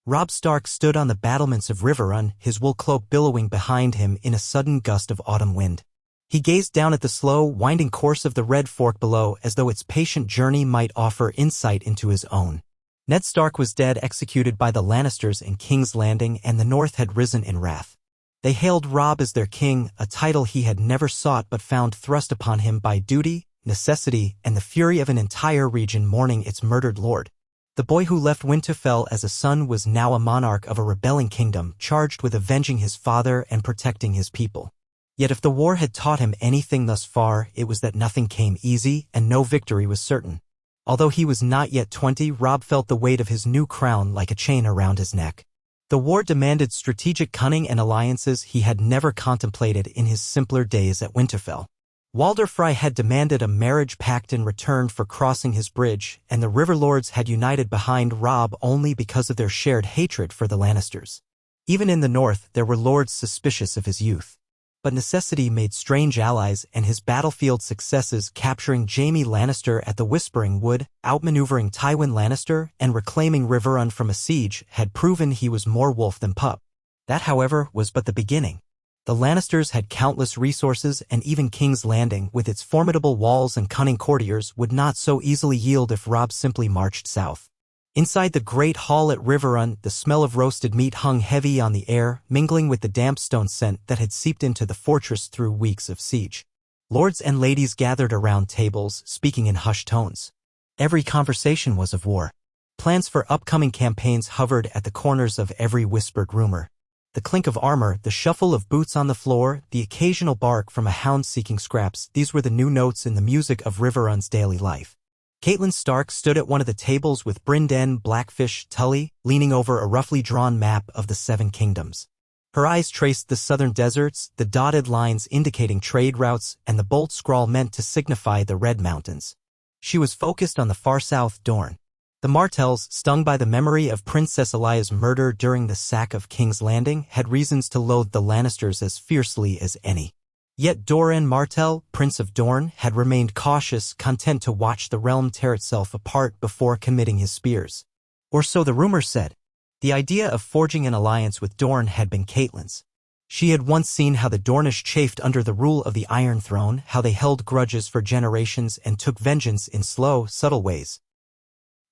Robb Stark stood on the battlements of Riverrun, his wool cloak billowing behind him in a sudden gust of autumn wind. He gazed down at the slow, winding course of the Red Fork below as though its patient journey might offer insight into his own. Ned Stark was dead, executed by the Lannisters in King's Landing, and the North had risen in wrath. They hailed Robb as their king, a title he had never sought but found thrust upon him by duty, necessity, and the fury of an entire region mourning its murdered lord. The boy who left Winterfell as a son was now a monarch of a rebelling kingdom, charged with avenging his father and protecting his people. Yet if the war had taught him anything thus far, it was that nothing came easy and no victory was certain. Although he was not yet 20, Robb felt the weight of his new crown like a chain around his neck. The war demanded strategic cunning and alliances he had never contemplated in his simpler days at Winterfell. Walder Frey had demanded a marriage pact in return for crossing his bridge, and the Riverlords had united behind Robb only because of their shared hatred for the Lannisters. Even in the north, there were lords suspicious of his youth. But necessity made strange allies, and his battlefield successes capturing Jaime Lannister at the Whispering Wood, outmaneuvering Tywin Lannister, and reclaiming Riverrun from a siege had proven he was more wolf than pup. That, however, was but the beginning. The Lannisters had countless resources, and even King's Landing, with its formidable walls and cunning courtiers, would not so easily yield if Robb simply marched south. Inside the great hall at Riverrun, the smell of roasted meat hung heavy on the air, mingling with the damp stone scent that had seeped into the fortress through weeks of siege. Lords and ladies gathered around tables, speaking in hushed tones. Every conversation was of war. Plans for upcoming campaigns hovered at the corners of every whispered rumor. The clink of armor, the shuffle of boots on the floor, the occasional bark from a hound seeking scraps, these were the new notes in the music of Riverrun's daily life. Catelyn Stark stood at one of the tables with Brynden Blackfish Tully, leaning over a roughly drawn map of the Seven Kingdoms. Her eyes traced the southern deserts, the dotted lines indicating trade routes, and the bold scrawl meant to signify the Red Mountains. She was focused on the far south, Dorne. The Martells, stung by the memory of Princess Alia's murder during the sack of King's Landing, had reasons to loathe the Lannisters as fiercely as any. Yet Doran Martell, Prince of Dorne, had remained cautious, content to watch the realm tear itself apart before committing his spears. Or so the rumor said. The idea of forging an alliance with Dorne had been Catelyn's. She had once seen how the Dornish chafed under the rule of the Iron Throne, how they held grudges for generations and took vengeance in slow, subtle ways.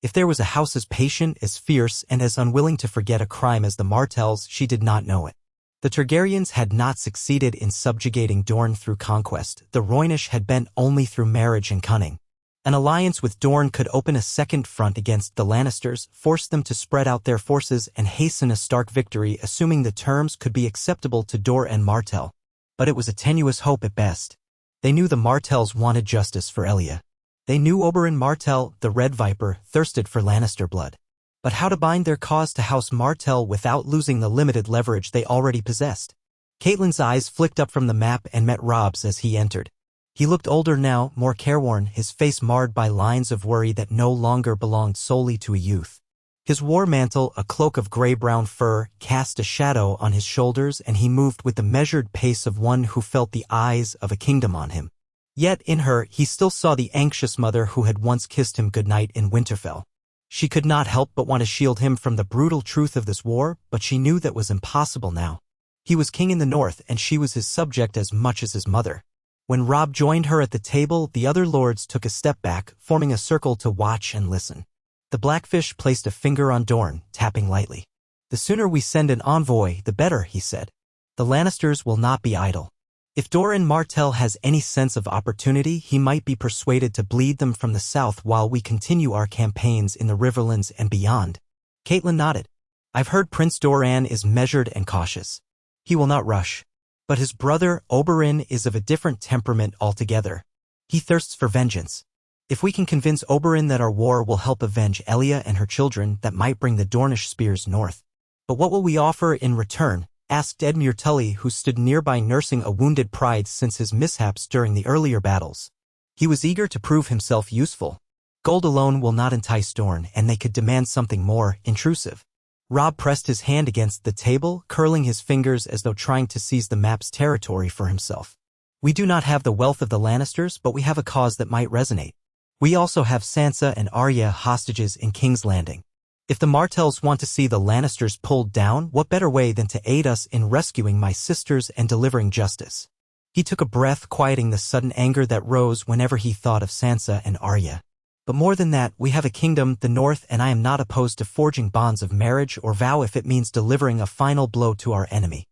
If there was a house as patient, as fierce, and as unwilling to forget a crime as the Martells, she did not know it. The Targaryens had not succeeded in subjugating Dorne through conquest. The Roynish had bent only through marriage and cunning. An alliance with Dorne could open a second front against the Lannisters, force them to spread out their forces, and hasten a Stark victory, assuming the terms could be acceptable to Doran Martell. But it was a tenuous hope at best. They knew the Martells wanted justice for Elia. They knew Oberyn Martell, the Red Viper, thirsted for Lannister blood. But how to bind their cause to House Martell without losing the limited leverage they already possessed? Catelyn's eyes flicked up from the map and met Robb's as he entered. He looked older now, more careworn, his face marred by lines of worry that no longer belonged solely to a youth. His war mantle, a cloak of gray-brown fur, cast a shadow on his shoulders, and he moved with the measured pace of one who felt the eyes of a kingdom on him. Yet in her, he still saw the anxious mother who had once kissed him goodnight in Winterfell. She could not help but want to shield him from the brutal truth of this war, but she knew that was impossible now. He was king in the north, and she was his subject as much as his mother. When Robb joined her at the table, the other lords took a step back, forming a circle to watch and listen. The Blackfish placed a finger on Dorne, tapping lightly. "The sooner we send an envoy, the better," he said. "The Lannisters will not be idle. If Doran Martell has any sense of opportunity, he might be persuaded to bleed them from the south while we continue our campaigns in the Riverlands and beyond." Catelyn nodded. "I've heard Prince Doran is measured and cautious. He will not rush. But his brother, Oberyn, is of a different temperament altogether. He thirsts for vengeance. If we can convince Oberyn that our war will help avenge Elia and her children, that might bring the Dornish spears north. But what will we offer in return?" asked Edmure Tully, who stood nearby nursing a wounded pride since his mishaps during the earlier battles. He was eager to prove himself useful. Gold alone will not entice Dorne, and they could demand something more intrusive. Robb pressed his hand against the table, curling his fingers as though trying to seize the map's territory for himself. "We do not have the wealth of the Lannisters, but we have a cause that might resonate. We also have Sansa and Arya hostages in King's Landing. If the Martells want to see the Lannisters pulled down, what better way than to aid us in rescuing my sisters and delivering justice? He took a breath, quieting the sudden anger that rose whenever he thought of Sansa and Arya. But more than that, we have a kingdom, the North, and I am not opposed to forging bonds of marriage or vow if it means delivering a final blow to our enemy.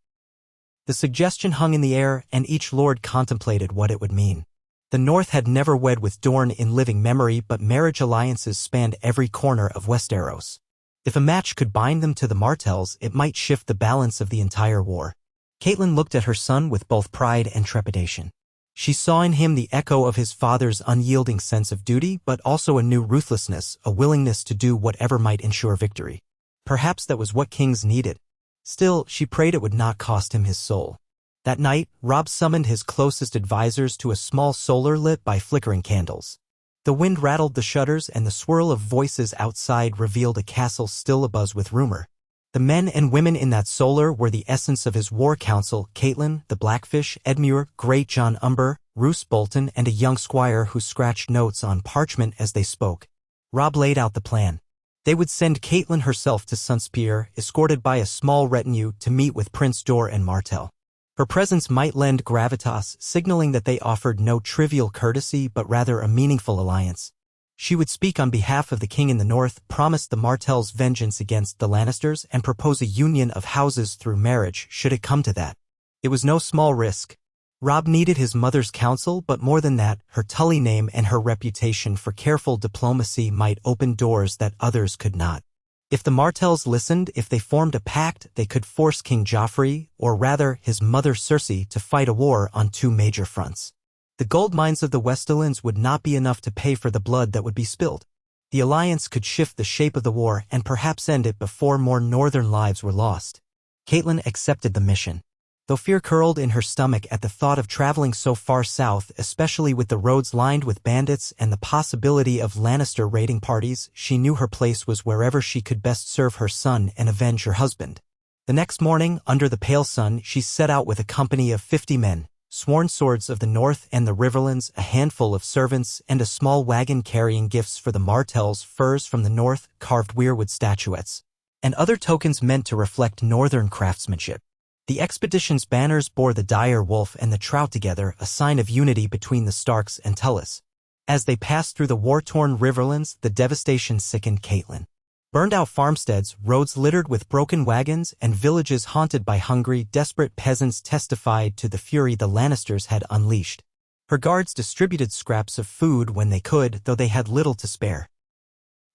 The suggestion hung in the air, and each lord contemplated what it would mean. The North had never wed with Dorne in living memory, but marriage alliances spanned every corner of Westeros. If a match could bind them to the Martells, it might shift the balance of the entire war. Catelyn looked at her son with both pride and trepidation. She saw in him the echo of his father's unyielding sense of duty, but also a new ruthlessness, a willingness to do whatever might ensure victory. Perhaps that was what kings needed. Still, she prayed it would not cost him his soul. That night, Robb summoned his closest advisors to a small solar lit by flickering candles. The wind rattled the shutters, and the swirl of voices outside revealed a castle still abuzz with rumor. The men and women in that solar were the essence of his war council: Catelyn, the Blackfish, Edmure, Great John Umber, Roose Bolton, and a young squire who scratched notes on parchment as they spoke. Robb laid out the plan. They would send Catelyn herself to Sunspear, escorted by a small retinue, to meet with Prince Dor and Martell. Her presence might lend gravitas, signaling that they offered no trivial courtesy but rather a meaningful alliance. She would speak on behalf of the king in the north, promise the Martells vengeance against the Lannisters, and propose a union of houses through marriage should it come to that. It was no small risk. Robb needed his mother's counsel, but more than that, her Tully name and her reputation for careful diplomacy might open doors that others could not. If the Martells listened, if they formed a pact, they could force King Joffrey, or rather his mother Cersei, to fight a war on two major fronts. The gold mines of the Westerlands would not be enough to pay for the blood that would be spilled. The alliance could shift the shape of the war and perhaps end it before more northern lives were lost. Catelyn accepted the mission. Though fear curled in her stomach at the thought of traveling so far south, especially with the roads lined with bandits and the possibility of Lannister raiding parties, she knew her place was wherever she could best serve her son and avenge her husband. The next morning, under the pale sun, she set out with a company of 50 men, sworn swords of the north and the Riverlands, a handful of servants, and a small wagon carrying gifts for the Martells, furs from the north, carved weirwood statuettes, and other tokens meant to reflect northern craftsmanship. The expedition's banners bore the dire wolf and the trout together, a sign of unity between the Starks and Tullis. As they passed through the war-torn Riverlands, the devastation sickened Catelyn. Burned-out farmsteads, roads littered with broken wagons, and villages haunted by hungry, desperate peasants testified to the fury the Lannisters had unleashed. Her guards distributed scraps of food when they could, though they had little to spare.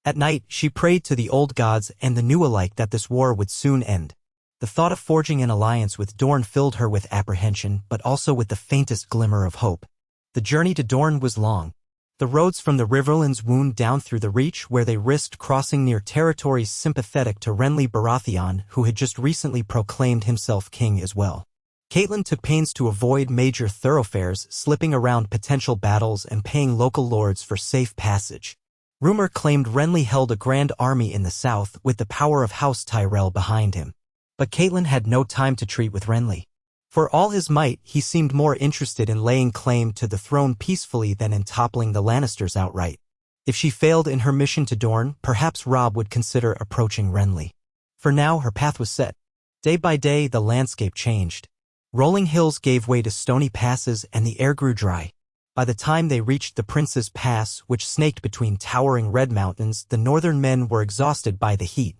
At night, she prayed to the old gods and the new alike that this war would soon end. The thought of forging an alliance with Dorne filled her with apprehension, but also with the faintest glimmer of hope. The journey to Dorne was long. The roads from the Riverlands wound down through the Reach, where they risked crossing near territories sympathetic to Renly Baratheon, who had just recently proclaimed himself king as well. Catelyn took pains to avoid major thoroughfares, slipping around potential battles and paying local lords for safe passage. Rumor claimed Renly held a grand army in the south, with the power of House Tyrell behind him. But Catelyn had no time to treat with Renly. For all his might, he seemed more interested in laying claim to the throne peacefully than in toppling the Lannisters outright. If she failed in her mission to Dorne, perhaps Robb would consider approaching Renly. For now, her path was set. Day by day, the landscape changed. Rolling hills gave way to stony passes, and the air grew dry. By the time they reached the Prince's Pass, which snaked between towering red mountains, the northern men were exhausted by the heat.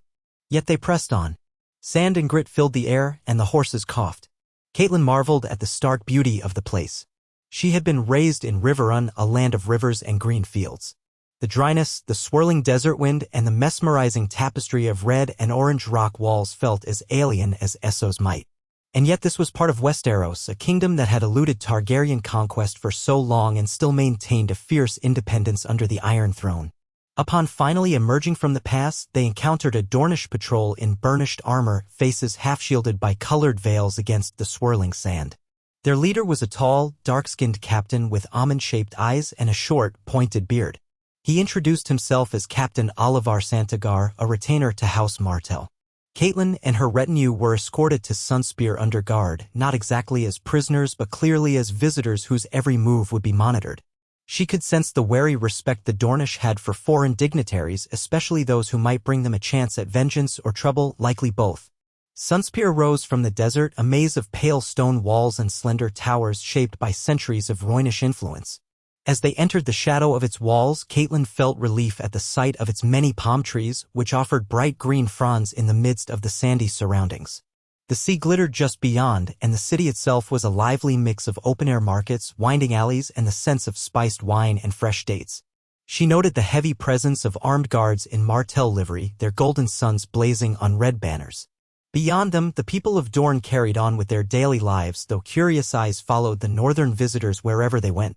Yet they pressed on. Sand and grit filled the air, and the horses coughed. Catelyn marveled at the stark beauty of the place. She had been raised in Riverrun, a land of rivers and green fields. The dryness, the swirling desert wind, and the mesmerizing tapestry of red and orange rock walls felt as alien as Essos might. And yet this was part of Westeros, a kingdom that had eluded Targaryen conquest for so long and still maintained a fierce independence under the Iron Throne. Upon finally emerging from the pass, they encountered a Dornish patrol in burnished armor, faces half-shielded by colored veils against the swirling sand. Their leader was a tall, dark-skinned captain with almond-shaped eyes and a short, pointed beard. He introduced himself as Captain Olivar Santagar, a retainer to House Martell. Catelyn and her retinue were escorted to Sunspear under guard, not exactly as prisoners but clearly as visitors whose every move would be monitored. She could sense the wary respect the Dornish had for foreign dignitaries, especially those who might bring them a chance at vengeance or trouble, likely both. Sunspear rose from the desert, a maze of pale stone walls and slender towers shaped by centuries of Roynish influence. As they entered the shadow of its walls, Caitlin felt relief at the sight of its many palm trees, which offered bright green fronds in the midst of the sandy surroundings. The sea glittered just beyond, and the city itself was a lively mix of open-air markets, winding alleys, and the scents of spiced wine and fresh dates. She noted the heavy presence of armed guards in Martell livery, their golden suns blazing on red banners. Beyond them, the people of Dorne carried on with their daily lives, though curious eyes followed the northern visitors wherever they went.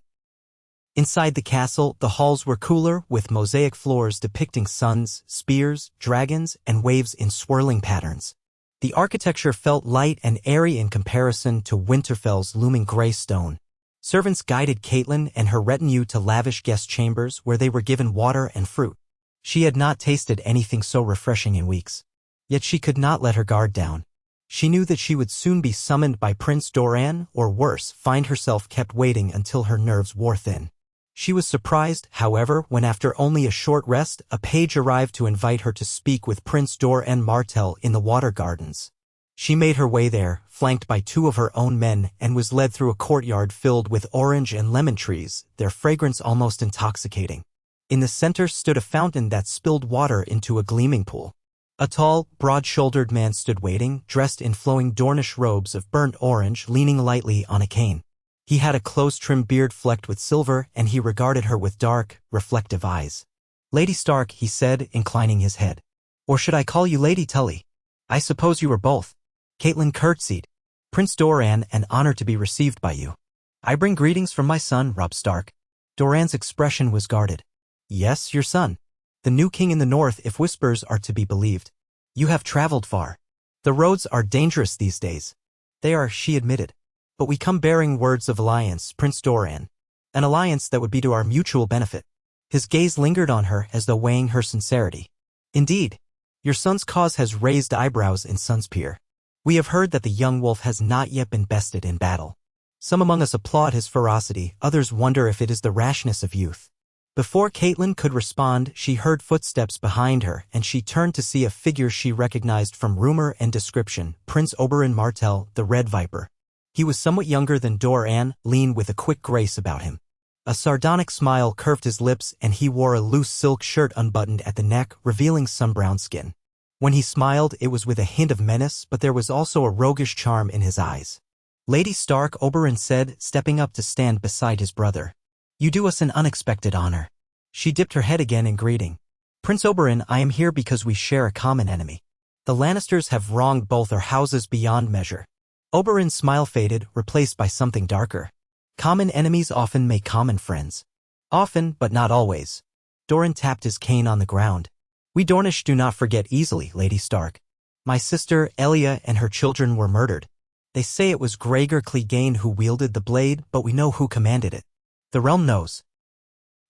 Inside the castle, the halls were cooler, with mosaic floors depicting suns, spears, dragons, and waves in swirling patterns. The architecture felt light and airy in comparison to Winterfell's looming gray stone. Servants guided Caitlin and her retinue to lavish guest chambers where they were given water and fruit. She had not tasted anything so refreshing in weeks. Yet she could not let her guard down. She knew that she would soon be summoned by Prince Doran, or worse, find herself kept waiting until her nerves wore thin. She was surprised, however, when after only a short rest, a page arrived to invite her to speak with Prince Doran Martell in the Water Gardens. She made her way there, flanked by 2 of her own men, and was led through a courtyard filled with orange and lemon trees, their fragrance almost intoxicating. In the center stood a fountain that spilled water into a gleaming pool. A tall, broad-shouldered man stood waiting, dressed in flowing Dornish robes of burnt orange, leaning lightly on a cane. He had a close-trimmed beard flecked with silver, and he regarded her with dark, reflective eyes. "Lady Stark," he said, inclining his head. "Or should I call you Lady Tully? I suppose you are both." Caitlin curtsied. "Prince Doran, an honor to be received by you. I bring greetings from my son, Robb Stark." Doran's expression was guarded. "Yes, your son. The new king in the north, if whispers are to be believed. You have traveled far. The roads are dangerous these days." "They are," she admitted. "But we come bearing words of alliance, Prince Doran. An alliance that would be to our mutual benefit." His gaze lingered on her as though weighing her sincerity. "Indeed. Your son's cause has raised eyebrows in Sunspear. We have heard that the young wolf has not yet been bested in battle. Some among us applaud his ferocity, others wonder if it is the rashness of youth." Before Caitlin could respond, she heard footsteps behind her, and she turned to see a figure she recognized from rumor and description, Prince Oberyn Martell, the Red Viper. He was somewhat younger than Doran, lean with a quick grace about him. A sardonic smile curved his lips, and he wore a loose silk shirt unbuttoned at the neck, revealing some brown skin. When he smiled, it was with a hint of menace, but there was also a roguish charm in his eyes. "Lady Stark," Oberyn said, stepping up to stand beside his brother. "You do us an unexpected honor." She dipped her head again in greeting. "Prince Oberyn, I am here because we share a common enemy. The Lannisters have wronged both our houses beyond measure." Oberyn's smile faded, replaced by something darker. "Common enemies often make common friends." "Often, but not always." Doran tapped his cane on the ground. "We Dornish do not forget easily, Lady Stark. My sister, Elia, and her children were murdered. They say it was Gregor Clegane who wielded the blade, but we know who commanded it. The realm knows.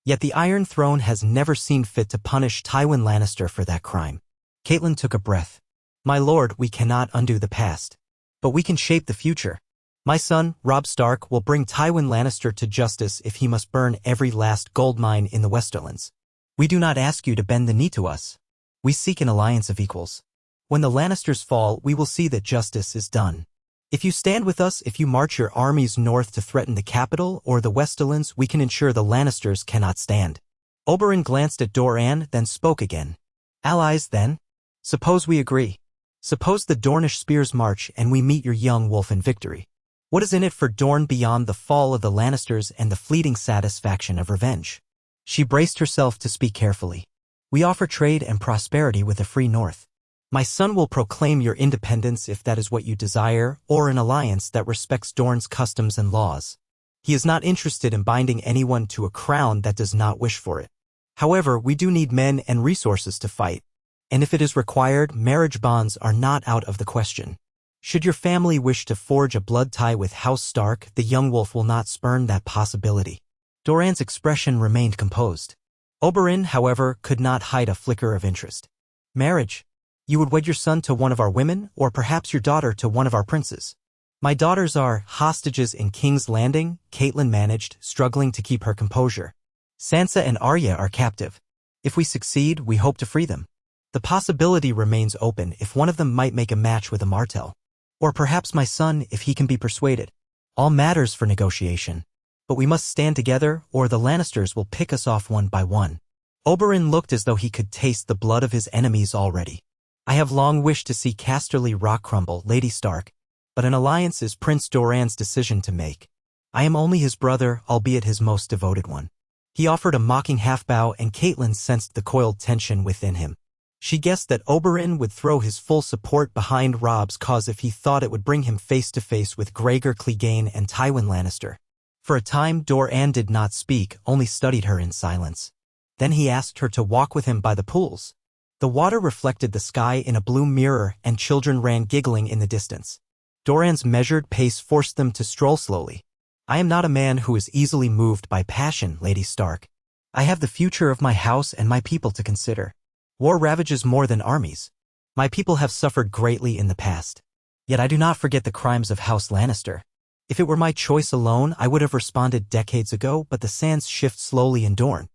Yet the Iron Throne has never seen fit to punish Tywin Lannister for that crime." Caitlin took a breath. "My lord, we cannot undo the past. But we can shape the future. My son, Robb Stark, will bring Tywin Lannister to justice if he must burn every last gold mine in the Westerlands. We do not ask you to bend the knee to us. We seek an alliance of equals. When the Lannisters fall, we will see that justice is done. If you stand with us, if you march your armies north to threaten the capital or the Westerlands, we can ensure the Lannisters cannot stand." Oberyn glanced at Doran, then spoke again. "Allies, then? Suppose we agree. Suppose the Dornish spears march and we meet your young wolf in victory. What is in it for Dorne beyond the fall of the Lannisters and the fleeting satisfaction of revenge?" She braced herself to speak carefully. "We offer trade and prosperity with a free north. My son will proclaim your independence if that is what you desire, or an alliance that respects Dorne's customs and laws. He is not interested in binding anyone to a crown that does not wish for it. However, we do need men and resources to fight. And if it is required, marriage bonds are not out of the question. Should your family wish to forge a blood tie with House Stark, the young wolf will not spurn that possibility." Doran's expression remained composed. Oberyn, however, could not hide a flicker of interest. "Marriage? You would wed your son to one of our women, or perhaps your daughter to one of our princes?" My daughters are hostages in King's Landing, Catelyn managed, struggling to keep her composure. Sansa and Arya are captive. If we succeed, we hope to free them. The possibility remains open if one of them might make a match with a Martell. Or perhaps my son if he can be persuaded. All matters for negotiation. But we must stand together or the Lannisters will pick us off one by one. Oberyn looked as though he could taste the blood of his enemies already. I have long wished to see Casterly Rock crumble, Lady Stark, but an alliance is Prince Doran's decision to make. I am only his brother, albeit his most devoted one. He offered a mocking half-bow and Catelyn sensed the coiled tension within him. She guessed that Oberyn would throw his full support behind Robb's cause if he thought it would bring him face-to-face with Gregor Clegane and Tywin Lannister. For a time, Doran did not speak, only studied her in silence. Then he asked her to walk with him by the pools. The water reflected the sky in a blue mirror and children ran giggling in the distance. Doran's measured pace forced them to stroll slowly. I am not a man who is easily moved by passion, Lady Stark. I have the future of my house and my people to consider. War ravages more than armies. My people have suffered greatly in the past. Yet I do not forget the crimes of House Lannister. If it were my choice alone, I would have responded decades ago, but the sands shift slowly in Dorne.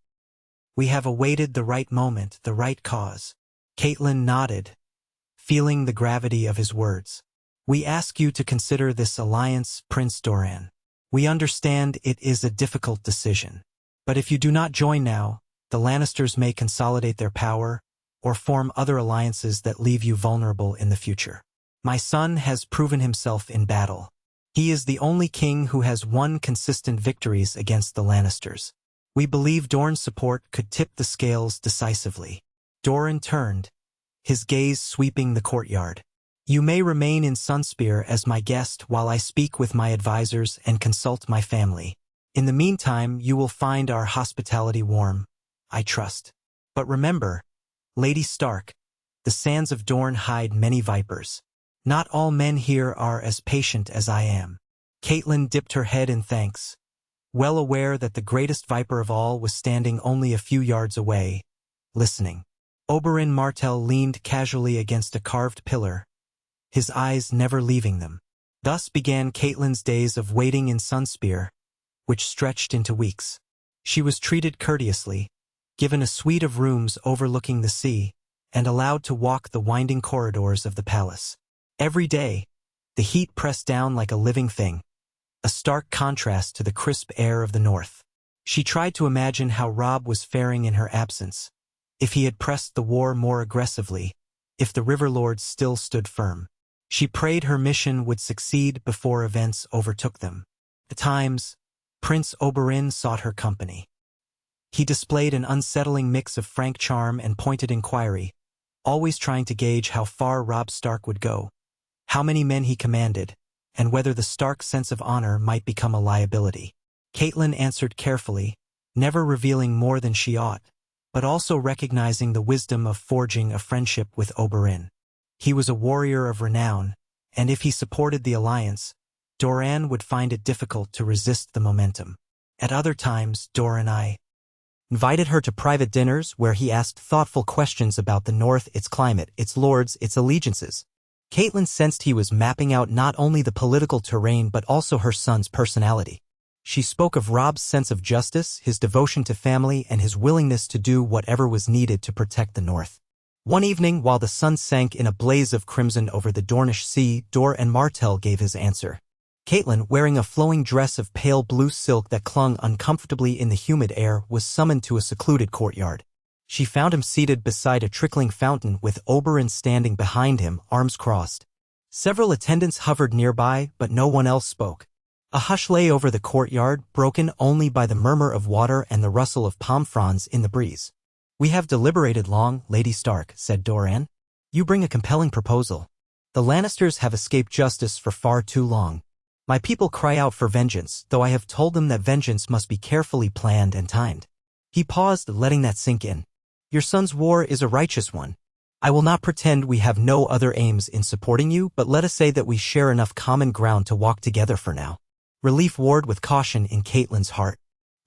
We have awaited the right moment, the right cause. Catelyn nodded, feeling the gravity of his words. We ask you to consider this alliance, Prince Doran. We understand it is a difficult decision. But if you do not join now, the Lannisters may consolidate their power or form other alliances that leave you vulnerable in the future. My son has proven himself in battle. He is the only king who has won consistent victories against the Lannisters. We believe Dorne's support could tip the scales decisively. Doran turned, his gaze sweeping the courtyard. You may remain in Sunspear as my guest while I speak with my advisors and consult my family. In the meantime, you will find our hospitality warm, I trust. But remember, Lady Stark, the sands of Dorne hide many vipers. Not all men here are as patient as I am. Catelyn dipped her head in thanks, well aware that the greatest viper of all was standing only a few yards away, listening. Oberyn Martell leaned casually against a carved pillar, his eyes never leaving them. Thus began Catelyn's days of waiting in Sunspear, which stretched into weeks. She was treated courteously, given a suite of rooms overlooking the sea, and allowed to walk the winding corridors of the palace. Every day, the heat pressed down like a living thing, a stark contrast to the crisp air of the north. She tried to imagine how Robb was faring in her absence, if he had pressed the war more aggressively, if the River Lords still stood firm. She prayed her mission would succeed before events overtook them. At times, Prince Oberyn sought her company. He displayed an unsettling mix of frank charm and pointed inquiry, always trying to gauge how far Robb Stark would go, how many men he commanded, and whether the Stark sense of honor might become a liability. Catelyn answered carefully, never revealing more than she ought, but also recognizing the wisdom of forging a friendship with Oberyn. He was a warrior of renown, and if he supported the alliance, Doran would find it difficult to resist the momentum. At other times, Doran invited her to private dinners where he asked thoughtful questions about the North, its climate, its lords, its allegiances. Catelyn sensed he was mapping out not only the political terrain but also her son's personality. She spoke of Robb's sense of justice, his devotion to family, and his willingness to do whatever was needed to protect the North. One evening, while the sun sank in a blaze of crimson over the Dornish sea, Doran Martell gave his answer. Catelyn, wearing a flowing dress of pale blue silk that clung uncomfortably in the humid air, was summoned to a secluded courtyard. She found him seated beside a trickling fountain with Oberyn standing behind him, arms crossed. Several attendants hovered nearby, but no one else spoke. A hush lay over the courtyard, broken only by the murmur of water and the rustle of palm fronds in the breeze. We have deliberated long, Lady Stark, said Doran. You bring a compelling proposal. The Lannisters have escaped justice for far too long. My people cry out for vengeance, though I have told them that vengeance must be carefully planned and timed. He paused, letting that sink in. Your son's war is a righteous one. I will not pretend we have no other aims in supporting you, but let us say that we share enough common ground to walk together for now. Relief warred with caution in Catelyn's heart.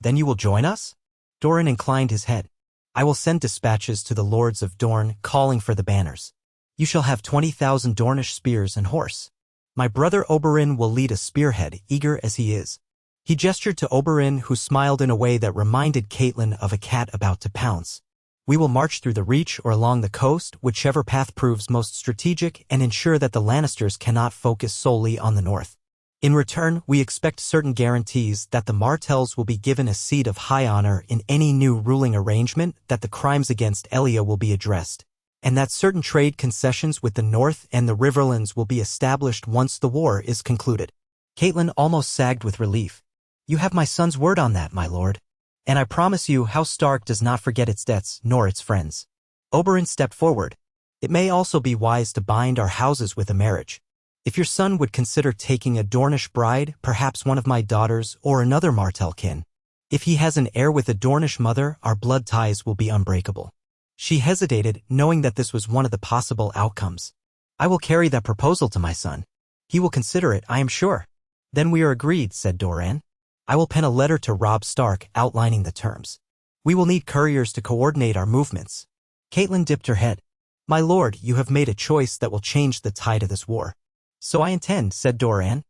Then you will join us? Doran inclined his head. I will send dispatches to the lords of Dorne, calling for the banners. You shall have 20,000 Dornish spears and horse. My brother Oberyn will lead a spearhead, eager as he is. He gestured to Oberyn, who smiled in a way that reminded Catelyn of a cat about to pounce. We will march through the Reach or along the coast, whichever path proves most strategic, and ensure that the Lannisters cannot focus solely on the north. In return, we expect certain guarantees that the Martells will be given a seat of high honor in any new ruling arrangement, that the crimes against Elia will be addressed, and that certain trade concessions with the North and the Riverlands will be established once the war is concluded. Catelyn almost sagged with relief. You have my son's word on that, my lord. And I promise you, House Stark does not forget its debts nor its friends. Oberyn stepped forward. It may also be wise to bind our houses with a marriage. If your son would consider taking a Dornish bride, perhaps one of my daughters or another Martell kin. If he has an heir with a Dornish mother, our blood ties will be unbreakable. She hesitated, knowing that this was one of the possible outcomes. I will carry that proposal to my son. He will consider it, I am sure. Then we are agreed, said Doran. I will pen a letter to Robb Stark outlining the terms. We will need couriers to coordinate our movements. Catelyn dipped her head. My lord, you have made a choice that will change the tide of this war. So I intend, said Doran.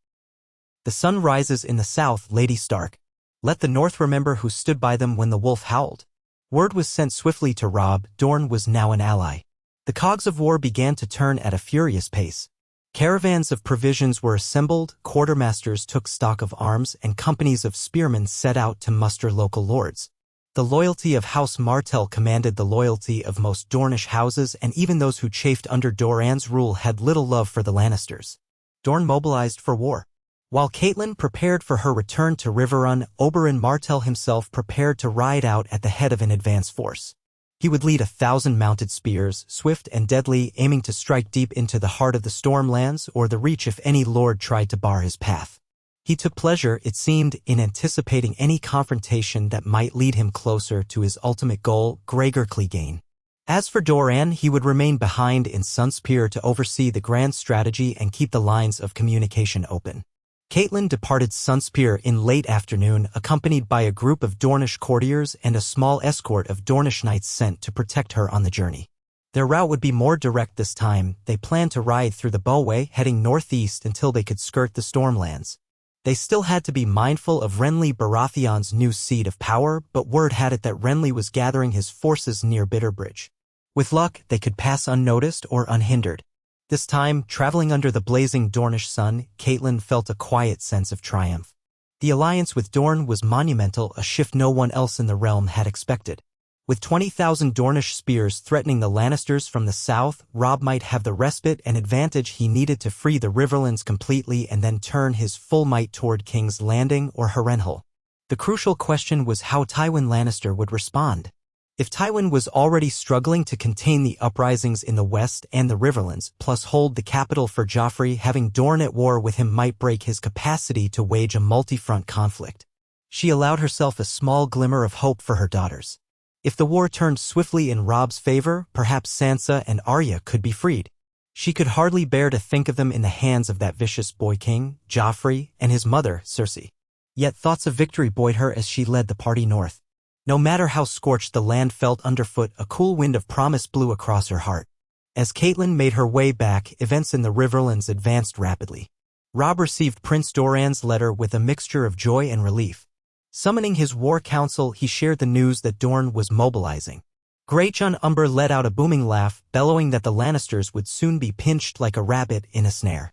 The sun rises in the south, Lady Stark. Let the north remember who stood by them when the wolf howled. Word was sent swiftly to Robb. Dorne was now an ally. The cogs of war began to turn at a furious pace. Caravans of provisions were assembled, quartermasters took stock of arms, and companies of spearmen set out to muster local lords. The loyalty of House Martell commanded the loyalty of most Dornish houses, and even those who chafed under Doran's rule had little love for the Lannisters. Dorne mobilized for war. While Catelyn prepared for her return to Riverrun, Oberyn Martell himself prepared to ride out at the head of an advance force. He would lead 1,000 mounted spears, swift and deadly, aiming to strike deep into the heart of the Stormlands or the Reach if any lord tried to bar his path. He took pleasure, it seemed, in anticipating any confrontation that might lead him closer to his ultimate goal, Gregor Clegane. As for Doran, he would remain behind in Sunspear to oversee the grand strategy and keep the lines of communication open. Catelyn departed Sunspear in late afternoon, accompanied by a group of Dornish courtiers and a small escort of Dornish knights sent to protect her on the journey. Their route would be more direct this time. They planned to ride through the Bowway, heading northeast until they could skirt the Stormlands. They still had to be mindful of Renly Baratheon's new seat of power, but word had it that Renly was gathering his forces near Bitterbridge. With luck, they could pass unnoticed or unhindered. This time, traveling under the blazing Dornish sun, Catelyn felt a quiet sense of triumph. The alliance with Dorne was monumental, a shift no one else in the realm had expected. With 20,000 Dornish spears threatening the Lannisters from the south, Robb might have the respite and advantage he needed to free the Riverlands completely and then turn his full might toward King's Landing or Harrenhal. The crucial question was how Tywin Lannister would respond. If Tywin was already struggling to contain the uprisings in the west and the Riverlands, plus hold the capital for Joffrey, having Dorne at war with him might break his capacity to wage a multi-front conflict. She allowed herself a small glimmer of hope for her daughters. If the war turned swiftly in Robb's favor, perhaps Sansa and Arya could be freed. She could hardly bear to think of them in the hands of that vicious boy king, Joffrey, and his mother, Cersei. Yet thoughts of victory buoyed her as she led the party north. No matter how scorched the land felt underfoot, a cool wind of promise blew across her heart. As Catelyn made her way back, events in the Riverlands advanced rapidly. Robb received Prince Doran's letter with a mixture of joy and relief. Summoning his war council, he shared the news that Dorne was mobilizing. Greyjohn Umber let out a booming laugh, bellowing that the Lannisters would soon be pinched like a rabbit in a snare.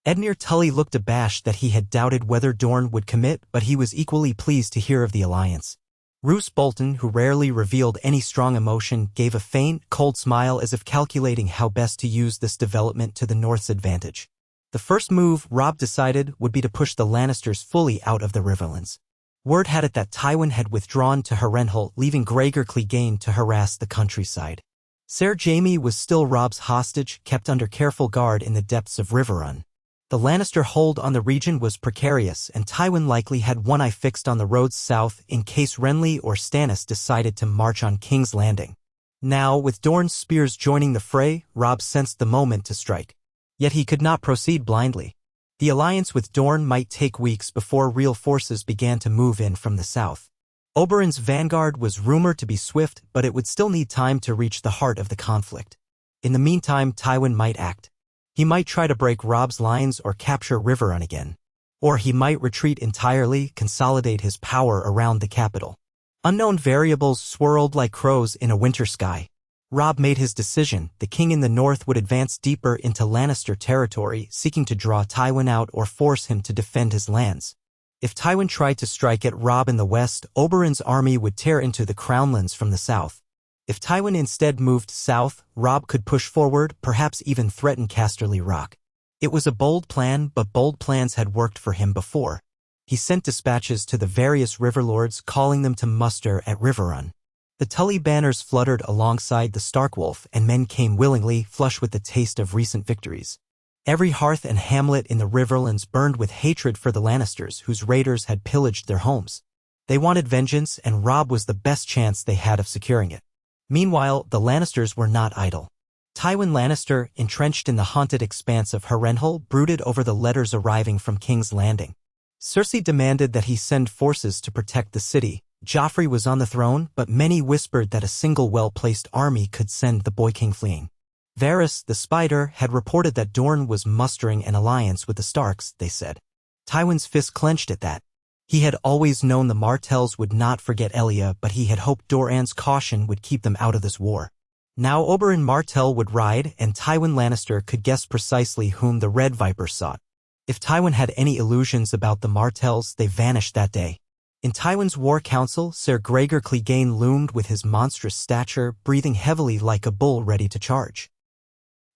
Edmure Tully looked abashed that he had doubted whether Dorne would commit, but he was equally pleased to hear of the alliance. Roose Bolton, who rarely revealed any strong emotion, gave a faint, cold smile as if calculating how best to use this development to the North's advantage. The first move, Robb decided, would be to push the Lannisters fully out of the Riverlands. Word had it that Tywin had withdrawn to Harrenhal, leaving Gregor Clegane to harass the countryside. Ser Jaime was still Robb's hostage, kept under careful guard in the depths of Riverrun. The Lannister hold on the region was precarious, and Tywin likely had one eye fixed on the roads south in case Renly or Stannis decided to march on King's Landing. Now, with Dorne's spears joining the fray, Robb sensed the moment to strike. Yet he could not proceed blindly. The alliance with Dorne might take weeks before real forces began to move in from the south. Oberyn's vanguard was rumored to be swift, but it would still need time to reach the heart of the conflict. In the meantime, Tywin might act. He might try to break Robb's lines or capture Riverrun again. Or he might retreat entirely, consolidate his power around the capital. Unknown variables swirled like crows in a winter sky. Robb made his decision. The king in the north would advance deeper into Lannister territory, seeking to draw Tywin out or force him to defend his lands. If Tywin tried to strike at Robb in the west, Oberyn's army would tear into the Crownlands from the south. If Tywin instead moved south, Robb could push forward, perhaps even threaten Casterly Rock. It was a bold plan, but bold plans had worked for him before. He sent dispatches to the various riverlords, calling them to muster at Riverrun. The Tully banners fluttered alongside the Starkwolf, and men came willingly, flush with the taste of recent victories. Every hearth and hamlet in the Riverlands burned with hatred for the Lannisters, whose raiders had pillaged their homes. They wanted vengeance, and Robb was the best chance they had of securing it. Meanwhile, the Lannisters were not idle. Tywin Lannister, entrenched in the haunted expanse of Harrenhal, brooded over the letters arriving from King's Landing. Cersei demanded that he send forces to protect the city. Joffrey was on the throne, but many whispered that a single well-placed army could send the Boy King fleeing. Varys, the Spider, had reported that Dorne was mustering an alliance with the Starks, they said. Tywin's fist clenched at that. He had always known the Martells would not forget Elia, but he had hoped Doran's caution would keep them out of this war. Now Oberyn Martell would ride, and Tywin Lannister could guess precisely whom the Red Viper sought. If Tywin had any illusions about the Martells, they vanished that day. In Tywin's war council, Ser Gregor Clegane loomed with his monstrous stature, breathing heavily like a bull ready to charge.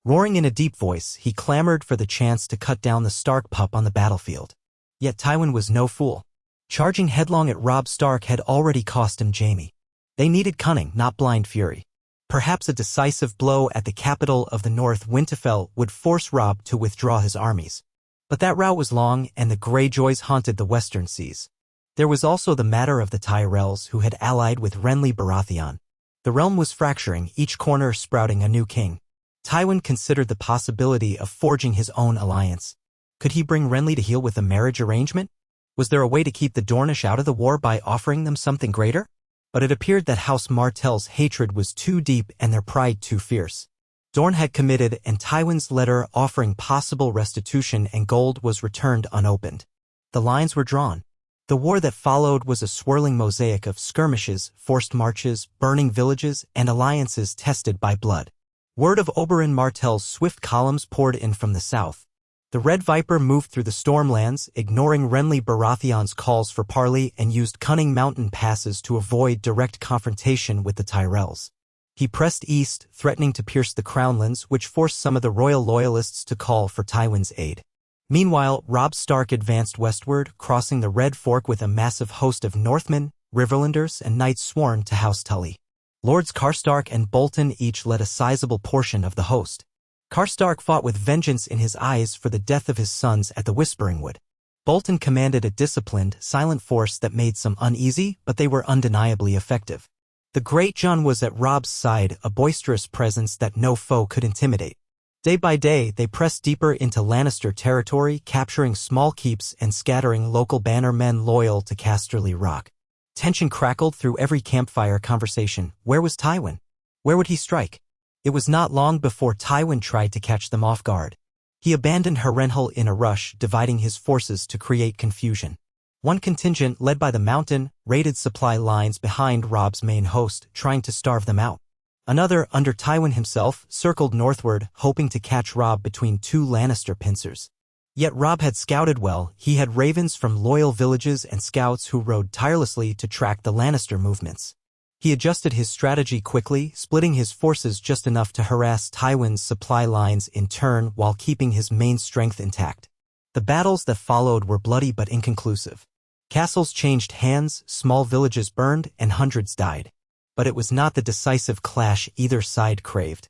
Roaring in a deep voice, he clamored for the chance to cut down the Stark pup on the battlefield. Yet Tywin was no fool. Charging headlong at Robb Stark had already cost him Jaime. They needed cunning, not blind fury. Perhaps a decisive blow at the capital of the North, Winterfell, would force Robb to withdraw his armies. But that route was long, and the Greyjoys haunted the western seas. There was also the matter of the Tyrells, who had allied with Renly Baratheon. The realm was fracturing, each corner sprouting a new king. Tywin considered the possibility of forging his own alliance. Could he bring Renly to heel with a marriage arrangement? Was there a way to keep the Dornish out of the war by offering them something greater? But it appeared that House Martell's hatred was too deep and their pride too fierce. Dorne had committed, and Tywin's letter offering possible restitution and gold was returned unopened. The lines were drawn. The war that followed was a swirling mosaic of skirmishes, forced marches, burning villages, and alliances tested by blood. Word of Oberyn Martell's swift columns poured in from the south. The Red Viper moved through the Stormlands, ignoring Renly Baratheon's calls for parley, and used cunning mountain passes to avoid direct confrontation with the Tyrells. He pressed east, threatening to pierce the Crownlands, which forced some of the royal loyalists to call for Tywin's aid. Meanwhile, Robb Stark advanced westward, crossing the Red Fork with a massive host of Northmen, Riverlanders, and knights sworn to House Tully. Lords Karstark and Bolton each led a sizable portion of the host. Karstark fought with vengeance in his eyes for the death of his sons at the Whispering Wood. Bolton commanded a disciplined, silent force that made some uneasy, but they were undeniably effective. The Great John was at Robb's side, a boisterous presence that no foe could intimidate. Day by day, they pressed deeper into Lannister territory, capturing small keeps and scattering local bannermen loyal to Casterly Rock. Tension crackled through every campfire conversation. Where was Tywin? Where would he strike? It was not long before Tywin tried to catch them off guard. He abandoned Harrenhal in a rush, dividing his forces to create confusion. One contingent, led by the Mountain, raided supply lines behind Robb's main host, trying to starve them out. Another, under Tywin himself, circled northward, hoping to catch Robb between two Lannister pincers. Yet Robb had scouted well. He had ravens from loyal villages and scouts who rode tirelessly to track the Lannister movements. He adjusted his strategy quickly, splitting his forces just enough to harass Tywin's supply lines in turn while keeping his main strength intact. The battles that followed were bloody but inconclusive. Castles changed hands, small villages burned, and hundreds died. But it was not the decisive clash either side craved.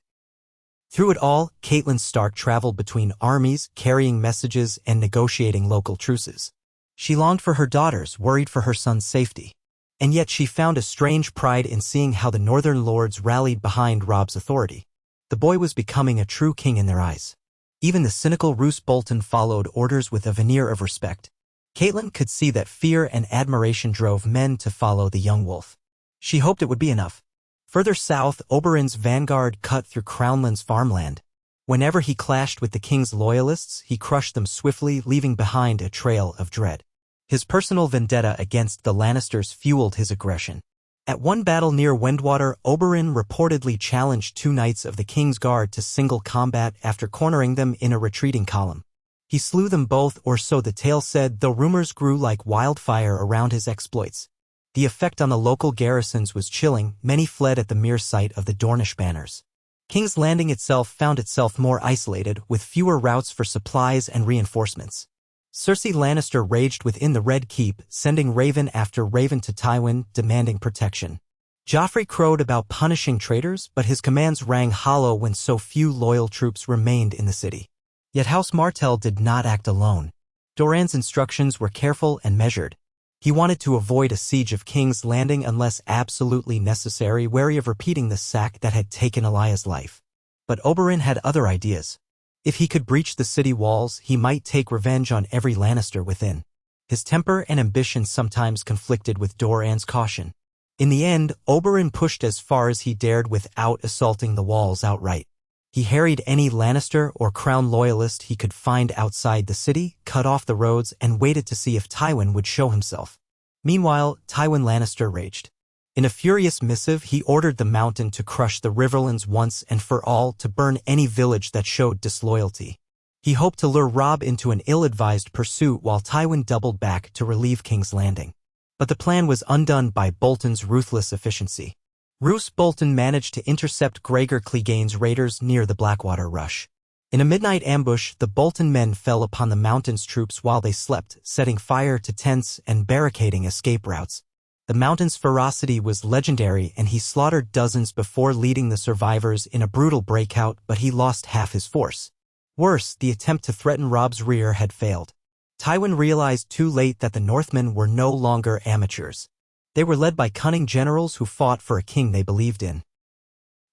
Through it all, Catelyn Stark traveled between armies, carrying messages and negotiating local truces. She longed for her daughters, worried for her son's safety. And yet she found a strange pride in seeing how the northern lords rallied behind Robb's authority. The boy was becoming a true king in their eyes. Even the cynical Roose Bolton followed orders with a veneer of respect. Catelyn could see that fear and admiration drove men to follow the young wolf. She hoped it would be enough. Further south, Oberyn's vanguard cut through Crownland's farmland. Whenever he clashed with the king's loyalists, he crushed them swiftly, leaving behind a trail of dread. His personal vendetta against the Lannisters fueled his aggression. At one battle near Wendwater, Oberyn reportedly challenged 2 knights of the king's guard to single combat after cornering them in a retreating column. He slew them both, or so the tale said, though rumors grew like wildfire around his exploits. The effect on the local garrisons was chilling. Many fled at the mere sight of the Dornish banners. King's Landing itself found itself more isolated, with fewer routes for supplies and reinforcements. Cersei Lannister raged within the Red Keep, sending raven after raven to Tywin, demanding protection. Joffrey crowed about punishing traitors, but his commands rang hollow when so few loyal troops remained in the city. Yet House Martell did not act alone. Doran's instructions were careful and measured. He wanted to avoid a siege of King's Landing unless absolutely necessary, wary of repeating the sack that had taken Elaya's life. But Oberyn had other ideas. If he could breach the city walls, he might take revenge on every Lannister within. His temper and ambition sometimes conflicted with Doran's caution. In the end, Oberyn pushed as far as he dared without assaulting the walls outright. He harried any Lannister or Crown loyalist he could find outside the city, cut off the roads, and waited to see if Tywin would show himself. Meanwhile, Tywin Lannister raged. In a furious missive, he ordered the Mountain to crush the Riverlands once and for all, to burn any village that showed disloyalty. He hoped to lure Robb into an ill-advised pursuit while Tywin doubled back to relieve King's Landing. But the plan was undone by Bolton's ruthless efficiency. Roose Bolton managed to intercept Gregor Clegane's raiders near the Blackwater Rush. In a midnight ambush, the Bolton men fell upon the Mountain's troops while they slept, setting fire to tents and barricading escape routes. The Mountain's ferocity was legendary, and he slaughtered dozens before leading the survivors in a brutal breakout, but he lost half his force. Worse, the attempt to threaten Robb's rear had failed. Tywin realized too late that the Northmen were no longer amateurs. They were led by cunning generals who fought for a king they believed in.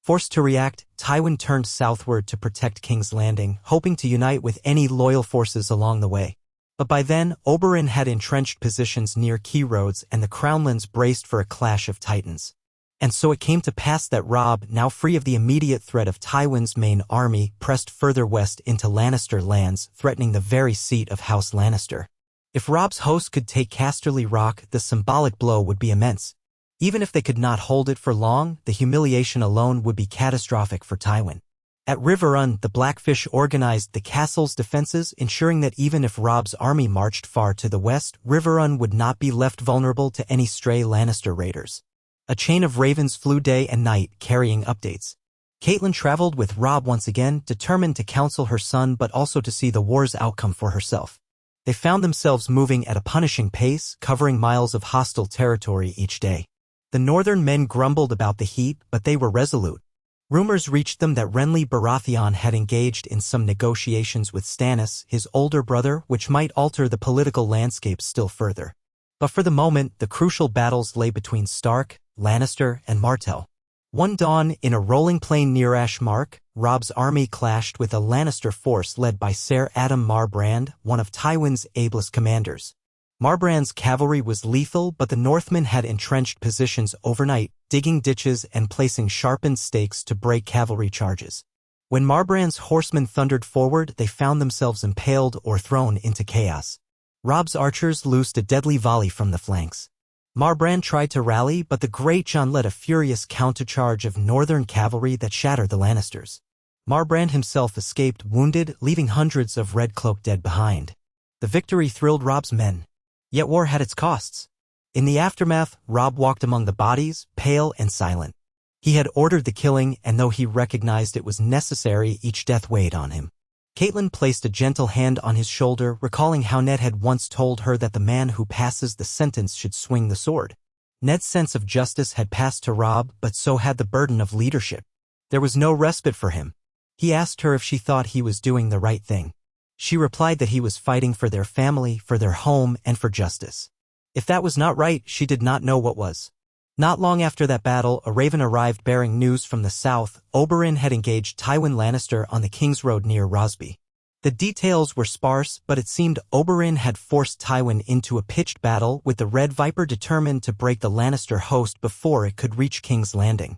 Forced to react, Tywin turned southward to protect King's Landing, hoping to unite with any loyal forces along the way. But by then, Oberyn had entrenched positions near key roads, and the Crownlands braced for a clash of titans. And so it came to pass that Robb, now free of the immediate threat of Tywin's main army, pressed further west into Lannister lands, threatening the very seat of House Lannister. If Robb's host could take Casterly Rock, the symbolic blow would be immense. Even if they could not hold it for long, the humiliation alone would be catastrophic for Tywin. At Riverrun, the Blackfish organized the castle's defenses, ensuring that even if Robb's army marched far to the west, Riverrun would not be left vulnerable to any stray Lannister raiders. A chain of ravens flew day and night, carrying updates. Catelyn traveled with Robb once again, determined to counsel her son but also to see the war's outcome for herself. They found themselves moving at a punishing pace, covering miles of hostile territory each day. The northern men grumbled about the heat, but they were resolute. Rumors reached them that Renly Baratheon had engaged in some negotiations with Stannis, his older brother, which might alter the political landscape still further. But for the moment, the crucial battles lay between Stark, Lannister, and Martell. One dawn, in a rolling plain near Ashmark, Robb's army clashed with a Lannister force led by Ser Adam Marbrand, one of Tywin's ablest commanders. Marbrand's cavalry was lethal, but the Northmen had entrenched positions overnight, digging ditches and placing sharpened stakes to break cavalry charges. When Marbrand's horsemen thundered forward, they found themselves impaled or thrown into chaos. Robb's archers loosed a deadly volley from the flanks. Marbrand tried to rally, but the Great John led a furious countercharge of northern cavalry that shattered the Lannisters. Marbrand himself escaped wounded, leaving hundreds of Red Cloak dead behind. The victory thrilled Robb's men. Yet war had its costs. In the aftermath, Robb walked among the bodies, pale and silent. He had ordered the killing, and though he recognized it was necessary, each death weighed on him. Catelyn placed a gentle hand on his shoulder, recalling how Ned had once told her that the man who passes the sentence should swing the sword. Ned's sense of justice had passed to Robb, but so had the burden of leadership. There was no respite for him. He asked her if she thought he was doing the right thing. She replied that he was fighting for their family, for their home, and for justice. If that was not right, she did not know what was. Not long after that battle, a raven arrived bearing news from the south. Oberyn had engaged Tywin Lannister on the King's Road near Rosby. The details were sparse, but it seemed Oberyn had forced Tywin into a pitched battle, with the Red Viper determined to break the Lannister host before it could reach King's Landing.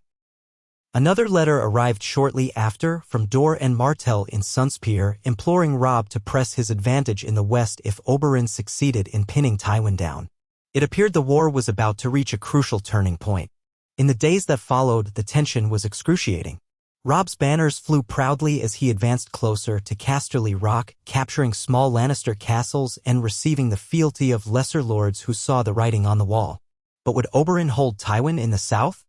Another letter arrived shortly after from Dorne Martell in Sunspear, imploring Robb to press his advantage in the west if Oberyn succeeded in pinning Tywin down. It appeared the war was about to reach a crucial turning point. In the days that followed, the tension was excruciating. Robb's banners flew proudly as he advanced closer to Casterly Rock, capturing small Lannister castles and receiving the fealty of lesser lords who saw the writing on the wall. But would Oberyn hold Tywin in the south?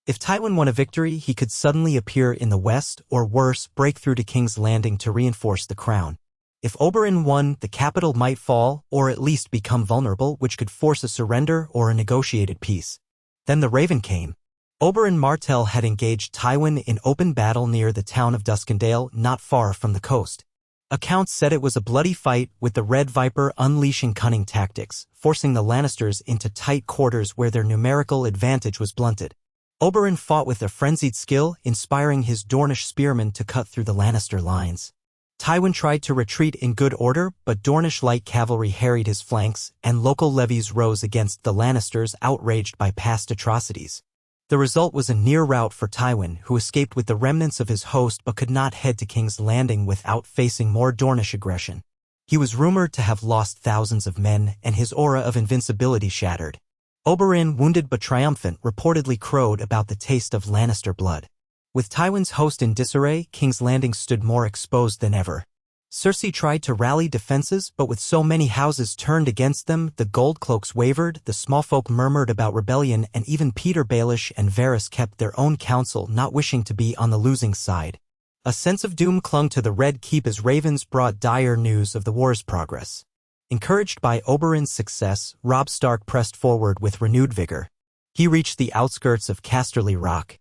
If Tywin won a victory, he could suddenly appear in the west, or worse, break through to King's Landing to reinforce the crown. If Oberyn won, the capital might fall, or at least become vulnerable, which could force a surrender or a negotiated peace. Then the Raven came. Oberyn Martell had engaged Tywin in open battle near the town of Duskendale, not far from the coast. Accounts said it was a bloody fight, with the Red Viper unleashing cunning tactics, forcing the Lannisters into tight quarters where their numerical advantage was blunted. Oberyn fought with a frenzied skill, inspiring his Dornish spearmen to cut through the Lannister lines. Tywin tried to retreat in good order, but Dornish light cavalry harried his flanks, and local levies rose against the Lannisters, outraged by past atrocities. The result was a near rout for Tywin, who escaped with the remnants of his host but could not head to King's Landing without facing more Dornish aggression. He was rumored to have lost thousands of men, and his aura of invincibility shattered. Oberyn, wounded but triumphant, reportedly crowed about the taste of Lannister blood. With Tywin's host in disarray, King's Landing stood more exposed than ever. Cersei tried to rally defenses, but with so many houses turned against them, the Goldcloaks wavered, the smallfolk murmured about rebellion, and even Petyr Baelish and Varys kept their own counsel, not wishing to be on the losing side. A sense of doom clung to the Red Keep as ravens brought dire news of the war's progress. Encouraged by Oberyn's success, Robb Stark pressed forward with renewed vigor. He reached the outskirts of Casterly Rock,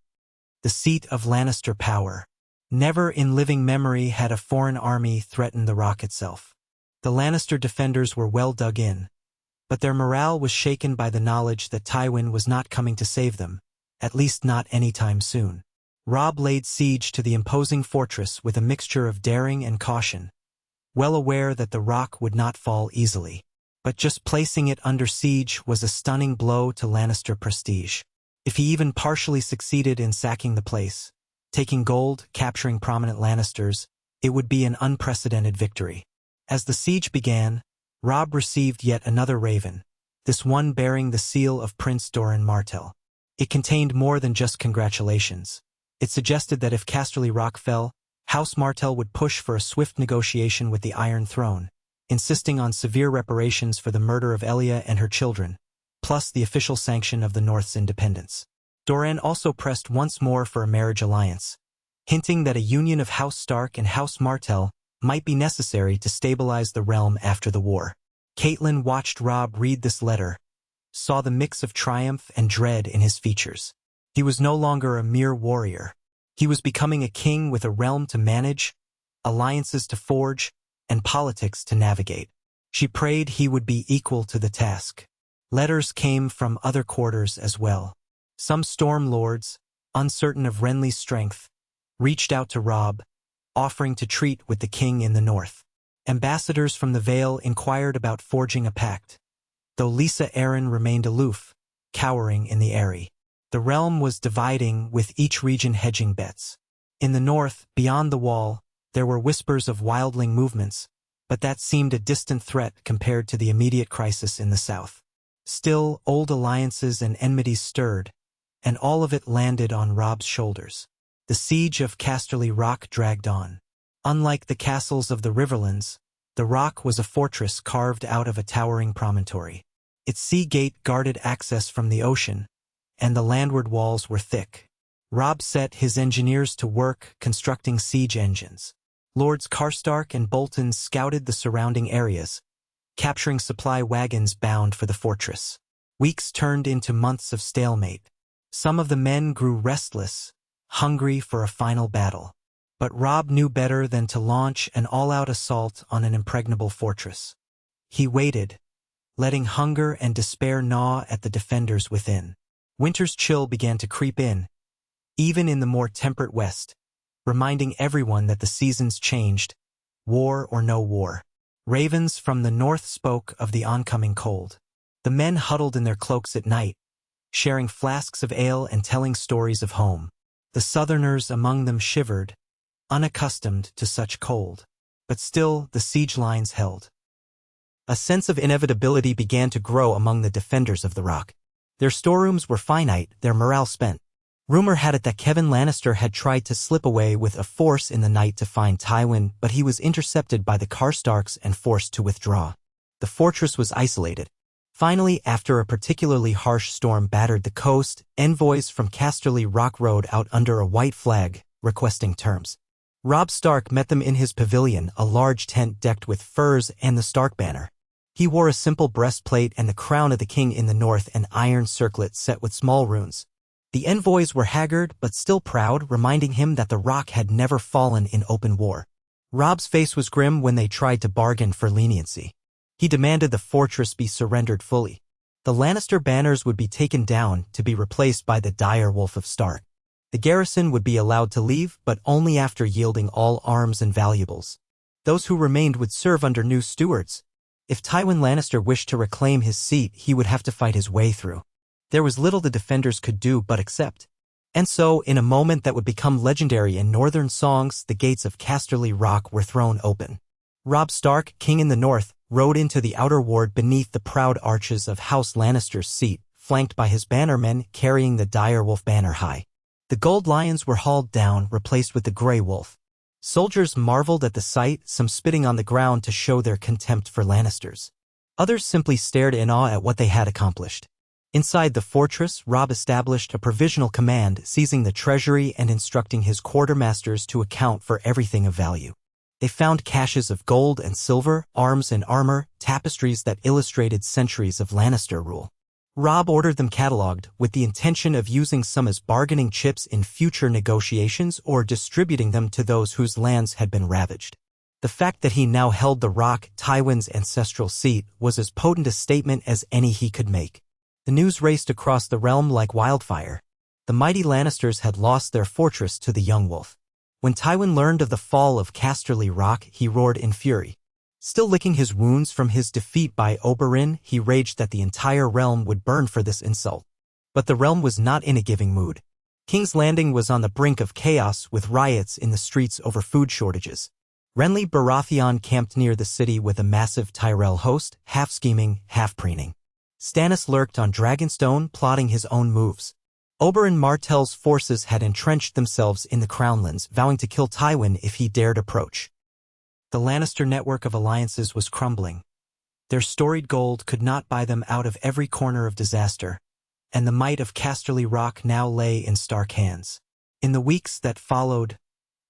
the seat of Lannister power. Never in living memory had a foreign army threatened the rock itself. The Lannister defenders were well dug in, but their morale was shaken by the knowledge that Tywin was not coming to save them, at least not anytime soon. Robb laid siege to the imposing fortress with a mixture of daring and caution, well aware that the rock would not fall easily. But just placing it under siege was a stunning blow to Lannister prestige. If he even partially succeeded in sacking the place, taking gold, capturing prominent Lannisters, it would be an unprecedented victory. As the siege began, Robb received yet another raven, this one bearing the seal of Prince Dorne Martell. It contained more than just congratulations. It suggested that if Casterly Rock fell, House Martell would push for a swift negotiation with the Iron Throne, insisting on severe reparations for the murder of Elia and her children, plus the official sanction of the North's independence. Dorne also pressed once more for a marriage alliance, hinting that a union of House Stark and House Martell might be necessary to stabilize the realm after the war. Catelyn watched Robb read this letter, saw the mix of triumph and dread in his features. He was no longer a mere warrior. He was becoming a king with a realm to manage, alliances to forge, and politics to navigate. She prayed he would be equal to the task. Letters came from other quarters as well. Some storm lords, uncertain of Renly's strength, reached out to Robb, offering to treat with the king in the north. Ambassadors from the Vale inquired about forging a pact, though Lysa Arryn remained aloof, cowering in the Eyrie. The realm was dividing, with each region hedging bets. In the north, beyond the wall, there were whispers of wildling movements, but that seemed a distant threat compared to the immediate crisis in the south. Still, old alliances and enmities stirred, and all of it landed on Robb's shoulders. The siege of Casterly Rock dragged on. Unlike the castles of the Riverlands, the rock was a fortress carved out of a towering promontory. Its sea gate guarded access from the ocean, and the landward walls were thick. Robb set his engineers to work constructing siege engines. Lords Karstark and Bolton scouted the surrounding areas, capturing supply wagons bound for the fortress. Weeks turned into months of stalemate. Some of the men grew restless, hungry for a final battle. But Robb knew better than to launch an all-out assault on an impregnable fortress. He waited, letting hunger and despair gnaw at the defenders within. Winter's chill began to creep in, even in the more temperate west, reminding everyone that the seasons changed, war or no war. Ravens from the north spoke of the oncoming cold. The men huddled in their cloaks at night, sharing flasks of ale and telling stories of home. The southerners among them shivered, unaccustomed to such cold. But still the siege lines held. A sense of inevitability began to grow among the defenders of the rock. Their storerooms were finite, their morale spent. Rumor had it that Kevan Lannister had tried to slip away with a force in the night to find Tywin, but he was intercepted by the Karstarks and forced to withdraw. The fortress was isolated. Finally, after a particularly harsh storm battered the coast, envoys from Casterly Rock rode out under a white flag, requesting terms. Robb Stark met them in his pavilion, a large tent decked with furs and the Stark banner. He wore a simple breastplate and the crown of the king in the north, an iron circlet set with small runes. The envoys were haggard but still proud, reminding him that the rock had never fallen in open war. Robb's face was grim when they tried to bargain for leniency. He demanded the fortress be surrendered fully. The Lannister banners would be taken down to be replaced by the dire Wolf of Stark. The garrison would be allowed to leave, but only after yielding all arms and valuables. Those who remained would serve under new stewards. If Tywin Lannister wished to reclaim his seat, he would have to fight his way through. There was little the defenders could do but accept. And so, in a moment that would become legendary in northern songs, the gates of Casterly Rock were thrown open. Robb Stark, king in the north, rode into the outer ward beneath the proud arches of House Lannister's seat, flanked by his bannermen carrying the direwolf banner high. The gold lions were hauled down, replaced with the gray wolf. Soldiers marveled at the sight, some spitting on the ground to show their contempt for Lannisters. Others simply stared in awe at what they had accomplished. Inside the fortress, Robb established a provisional command, seizing the treasury and instructing his quartermasters to account for everything of value. They found caches of gold and silver, arms and armor, tapestries that illustrated centuries of Lannister rule. Robb ordered them catalogued, with the intention of using some as bargaining chips in future negotiations or distributing them to those whose lands had been ravaged. The fact that he now held the rock, Tywin's ancestral seat, was as potent a statement as any he could make. The news raced across the realm like wildfire. The mighty Lannisters had lost their fortress to the young wolf. When Tywin learned of the fall of Casterly Rock, he roared in fury. Still licking his wounds from his defeat by Oberyn, he raged that the entire realm would burn for this insult. But the realm was not in a giving mood. King's Landing was on the brink of chaos, with riots in the streets over food shortages. Renly Baratheon camped near the city with a massive Tyrell host, half scheming, half preening. Stannis lurked on Dragonstone, plotting his own moves. Oberyn Martell's forces had entrenched themselves in the Crownlands, vowing to kill Tywin if he dared approach. The Lannister network of alliances was crumbling. Their storied gold could not buy them out of every corner of disaster, and the might of Casterly Rock now lay in Stark hands. In the weeks that followed,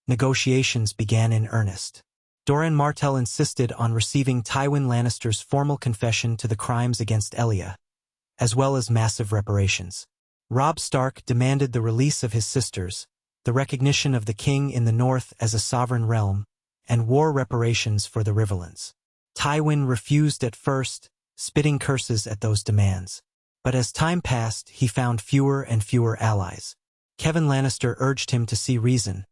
negotiations began in earnest. Doran Martell insisted on receiving Tywin Lannister's formal confession to the crimes against Elia, as well as massive reparations. Robb Stark demanded the release of his sisters, the recognition of the king in the north as a sovereign realm, and war reparations for the Riverlands. Tywin refused at first, spitting curses at those demands. But as time passed, he found fewer and fewer allies. Kevan Lannister urged him to see reason.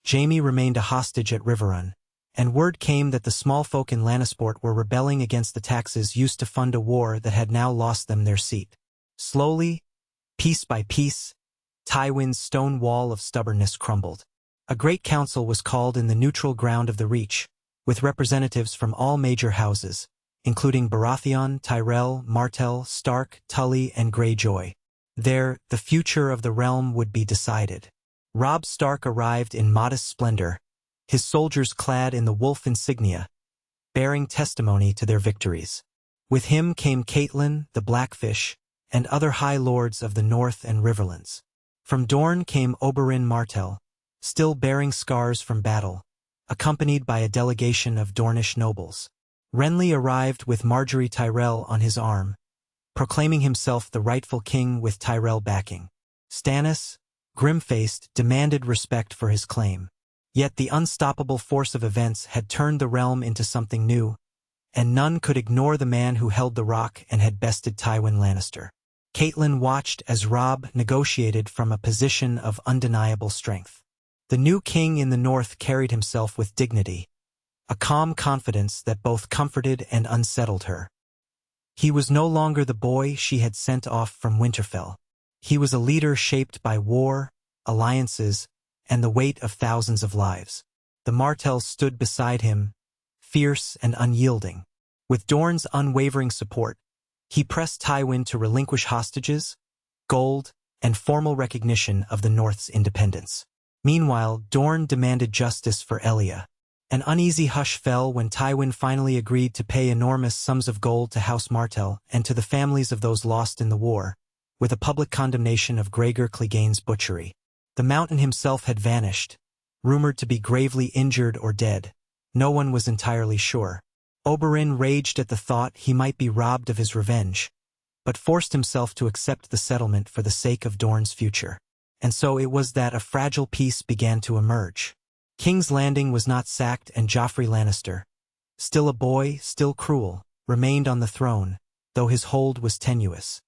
Jaime remained a hostage at Riverrun, and word came that the small folk in Lannisport were rebelling against the taxes used to fund a war that had now lost them their seat. Slowly, piece by piece, Tywin's stone wall of stubbornness crumbled. A great council was called in the neutral ground of the Reach, with representatives from all major houses, including Baratheon, Tyrell, Martell, Stark, Tully, and Greyjoy. There, the future of the realm would be decided. Robb Stark arrived in modest splendor, his soldiers clad in the wolf insignia, bearing testimony to their victories. With him came Catelyn, the Blackfish, and other high lords of the North and Riverlands. From Dorne came Oberyn Martell, still bearing scars from battle, accompanied by a delegation of Dornish nobles. Renly arrived with Margaery Tyrell on his arm, proclaiming himself the rightful king with Tyrell backing. Stannis, grim-faced, demanded respect for his claim. Yet the unstoppable force of events had turned the realm into something new, and none could ignore the man who held the rock and had bested Tywin Lannister. Catelyn watched as Robb negotiated from a position of undeniable strength. The new king in the north carried himself with dignity, a calm confidence that both comforted and unsettled her. He was no longer the boy she had sent off from Winterfell. He was a leader shaped by war, alliances, and the weight of thousands of lives. The Martells stood beside him, fierce and unyielding. With Dorne's unwavering support, he pressed Tywin to relinquish hostages, gold, and formal recognition of the North's independence. Meanwhile, Dorne demanded justice for Elia. An uneasy hush fell when Tywin finally agreed to pay enormous sums of gold to House Martell and to the families of those lost in the war, with a public condemnation of Gregor Clegane's butchery. The Mountain himself had vanished, rumored to be gravely injured or dead. No one was entirely sure. Oberyn raged at the thought he might be robbed of his revenge, but forced himself to accept the settlement for the sake of Dorne's future. And so it was that a fragile peace began to emerge. King's Landing was not sacked, and Joffrey Lannister, still a boy, still cruel, remained on the throne, though his hold was tenuous.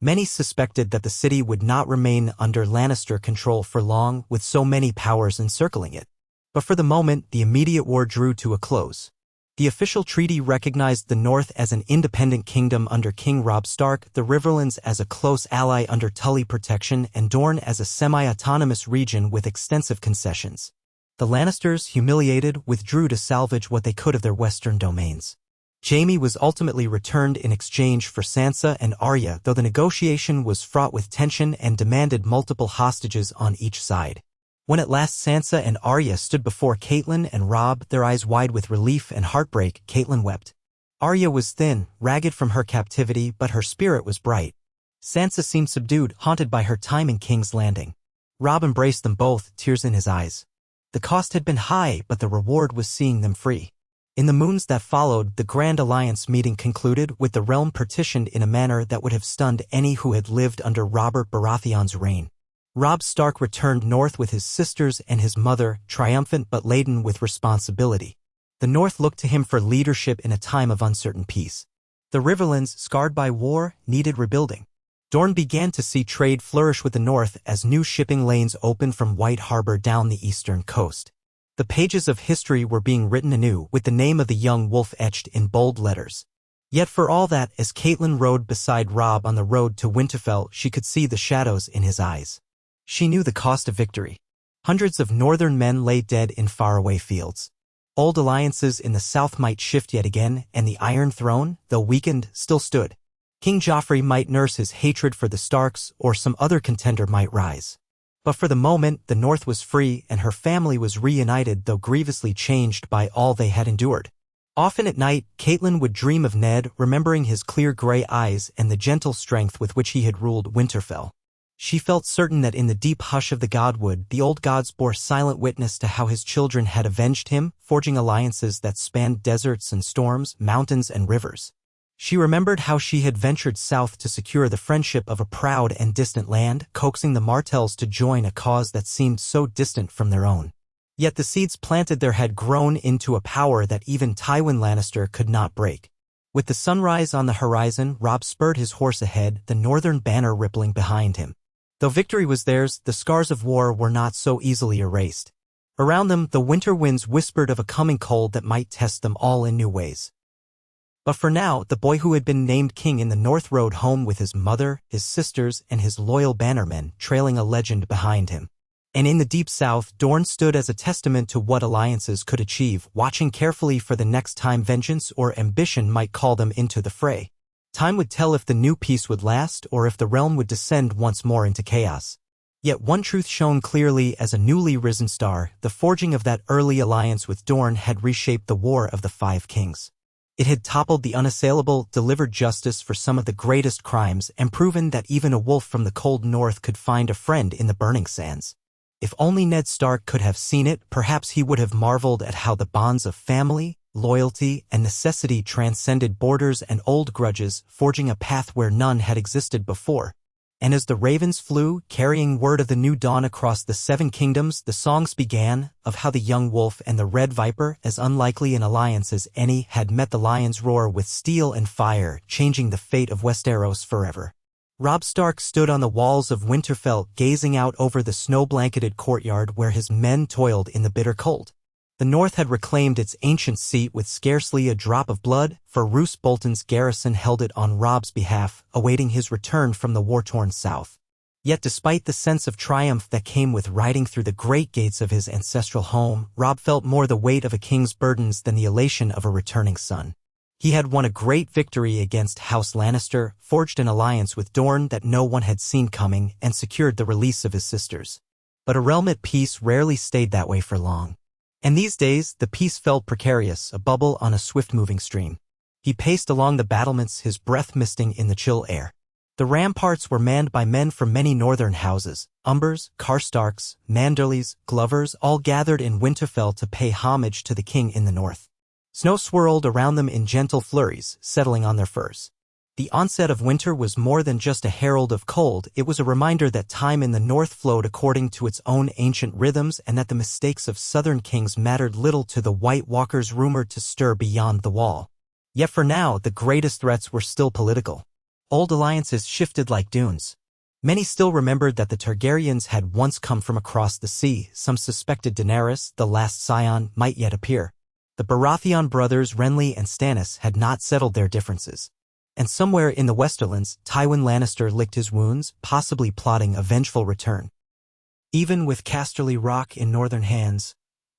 Many suspected that the city would not remain under Lannister control for long, with so many powers encircling it. But for the moment, the immediate war drew to a close. The official treaty recognized the North as an independent kingdom under King Robb Stark, the Riverlands as a close ally under Tully protection, and Dorne as a semi-autonomous region with extensive concessions. The Lannisters, humiliated, withdrew to salvage what they could of their western domains. Jaime was ultimately returned in exchange for Sansa and Arya, though the negotiation was fraught with tension and demanded multiple hostages on each side. When at last Sansa and Arya stood before Catelyn and Robb, their eyes wide with relief and heartbreak, Catelyn wept. Arya was thin, ragged from her captivity, but her spirit was bright. Sansa seemed subdued, haunted by her time in King's Landing. Robb embraced them both, tears in his eyes. The cost had been high, but the reward was seeing them free. In the moons that followed, the Grand Alliance meeting concluded, with the realm partitioned in a manner that would have stunned any who had lived under Robert Baratheon's reign. Robb Stark returned north with his sisters and his mother, triumphant but laden with responsibility. The North looked to him for leadership in a time of uncertain peace. The Riverlands, scarred by war, needed rebuilding. Dorne began to see trade flourish with the North as new shipping lanes opened from White Harbor down the eastern coast. The pages of history were being written anew, with the name of the young wolf etched in bold letters. Yet for all that, as Catelyn rode beside Robb on the road to Winterfell, she could see the shadows in his eyes. She knew the cost of victory. Hundreds of northern men lay dead in faraway fields. Old alliances in the south might shift yet again, and the Iron Throne, though weakened, still stood. King Joffrey might nurse his hatred for the Starks, or some other contender might rise. But for the moment, the North was free, and her family was reunited, though grievously changed by all they had endured. Often at night, Catelyn would dream of Ned, remembering his clear gray eyes and the gentle strength with which he had ruled Winterfell. She felt certain that in the deep hush of the Godwood, the old gods bore silent witness to how his children had avenged him, forging alliances that spanned deserts and storms, mountains and rivers. She remembered how she had ventured south to secure the friendship of a proud and distant land, coaxing the Martells to join a cause that seemed so distant from their own. Yet the seeds planted there had grown into a power that even Tywin Lannister could not break. With the sunrise on the horizon, Robb spurred his horse ahead, the northern banner rippling behind him. Though victory was theirs, the scars of war were not so easily erased. Around them, the winter winds whispered of a coming cold that might test them all in new ways. But for now, the boy who had been named king in the North rode home with his mother, his sisters, and his loyal bannermen, trailing a legend behind him. And in the deep south, Dorne stood as a testament to what alliances could achieve, watching carefully for the next time vengeance or ambition might call them into the fray. Time would tell if the new peace would last or if the realm would descend once more into chaos. Yet one truth shone clearly as a newly risen star: the forging of that early alliance with Dorne had reshaped the War of the Five Kings. It had toppled the unassailable, delivered justice for some of the greatest crimes, and proven that even a wolf from the cold north could find a friend in the burning sands. If only Ned Stark could have seen it, perhaps he would have marveled at how the bonds of family, loyalty, and necessity transcended borders and old grudges, forging a path where none had existed before. And as the ravens flew, carrying word of the new dawn across the Seven Kingdoms, the songs began, of how the young wolf and the red viper, as unlikely an alliance as any, had met the lion's roar with steel and fire, changing the fate of Westeros forever. Robb Stark stood on the walls of Winterfell, gazing out over the snow-blanketed courtyard where his men toiled in the bitter cold. The North had reclaimed its ancient seat with scarcely a drop of blood, for Roose Bolton's garrison held it on Robb's behalf, awaiting his return from the war-torn south. Yet despite the sense of triumph that came with riding through the great gates of his ancestral home, Robb felt more the weight of a king's burdens than the elation of a returning son. He had won a great victory against House Lannister, forged an alliance with Dorne that no one had seen coming, and secured the release of his sisters. But a realm at peace rarely stayed that way for long. And these days, the peace felt precarious, a bubble on a swift-moving stream. He paced along the battlements, his breath misting in the chill air. The ramparts were manned by men from many northern houses, Umbers, Karstarks, Manderleys, Glovers, all gathered in Winterfell to pay homage to the king in the north. Snow swirled around them in gentle flurries, settling on their furs. The onset of winter was more than just a herald of cold, it was a reminder that time in the north flowed according to its own ancient rhythms and that the mistakes of southern kings mattered little to the White Walkers rumored to stir beyond the wall. Yet for now, the greatest threats were still political. Old alliances shifted like dunes. Many still remembered that the Targaryens had once come from across the sea, some suspected Daenerys, the last scion, might yet appear. The Baratheon brothers Renly and Stannis had not settled their differences. And somewhere in the Westerlands, Tywin Lannister licked his wounds, possibly plotting a vengeful return. Even with Casterly Rock in northern hands,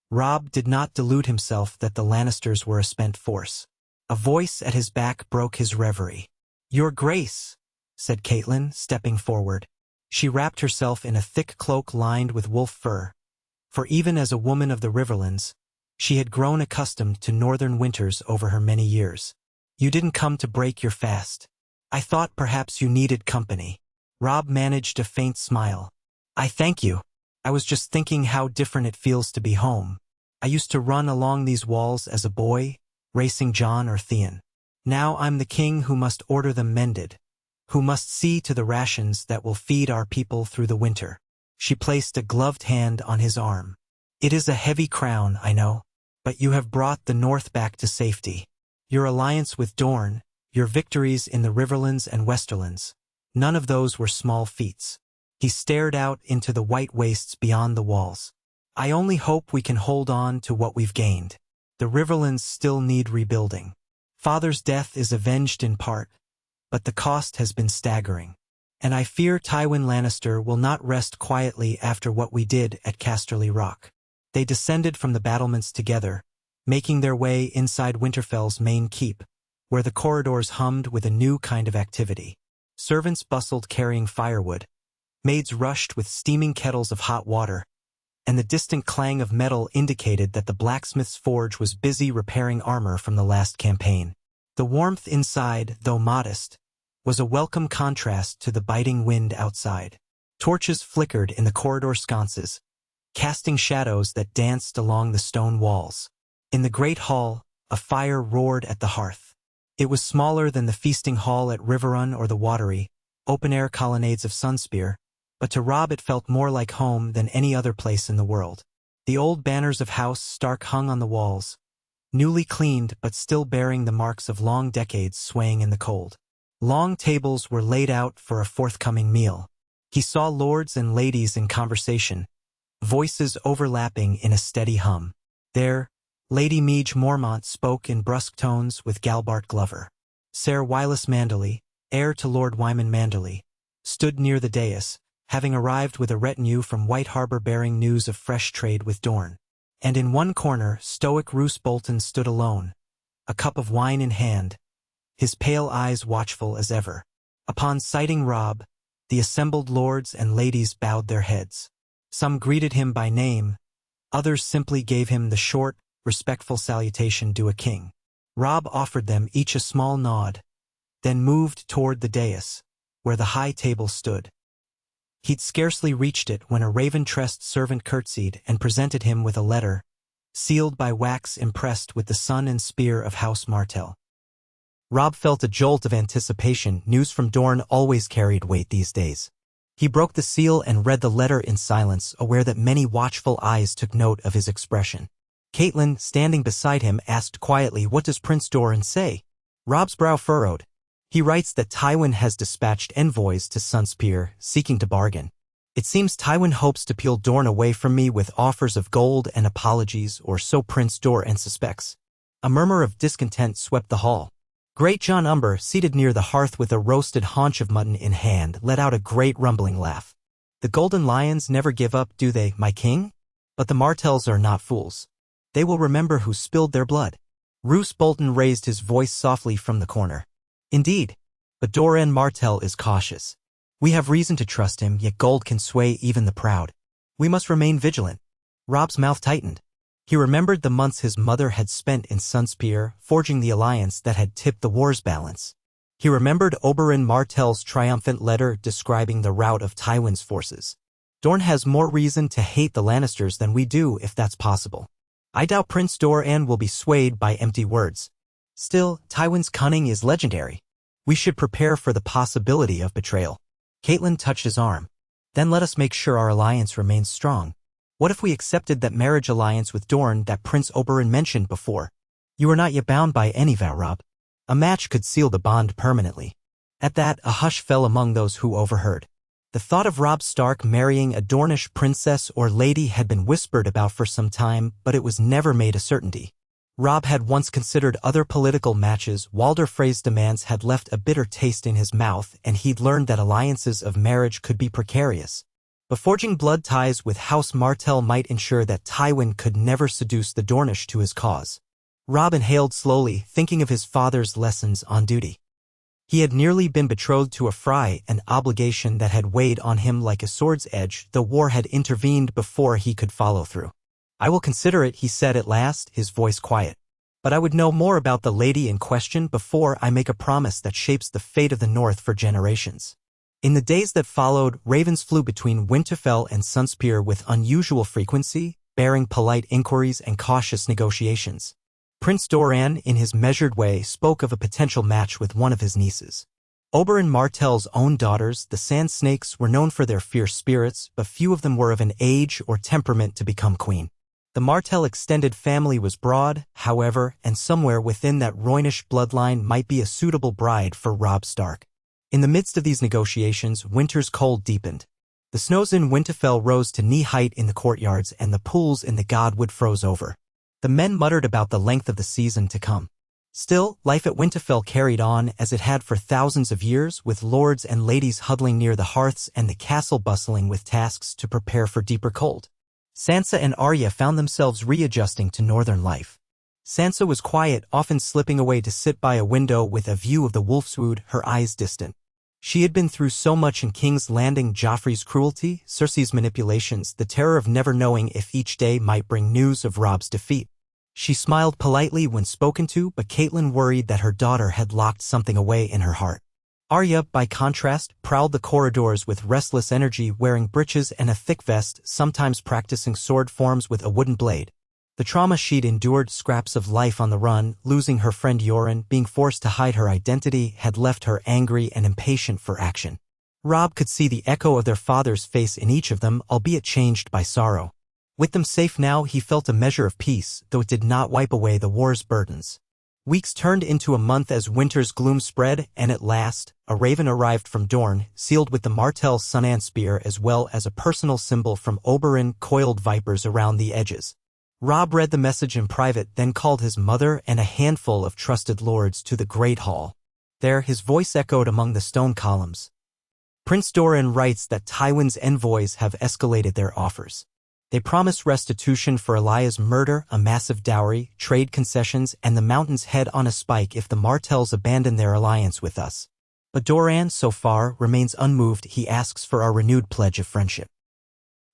Robb did not delude himself that the Lannisters were a spent force. A voice at his back broke his reverie. "Your Grace," said Catelyn, stepping forward. She wrapped herself in a thick cloak lined with wolf fur, for even as a woman of the Riverlands, she had grown accustomed to northern winters over her many years. "You didn't come to break your fast. I thought perhaps you needed company." Robb managed a faint smile. "I thank you. I was just thinking how different it feels to be home. I used to run along these walls as a boy, racing Jon or Theon. Now I'm the king who must order them mended, who must see to the rations that will feed our people through the winter." She placed a gloved hand on his arm. "It is a heavy crown, I know, but you have brought the North back to safety. Your alliance with Dorne, your victories in the Riverlands and Westerlands, none of those were small feats." He stared out into the white wastes beyond the walls. "I only hope we can hold on to what we've gained. The Riverlands still need rebuilding. Father's death is avenged in part, but the cost has been staggering. And I fear Tywin Lannister will not rest quietly after what we did at Casterly Rock." They descended from the battlements together, making their way inside Winterfell's main keep, where the corridors hummed with a new kind of activity. Servants bustled carrying firewood, maids rushed with steaming kettles of hot water, and the distant clang of metal indicated that the blacksmith's forge was busy repairing armor from the last campaign. The warmth inside, though modest, was a welcome contrast to the biting wind outside. Torches flickered in the corridor sconces, casting shadows that danced along the stone walls. In the great hall, a fire roared at the hearth. It was smaller than the feasting hall at Riverrun or the watery, open-air colonnades of Sunspear, but to Robb it felt more like home than any other place in the world. The old banners of House Stark hung on the walls, newly cleaned but still bearing the marks of long decades swaying in the cold. Long tables were laid out for a forthcoming meal. He saw lords and ladies in conversation, voices overlapping in a steady hum. There, Lady Meage Mormont spoke in brusque tones with Galbart Glover. Ser Wylis Manderley, heir to Lord Wyman Manderley, stood near the dais, having arrived with a retinue from White Harbor bearing news of fresh trade with Dorne. And in one corner, stoic Roose Bolton stood alone, a cup of wine in hand, his pale eyes watchful as ever. Upon sighting Robb, the assembled lords and ladies bowed their heads. Some greeted him by name, others simply gave him the short, respectful salutation due a king. Robb offered them each a small nod, then moved toward the dais, where the high table stood. He'd scarcely reached it when a raven-tressed servant curtsied and presented him with a letter, sealed by wax impressed with the sun and spear of House Martell. Robb felt a jolt of anticipation. News from Dorne always carried weight these days. He broke the seal and read the letter in silence, aware that many watchful eyes took note of his expression. Catelyn, standing beside him, asked quietly, "What does Prince Doran say?" Robb's brow furrowed. "He writes that Tywin has dispatched envoys to Sunspear, seeking to bargain. It seems Tywin hopes to peel Dorne away from me with offers of gold and apologies, or so Prince Doran suspects." A murmur of discontent swept the hall. Great John Umber, seated near the hearth with a roasted haunch of mutton in hand, let out a great rumbling laugh. The Golden Lions never give up, do they, my king? But the Martells are not fools. They will remember who spilled their blood. Roose Bolton raised his voice softly from the corner. Indeed. But Doran Martell is cautious. We have reason to trust him, yet gold can sway even the proud. We must remain vigilant. Robb's mouth tightened. He remembered the months his mother had spent in Sunspear, forging the alliance that had tipped the war's balance. He remembered Oberyn Martell's triumphant letter describing the rout of Tywin's forces. Dorne has more reason to hate the Lannisters than we do, if that's possible. I doubt Prince Doran will be swayed by empty words. Still, Tywin's cunning is legendary. We should prepare for the possibility of betrayal. Catelyn touched his arm. Then let us make sure our alliance remains strong. What if we accepted that marriage alliance with Dorne that Prince Oberyn mentioned before? You are not yet bound by any vow, Robb. A match could seal the bond permanently. At that, a hush fell among those who overheard. The thought of Robb Stark marrying a Dornish princess or lady had been whispered about for some time, but it was never made a certainty. Robb had once considered other political matches. Walder Frey's demands had left a bitter taste in his mouth, and he'd learned that alliances of marriage could be precarious. But forging blood ties with House Martell might ensure that Tywin could never seduce the Dornish to his cause. Robb inhaled slowly, thinking of his father's lessons on duty. He had nearly been betrothed to a Frey, an obligation that had weighed on him like a sword's edge. The war had intervened before he could follow through. I will consider it, he said at last, his voice quiet. But I would know more about the lady in question before I make a promise that shapes the fate of the North for generations. In the days that followed, ravens flew between Winterfell and Sunspear with unusual frequency, bearing polite inquiries and cautious negotiations. Prince Doran, in his measured way, spoke of a potential match with one of his nieces. Oberyn Martell's own daughters, the Sand Snakes, were known for their fierce spirits, but few of them were of an age or temperament to become queen. The Martell extended family was broad, however, and somewhere within that Roynish bloodline might be a suitable bride for Robb Stark. In the midst of these negotiations, winter's cold deepened. The snows in Winterfell rose to knee-height in the courtyards, and the pools in the Godwood froze over. The men muttered about the length of the season to come. Still, life at Winterfell carried on as it had for thousands of years, with lords and ladies huddling near the hearths and the castle bustling with tasks to prepare for deeper cold. Sansa and Arya found themselves readjusting to northern life. Sansa was quiet, often slipping away to sit by a window with a view of the Wolfswood, her eyes distant. She had been through so much in King's Landing: Joffrey's cruelty, Cersei's manipulations, the terror of never knowing if each day might bring news of Robb's defeat. She smiled politely when spoken to, but Catelyn worried that her daughter had locked something away in her heart. Arya, by contrast, prowled the corridors with restless energy, wearing breeches and a thick vest, sometimes practicing sword forms with a wooden blade. The trauma she'd endured, scraps of life on the run, losing her friend Yoren, being forced to hide her identity, had left her angry and impatient for action. Robb could see the echo of their father's face in each of them, albeit changed by sorrow. With them safe now, he felt a measure of peace, though it did not wipe away the war's burdens. Weeks turned into a month as winter's gloom spread, and at last, a raven arrived from Dorne, sealed with the Martell Sunan spear as well as a personal symbol from Oberyn, coiled vipers around the edges. Robb read the message in private, then called his mother and a handful of trusted lords to the Great Hall. There, his voice echoed among the stone columns. Prince Doran writes that Tywin's envoys have escalated their offers. They promise restitution for Elaya's murder, a massive dowry, trade concessions, and the Mountain's head on a spike if the Martells abandon their alliance with us. But Doran, so far, remains unmoved. He asks for our renewed pledge of friendship.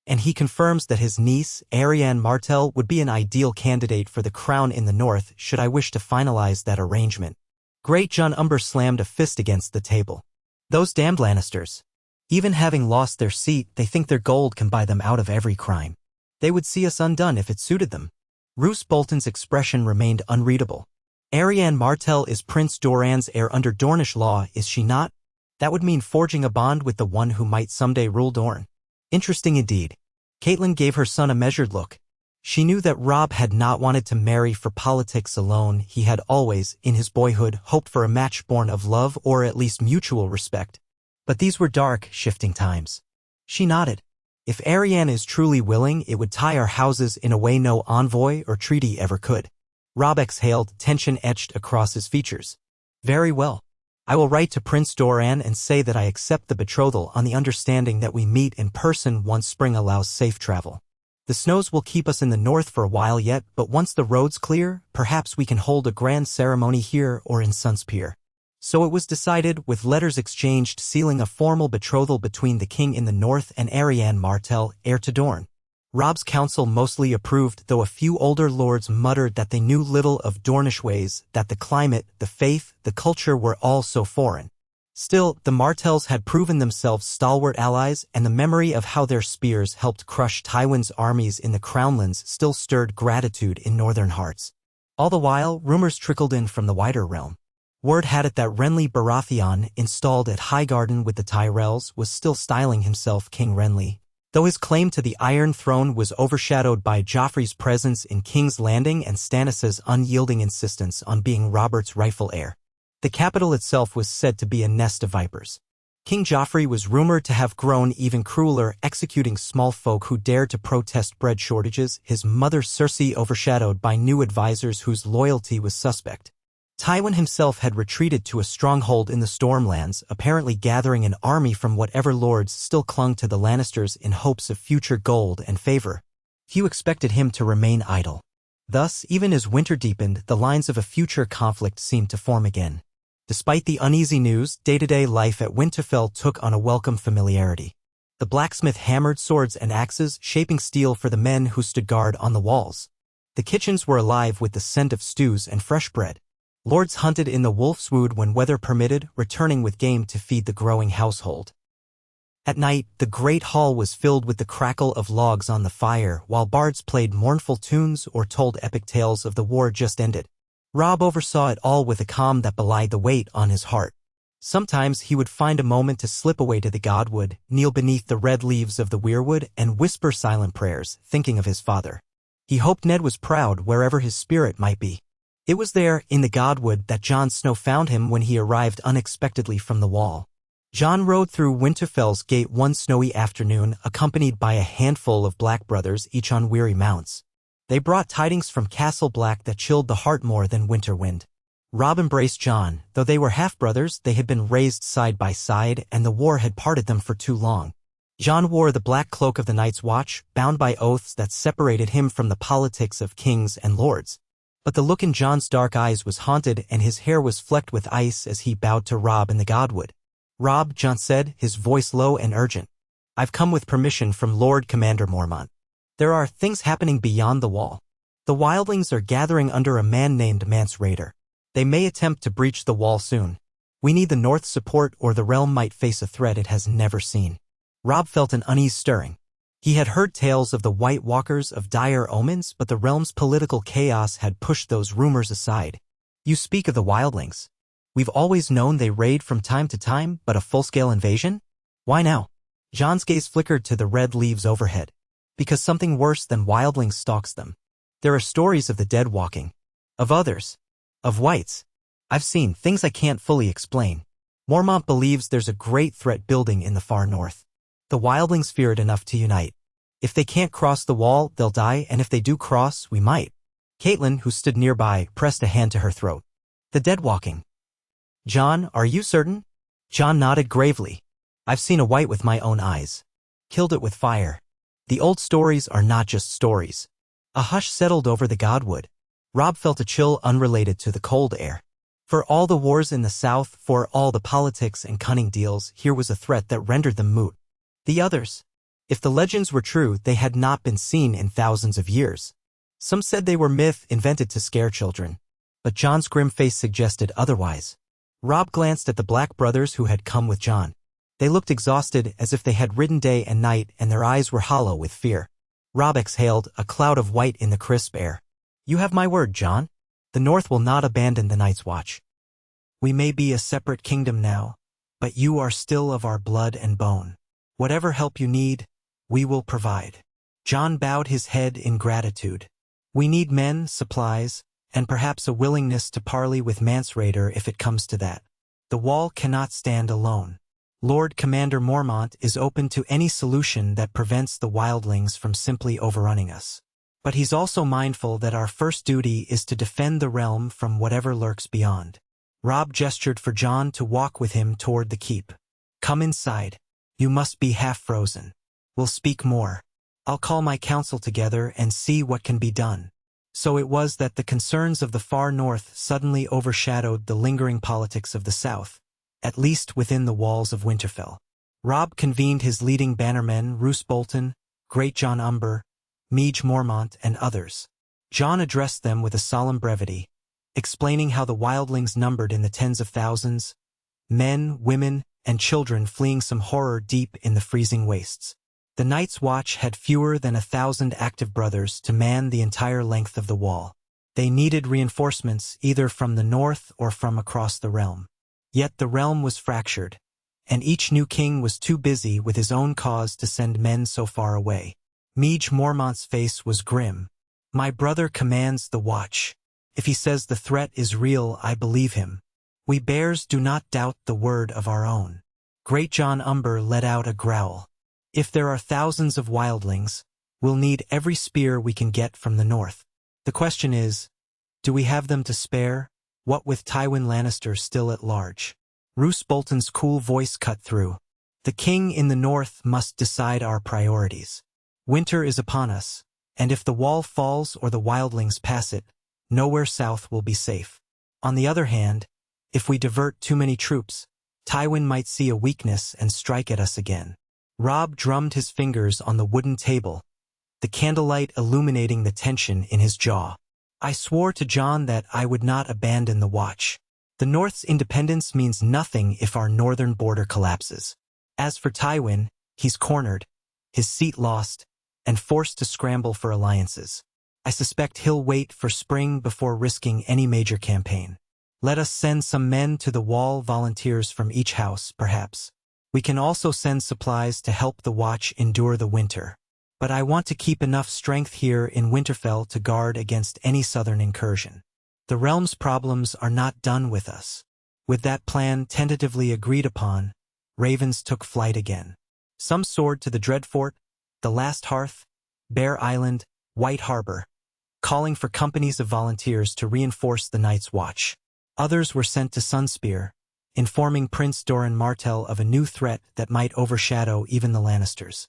And he confirms that his niece, Arianne Martell, would be an ideal candidate for the crown in the north should I wish to finalize that arrangement. Great John Umber slammed a fist against the table. Those damned Lannisters. Even having lost their seat, they think their gold can buy them out of every crime. They would see us undone if it suited them. Roose Bolton's expression remained unreadable. Arianne Martell is Prince Doran's heir under Dornish law, is she not? That would mean forging a bond with the one who might someday rule Dorne. Interesting indeed. Catelyn gave her son a measured look. She knew that Robb had not wanted to marry for politics alone. He had always, in his boyhood, hoped for a match born of love or at least mutual respect. But these were dark, shifting times. She nodded. If Arianne is truly willing, it would tie our houses in a way no envoy or treaty ever could. Robb exhaled, tension etched across his features. Very well. I will write to Prince Doran and say that I accept the betrothal on the understanding that we meet in person once spring allows safe travel. The snows will keep us in the north for a while yet, but once the roads clear, perhaps we can hold a grand ceremony here or in Sunspier. So it was decided, with letters exchanged sealing a formal betrothal between the king in the north and Arianne Martell, heir to Dorne. Robb's council mostly approved, though a few older lords muttered that they knew little of Dornish ways, that the climate, the faith, the culture were all so foreign. Still, the Martells had proven themselves stalwart allies, and the memory of how their spears helped crush Tywin's armies in the Crownlands still stirred gratitude in northern hearts. All the while, rumors trickled in from the wider realm. Word had it that Renly Baratheon, installed at Highgarden with the Tyrells, was still styling himself King Renly, though his claim to the Iron Throne was overshadowed by Joffrey's presence in King's Landing and Stannis's unyielding insistence on being Robert's rightful heir. The capital itself was said to be a nest of vipers. King Joffrey was rumored to have grown even crueler, executing small folk who dared to protest bread shortages, his mother Cersei overshadowed by new advisors whose loyalty was suspect. Tywin himself had retreated to a stronghold in the Stormlands, apparently gathering an army from whatever lords still clung to the Lannisters in hopes of future gold and favor. Few expected him to remain idle. Thus, even as winter deepened, the lines of a future conflict seemed to form again. Despite the uneasy news, day-to-day life at Winterfell took on a welcome familiarity. The blacksmith hammered swords and axes, shaping steel for the men who stood guard on the walls. The kitchens were alive with the scent of stews and fresh bread. Lords hunted in the wolf's wood when weather permitted, returning with game to feed the growing household. At night, the great hall was filled with the crackle of logs on the fire, while bards played mournful tunes or told epic tales of the war just ended. Robb oversaw it all with a calm that belied the weight on his heart. Sometimes he would find a moment to slip away to the godwood, kneel beneath the red leaves of the weirwood, and whisper silent prayers, thinking of his father. He hoped Ned was proud wherever his spirit might be. It was there, in the godwood, that Jon Snow found him when he arrived unexpectedly from the wall. Jon rode through Winterfell's gate one snowy afternoon, accompanied by a handful of black brothers, each on weary mounts. They brought tidings from Castle Black that chilled the heart more than winter wind. Robb embraced Jon. Though they were half-brothers, they had been raised side by side, and the war had parted them for too long. Jon wore the black cloak of the Night's Watch, bound by oaths that separated him from the politics of kings and lords. But the look in Jon's dark eyes was haunted, and his hair was flecked with ice as he bowed to Robb in the godwood. "Robb," Jon said, his voice low and urgent. "I've come with permission from Lord Commander Mormont. There are things happening beyond the wall. The wildlings are gathering under a man named Mance Rayder. They may attempt to breach the wall soon. We need the North's support, or the realm might face a threat it has never seen." Robb felt an unease stirring. He had heard tales of the White Walkers, of dire omens, but the realm's political chaos had pushed those rumors aside. "You speak of the wildlings. We've always known they raid from time to time, but a full-scale invasion? Why now?" Jon's gaze flickered to the red leaves overhead. "Because something worse than wildlings stalks them. There are stories of the dead walking. Of others. Of whites. I've seen things I can't fully explain. Mormont believes there's a great threat building in the far north. The wildlings fear it enough to unite. If they can't cross the wall, they'll die, and if they do cross, we might." Caitlin, who stood nearby, pressed a hand to her throat. "The dead walking. Jon, are you certain?" Jon nodded gravely. "I've seen a white with my own eyes. Killed it with fire. The old stories are not just stories." A hush settled over the godwood. Robb felt a chill unrelated to the cold air. For all the wars in the south, for all the politics and cunning deals, here was a threat that rendered them moot. The others. If the legends were true, they had not been seen in thousands of years. Some said they were myth invented to scare children. But Jon's grim face suggested otherwise. Robb glanced at the black brothers who had come with Jon. They looked exhausted, as if they had ridden day and night, and their eyes were hollow with fear. Robb exhaled, a cloud of white in the crisp air. "You have my word, Jon. The North will not abandon the Night's Watch. We may be a separate kingdom now, but you are still of our blood and bone. Whatever help you need, we will provide." Jon bowed his head in gratitude. "We need men, supplies, and perhaps a willingness to parley with Mance Rayder if it comes to that. The wall cannot stand alone. Lord Commander Mormont is open to any solution that prevents the wildlings from simply overrunning us. But he's also mindful that our first duty is to defend the realm from whatever lurks beyond." Robb gestured for Jon to walk with him toward the keep. "Come inside. You must be half frozen. We'll speak more. I'll call my council together and see what can be done." So it was that the concerns of the far north suddenly overshadowed the lingering politics of the south, at least within the walls of Winterfell. Robb convened his leading bannermen, Roose Bolton, Great Jon Umber, Meej Mormont, and others. Jon addressed them with a solemn brevity, explaining how the wildlings numbered in the tens of thousands, men, women, and children fleeing some horror deep in the freezing wastes. The Night's Watch had fewer than 1,000 active brothers to man the entire length of the wall. They needed reinforcements either from the north or from across the realm. Yet the realm was fractured, and each new king was too busy with his own cause to send men so far away. Meej Mormont's face was grim. "My brother commands the watch. If he says the threat is real, I believe him. We bears do not doubt the word of our own." Great Jon Umber let out a growl. "If there are thousands of wildlings, we'll need every spear we can get from the north. The question is, do we have them to spare, what with Tywin Lannister still at large?" Roose Bolton's cool voice cut through. "The king in the north must decide our priorities. Winter is upon us, and if the wall falls or the wildlings pass it, nowhere south will be safe. On the other hand, if we divert too many troops, Tywin might see a weakness and strike at us again." Robb drummed his fingers on the wooden table, the candlelight illuminating the tension in his jaw. "I swore to Jon that I would not abandon the watch. The North's independence means nothing if our northern border collapses. As for Tywin, he's cornered, his seat lost, and forced to scramble for alliances. I suspect he'll wait for spring before risking any major campaign. Let us send some men to the wall, volunteers from each house, perhaps. We can also send supplies to help the watch endure the winter. But I want to keep enough strength here in Winterfell to guard against any southern incursion. The realm's problems are not done with us." With that plan tentatively agreed upon, ravens took flight again. Some soared to the Dreadfort, the Last Hearth, Bear Island, White Harbor, calling for companies of volunteers to reinforce the Night's Watch. Others were sent to Sunspear, informing Prince Doran Martell of a new threat that might overshadow even the Lannisters.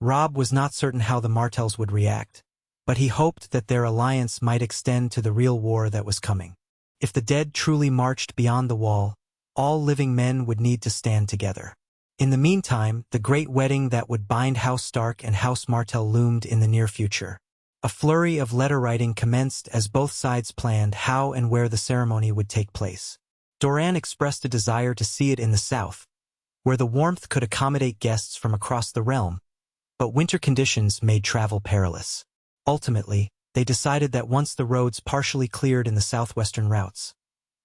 Robb was not certain how the Martells would react, but he hoped that their alliance might extend to the real war that was coming. If the dead truly marched beyond the wall, all living men would need to stand together. In the meantime, the great wedding that would bind House Stark and House Martell loomed in the near future. A flurry of letter-writing commenced as both sides planned how and where the ceremony would take place. Doran expressed a desire to see it in the south, where the warmth could accommodate guests from across the realm, but winter conditions made travel perilous. Ultimately, they decided that once the roads partially cleared in the southwestern routes,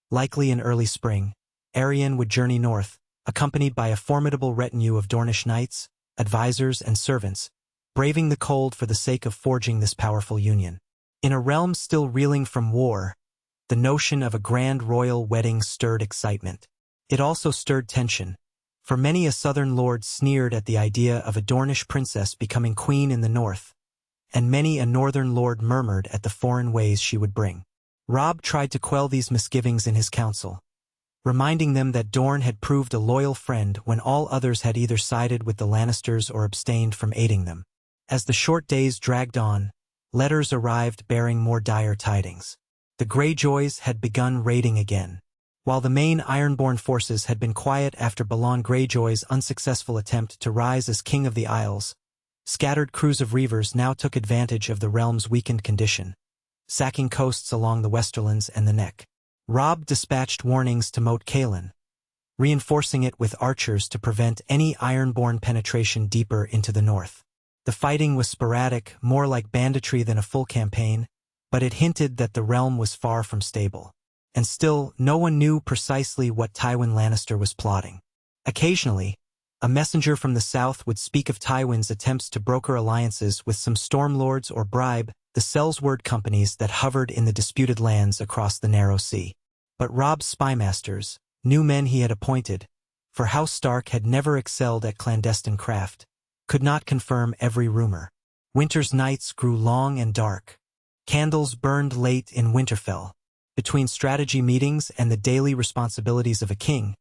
likely in early spring, Arianne would journey north, accompanied by a formidable retinue of Dornish knights, advisors, and servants, braving the cold for the sake of forging this powerful union. In a realm still reeling from war, the notion of a grand royal wedding stirred excitement. It also stirred tension, for many a southern lord sneered at the idea of a Dornish princess becoming queen in the north, and many a northern lord murmured at the foreign ways she would bring. Robb tried to quell these misgivings in his council, reminding them that Dorne had proved a loyal friend when all others had either sided with the Lannisters or abstained from aiding them. As the short days dragged on, letters arrived bearing more dire tidings. The Greyjoys had begun raiding again. While the main Ironborn forces had been quiet after Balon Greyjoy's unsuccessful attempt to rise as King of the Isles, scattered crews of reavers now took advantage of the realm's weakened condition, sacking coasts along the Westerlands and the Neck. Robb dispatched warnings to Moat Cailin, reinforcing it with archers to prevent any Ironborn penetration deeper into the north. The fighting was sporadic, more like banditry than a full campaign, but it hinted that the realm was far from stable. And still, no one knew precisely what Tywin Lannister was plotting. Occasionally, a messenger from the south would speak of Tywin's attempts to broker alliances with some stormlords or bribe the Sellsword companies that hovered in the disputed lands across the narrow sea. But Robb's spymasters, new men he had appointed, for House Stark had never excelled at clandestine craft, could not confirm every rumor. Winter's nights grew long and dark. Candles burned late in Winterfell, Between strategy meetings and the daily responsibilities of a king,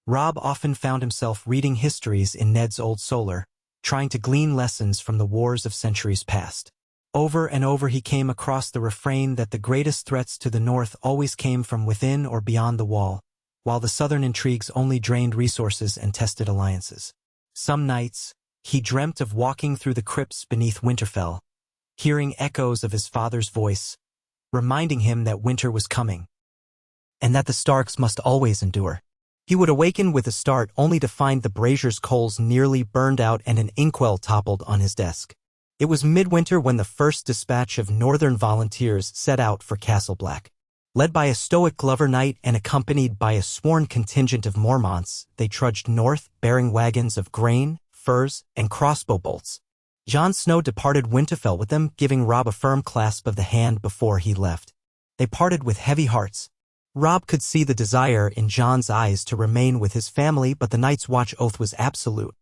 Robb often found himself reading histories in Ned's Old Solar, trying to glean lessons from the wars of centuries past. Over and over he came across the refrain that the greatest threats to the north always came from within or beyond the wall, while the southern intrigues only drained resources and tested alliances. Some nights, he dreamt of walking through the crypts beneath Winterfell, hearing echoes of his father's voice, reminding him that winter was coming, and that the Starks must always endure. He would awaken with a start only to find the brazier's coals nearly burned out and an inkwell toppled on his desk. It was midwinter when the first dispatch of northern volunteers set out for Castle Black. Led by a stoic Glover Knight and accompanied by a sworn contingent of Mormonts, they trudged north, bearing wagons of grain, furs, and crossbow bolts. Jon Snow departed Winterfell with them, giving Robb a firm clasp of the hand before he left. They parted with heavy hearts. Robb could see the desire in Jon's eyes to remain with his family, but the Night's Watch oath was absolute.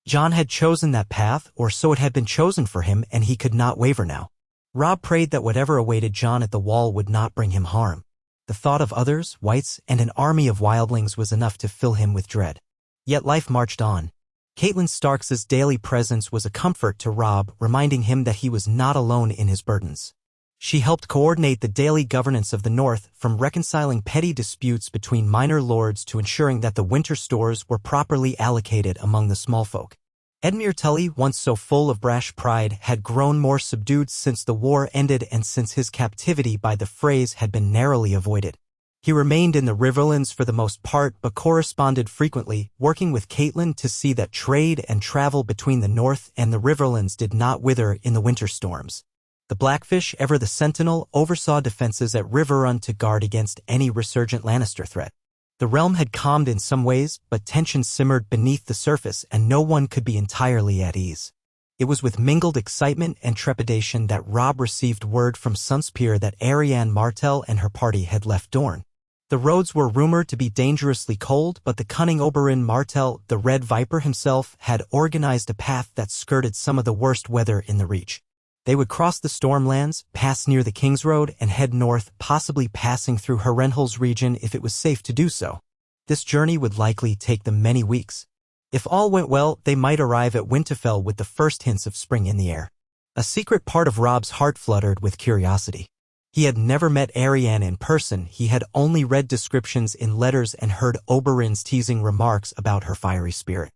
Jon had chosen that path, or so it had been chosen for him, and he could not waver now. Robb prayed that whatever awaited Jon at the wall would not bring him harm. The thought of others, whites, and an army of wildlings was enough to fill him with dread. Yet life marched on. Catelyn Starks' daily presence was a comfort to Robb, reminding him that he was not alone in his burdens. She helped coordinate the daily governance of the North, from reconciling petty disputes between minor lords to ensuring that the winter stores were properly allocated among the small folk. Edmure Tully, once so full of brash pride, had grown more subdued since the war ended and since his captivity by the Freys had been narrowly avoided. He remained in the Riverlands for the most part but corresponded frequently, working with Catelyn to see that trade and travel between the North and the Riverlands did not wither in the winter storms. The Blackfish, ever the sentinel, oversaw defenses at Riverrun to guard against any resurgent Lannister threat. The realm had calmed in some ways, but tensions simmered beneath the surface and no one could be entirely at ease. It was with mingled excitement and trepidation that Robb received word from Sunspear that Arianne Martell and her party had left Dorne. The roads were rumored to be dangerously cold, but the cunning Oberyn Martell, the Red Viper himself, had organized a path that skirted some of the worst weather in the Reach. They would cross the Stormlands, pass near the King's Road, and head north, possibly passing through Harrenhal's region if it was safe to do so. This journey would likely take them many weeks. If all went well, they might arrive at Winterfell with the first hints of spring in the air. A secret part of Robb's heart fluttered with curiosity. He had never met Arianne in person, he had only read descriptions in letters and heard Oberyn's teasing remarks about her fiery spirit.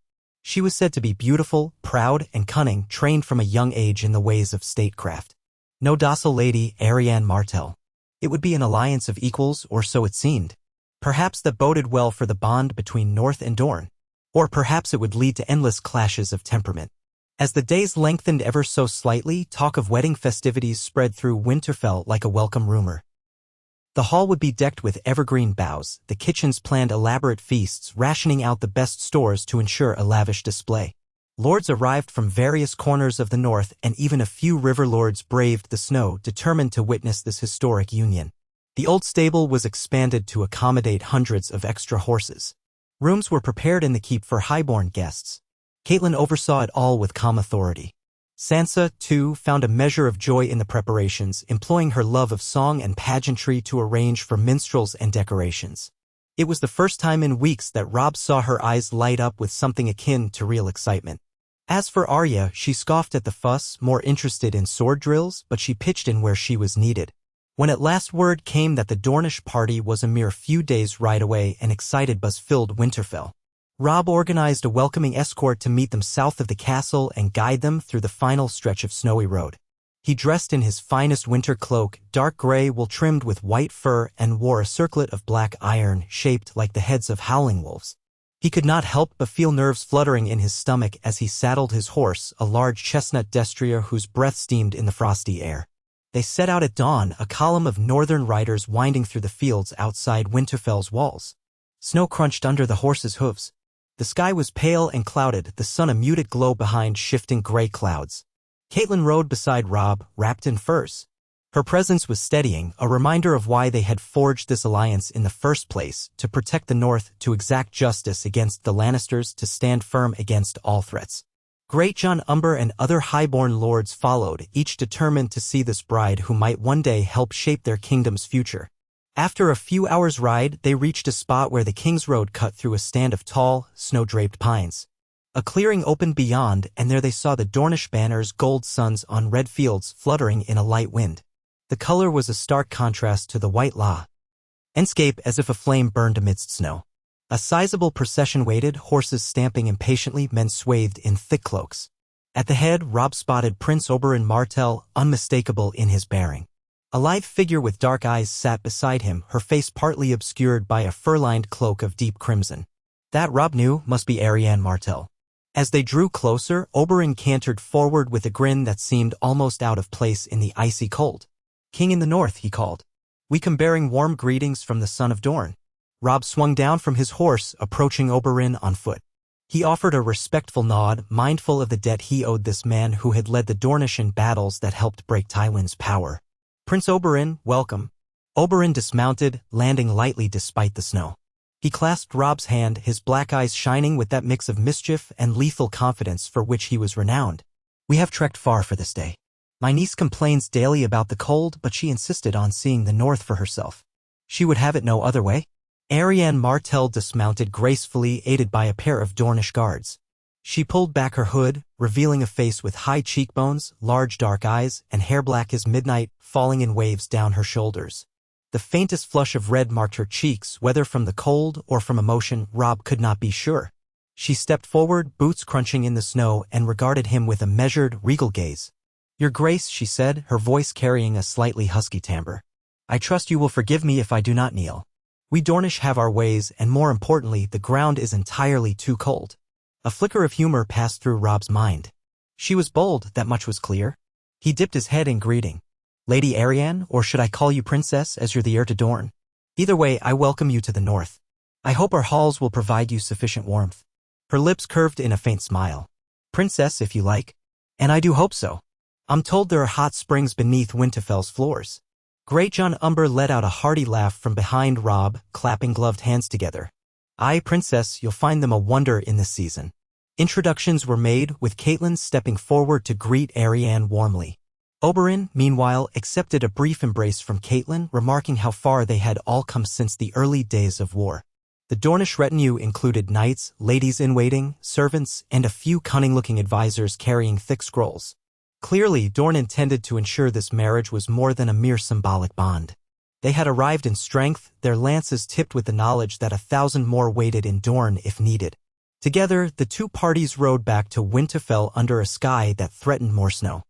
She was said to be beautiful, proud, and cunning, trained from a young age in the ways of statecraft. No docile lady, Arianne Martell. It would be an alliance of equals, or so it seemed. Perhaps that boded well for the bond between North and Dorne. Or perhaps it would lead to endless clashes of temperament. As the days lengthened ever so slightly, talk of wedding festivities spread through Winterfell like a welcome rumor. The hall would be decked with evergreen boughs, the kitchens planned elaborate feasts, rationing out the best stores to ensure a lavish display. Lords arrived from various corners of the north, and even a few river lords braved the snow, determined to witness this historic union. The old stable was expanded to accommodate hundreds of extra horses. Rooms were prepared in the keep for highborn guests. Catelyn oversaw it all with calm authority. Sansa, too, found a measure of joy in the preparations, employing her love of song and pageantry to arrange for minstrels and decorations. It was the first time in weeks that Robb saw her eyes light up with something akin to real excitement. As for Arya, she scoffed at the fuss, more interested in sword drills, but she pitched in where she was needed. When at last word came that the Dornish party was a mere few days' ride away, an excited buzz filled Winterfell. Robb organized a welcoming escort to meet them south of the castle and guide them through the final stretch of snowy road. He dressed in his finest winter cloak, dark gray wool trimmed with white fur, and wore a circlet of black iron shaped like the heads of howling wolves. He could not help but feel nerves fluttering in his stomach as he saddled his horse, a large chestnut destrier whose breath steamed in the frosty air. They set out at dawn, a column of northern riders winding through the fields outside Winterfell's walls. Snow crunched under the horses' hooves. The sky was pale and clouded, the sun a muted glow behind shifting gray clouds. Catelyn rode beside Robb, wrapped in furs. Her presence was steadying, a reminder of why they had forged this alliance in the first place, to protect the North, to exact justice against the Lannisters, to stand firm against all threats. Great John Umber and other highborn lords followed, each determined to see this bride who might one day help shape their kingdom's future. After a few hours' ride, they reached a spot where the King's Road cut through a stand of tall, snow-draped pines. A clearing opened beyond, and there they saw the Dornish banners, gold suns on red fields fluttering in a light wind. The color was a stark contrast to the white landscape, as if a flame burned amidst snow. A sizable procession waited, horses stamping impatiently, men swathed in thick cloaks. At the head, Robb spotted Prince Oberyn Martell, unmistakable in his bearing. A lithe figure with dark eyes sat beside him, her face partly obscured by a fur-lined cloak of deep crimson. That, Robb knew, must be Arianne Martell. As they drew closer, Oberyn cantered forward with a grin that seemed almost out of place in the icy cold. "King in the north," he called. "We come bearing warm greetings from the son of Dorne." Robb swung down from his horse, approaching Oberyn on foot. He offered a respectful nod, mindful of the debt he owed this man who had led the Dornish in battles that helped break Tywin's power. "Prince Oberyn, welcome." Oberyn dismounted, landing lightly despite the snow. He clasped Robb's hand, his black eyes shining with that mix of mischief and lethal confidence for which he was renowned. "We have trekked far for this day. My niece complains daily about the cold, but she insisted on seeing the north for herself. She would have it no other way." Arianne Martell dismounted gracefully, aided by a pair of Dornish guards. She pulled back her hood, revealing a face with high cheekbones, large dark eyes, and hair black as midnight, falling in waves down her shoulders. The faintest flush of red marked her cheeks, whether from the cold or from emotion, Robb could not be sure. She stepped forward, boots crunching in the snow, and regarded him with a measured, regal gaze. "Your Grace," she said, her voice carrying a slightly husky timbre. "I trust you will forgive me if I do not kneel. We Dornish have our ways, and more importantly, the ground is entirely too cold." A flicker of humor passed through Robb's mind. She was bold, that much was clear. He dipped his head in greeting. "Lady Arianne, or should I call you Princess, as you're the heir to Dorne? Either way, I welcome you to the north. I hope our halls will provide you sufficient warmth." Her lips curved in a faint smile. "Princess, if you like. And I do hope so. I'm told there are hot springs beneath Winterfell's floors." Great John Umber let out a hearty laugh from behind Robb, clapping gloved hands together. "Aye, Princess, you'll find them a wonder in this season." Introductions were made, with Catelyn stepping forward to greet Arianne warmly. Oberyn, meanwhile, accepted a brief embrace from Catelyn, remarking how far they had all come since the early days of war. The Dornish retinue included knights, ladies-in-waiting, servants, and a few cunning-looking advisors carrying thick scrolls. Clearly, Dorne intended to ensure this marriage was more than a mere symbolic bond. They had arrived in strength, their lances tipped with the knowledge that 1,000 more waited in Dorne if needed. Together, the two parties rode back to Winterfell under a sky that threatened more snow.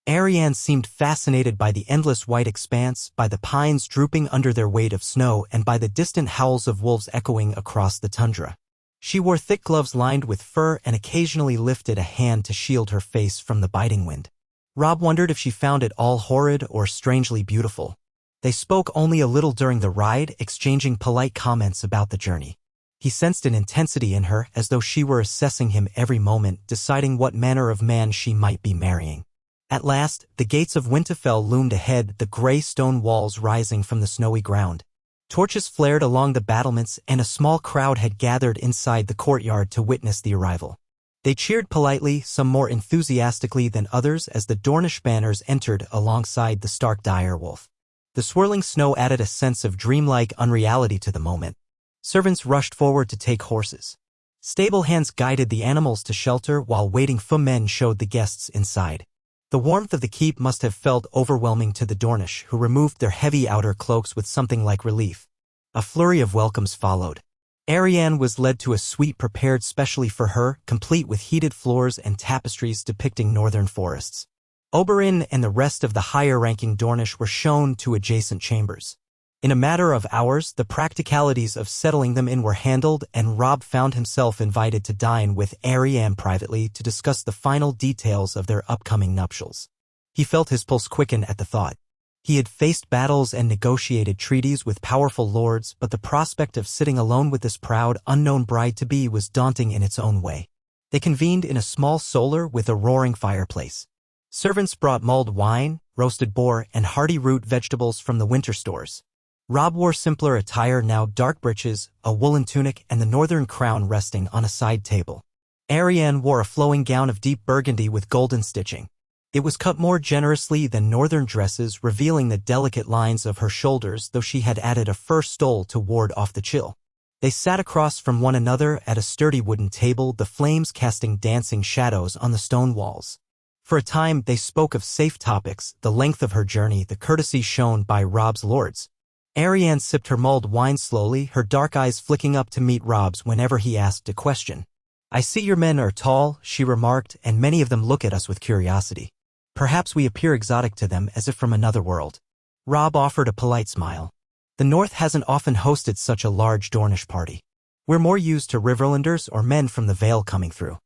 Arianne seemed fascinated by the endless white expanse, by the pines drooping under their weight of snow, and by the distant howls of wolves echoing across the tundra. She wore thick gloves lined with fur and occasionally lifted a hand to shield her face from the biting wind. Robb wondered if she found it all horrid or strangely beautiful. They spoke only a little during the ride, exchanging polite comments about the journey. He sensed an intensity in her, as though she were assessing him every moment, deciding what manner of man she might be marrying. At last, the gates of Winterfell loomed ahead, the gray stone walls rising from the snowy ground. Torches flared along the battlements, and a small crowd had gathered inside the courtyard to witness the arrival. They cheered politely, some more enthusiastically than others, as the Dornish banners entered alongside the Stark direwolf. The swirling snow added a sense of dreamlike unreality to the moment. Servants rushed forward to take horses. Stable hands guided the animals to shelter, while waiting footmen showed the guests inside. The warmth of the keep must have felt overwhelming to the Dornish, who removed their heavy outer cloaks with something like relief. A flurry of welcomes followed. Arianne was led to a suite prepared specially for her, complete with heated floors and tapestries depicting northern forests. Oberyn and the rest of the higher-ranking Dornish were shown to adjacent chambers. In a matter of hours, the practicalities of settling them in were handled, and Robb found himself invited to dine with Arianne privately to discuss the final details of their upcoming nuptials. He felt his pulse quicken at the thought. He had faced battles and negotiated treaties with powerful lords, but the prospect of sitting alone with this proud, unknown bride-to-be was daunting in its own way. They convened in a small solar with a roaring fireplace. Servants brought mulled wine, roasted boar, and hearty root vegetables from the winter stores. Robb wore simpler attire now, dark breeches, a woolen tunic, and the northern crown resting on a side table. Arianne wore a flowing gown of deep burgundy with golden stitching. It was cut more generously than northern dresses, revealing the delicate lines of her shoulders, though she had added a fur stole to ward off the chill. They sat across from one another at a sturdy wooden table, the flames casting dancing shadows on the stone walls. For a time they spoke of safe topics, the length of her journey, the courtesy shown by Robb's lords. Arianne sipped her mulled wine slowly, her dark eyes flicking up to meet Robb's whenever he asked a question. "I see your men are tall," she remarked, "and many of them look at us with curiosity. Perhaps we appear exotic to them, as if from another world." Robb offered a polite smile. "The North hasn't often hosted such a large Dornish party. We're more used to Riverlanders or men from the Vale coming through.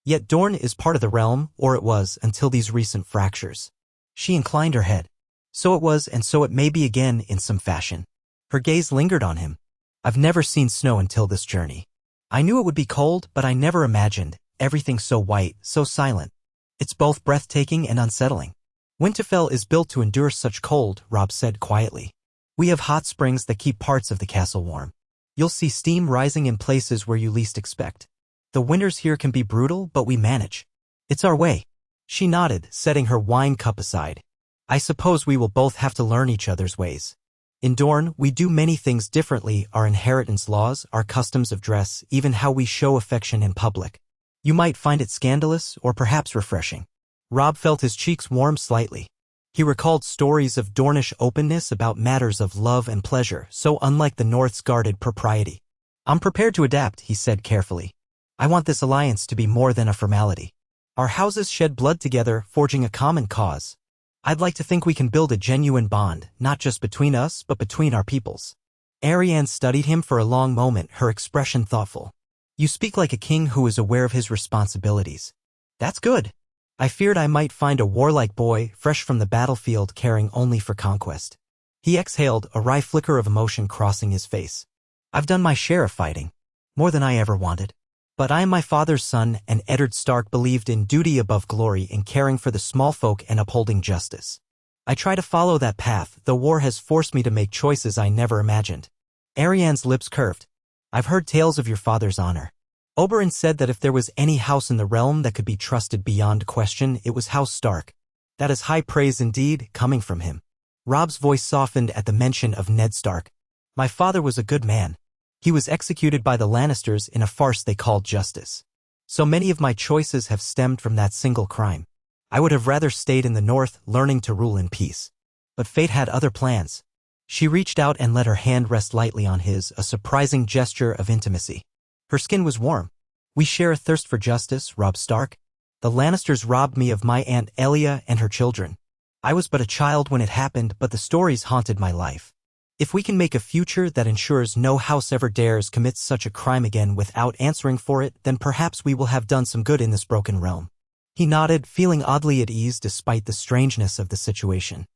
Yet Dorne is part of the realm, or it was, until these recent fractures." She inclined her head. "So it was, and so it may be again in some fashion." Her gaze lingered on him. "I've never seen snow until this journey. I knew it would be cold, but I never imagined everything so white, so silent. It's both breathtaking and unsettling." "Winterfell is built to endure such cold," Robb said quietly. "We have hot springs that keep parts of the castle warm. You'll see steam rising in places where you least expect. The winters here can be brutal, but we manage. It's our way." She nodded, setting her wine cup aside. "I suppose we will both have to learn each other's ways. In Dorne, we do many things differently, our inheritance laws, our customs of dress, even how we show affection in public. You might find it scandalous, or perhaps refreshing." Robb felt his cheeks warm slightly. He recalled stories of Dornish openness about matters of love and pleasure, so unlike the North's guarded propriety. "I'm prepared to adapt," he said carefully. "I want this alliance to be more than a formality. Our houses shed blood together, forging a common cause. I'd like to think we can build a genuine bond, not just between us, but between our peoples." Arianne studied him for a long moment, her expression thoughtful. "You speak like a king who is aware of his responsibilities. That's good. I feared I might find a warlike boy, fresh from the battlefield, caring only for conquest." He exhaled, a wry flicker of emotion crossing his face. "I've done my share of fighting, more than I ever wanted. But I am my father's son, and Eddard Stark believed in duty above glory, in caring for the small folk and upholding justice. I try to follow that path, though war has forced me to make choices I never imagined." Arianne's lips curved. "I've heard tales of your father's honor. Oberyn said that if there was any house in the realm that could be trusted beyond question, it was House Stark. That is high praise indeed, coming from him." Robb's voice softened at the mention of Ned Stark. "My father was a good man. He was executed by the Lannisters in a farce they called justice. So many of my choices have stemmed from that single crime. I would have rather stayed in the North, learning to rule in peace. But fate had other plans." She reached out and let her hand rest lightly on his, a surprising gesture of intimacy. Her skin was warm. "We share a thirst for justice, Robb Stark. The Lannisters robbed me of my Aunt Elia and her children. I was but a child when it happened, but the stories haunted my life. If we can make a future that ensures no house ever dares commit such a crime again without answering for it, then perhaps we will have done some good in this broken realm." He nodded, feeling oddly at ease despite the strangeness of the situation.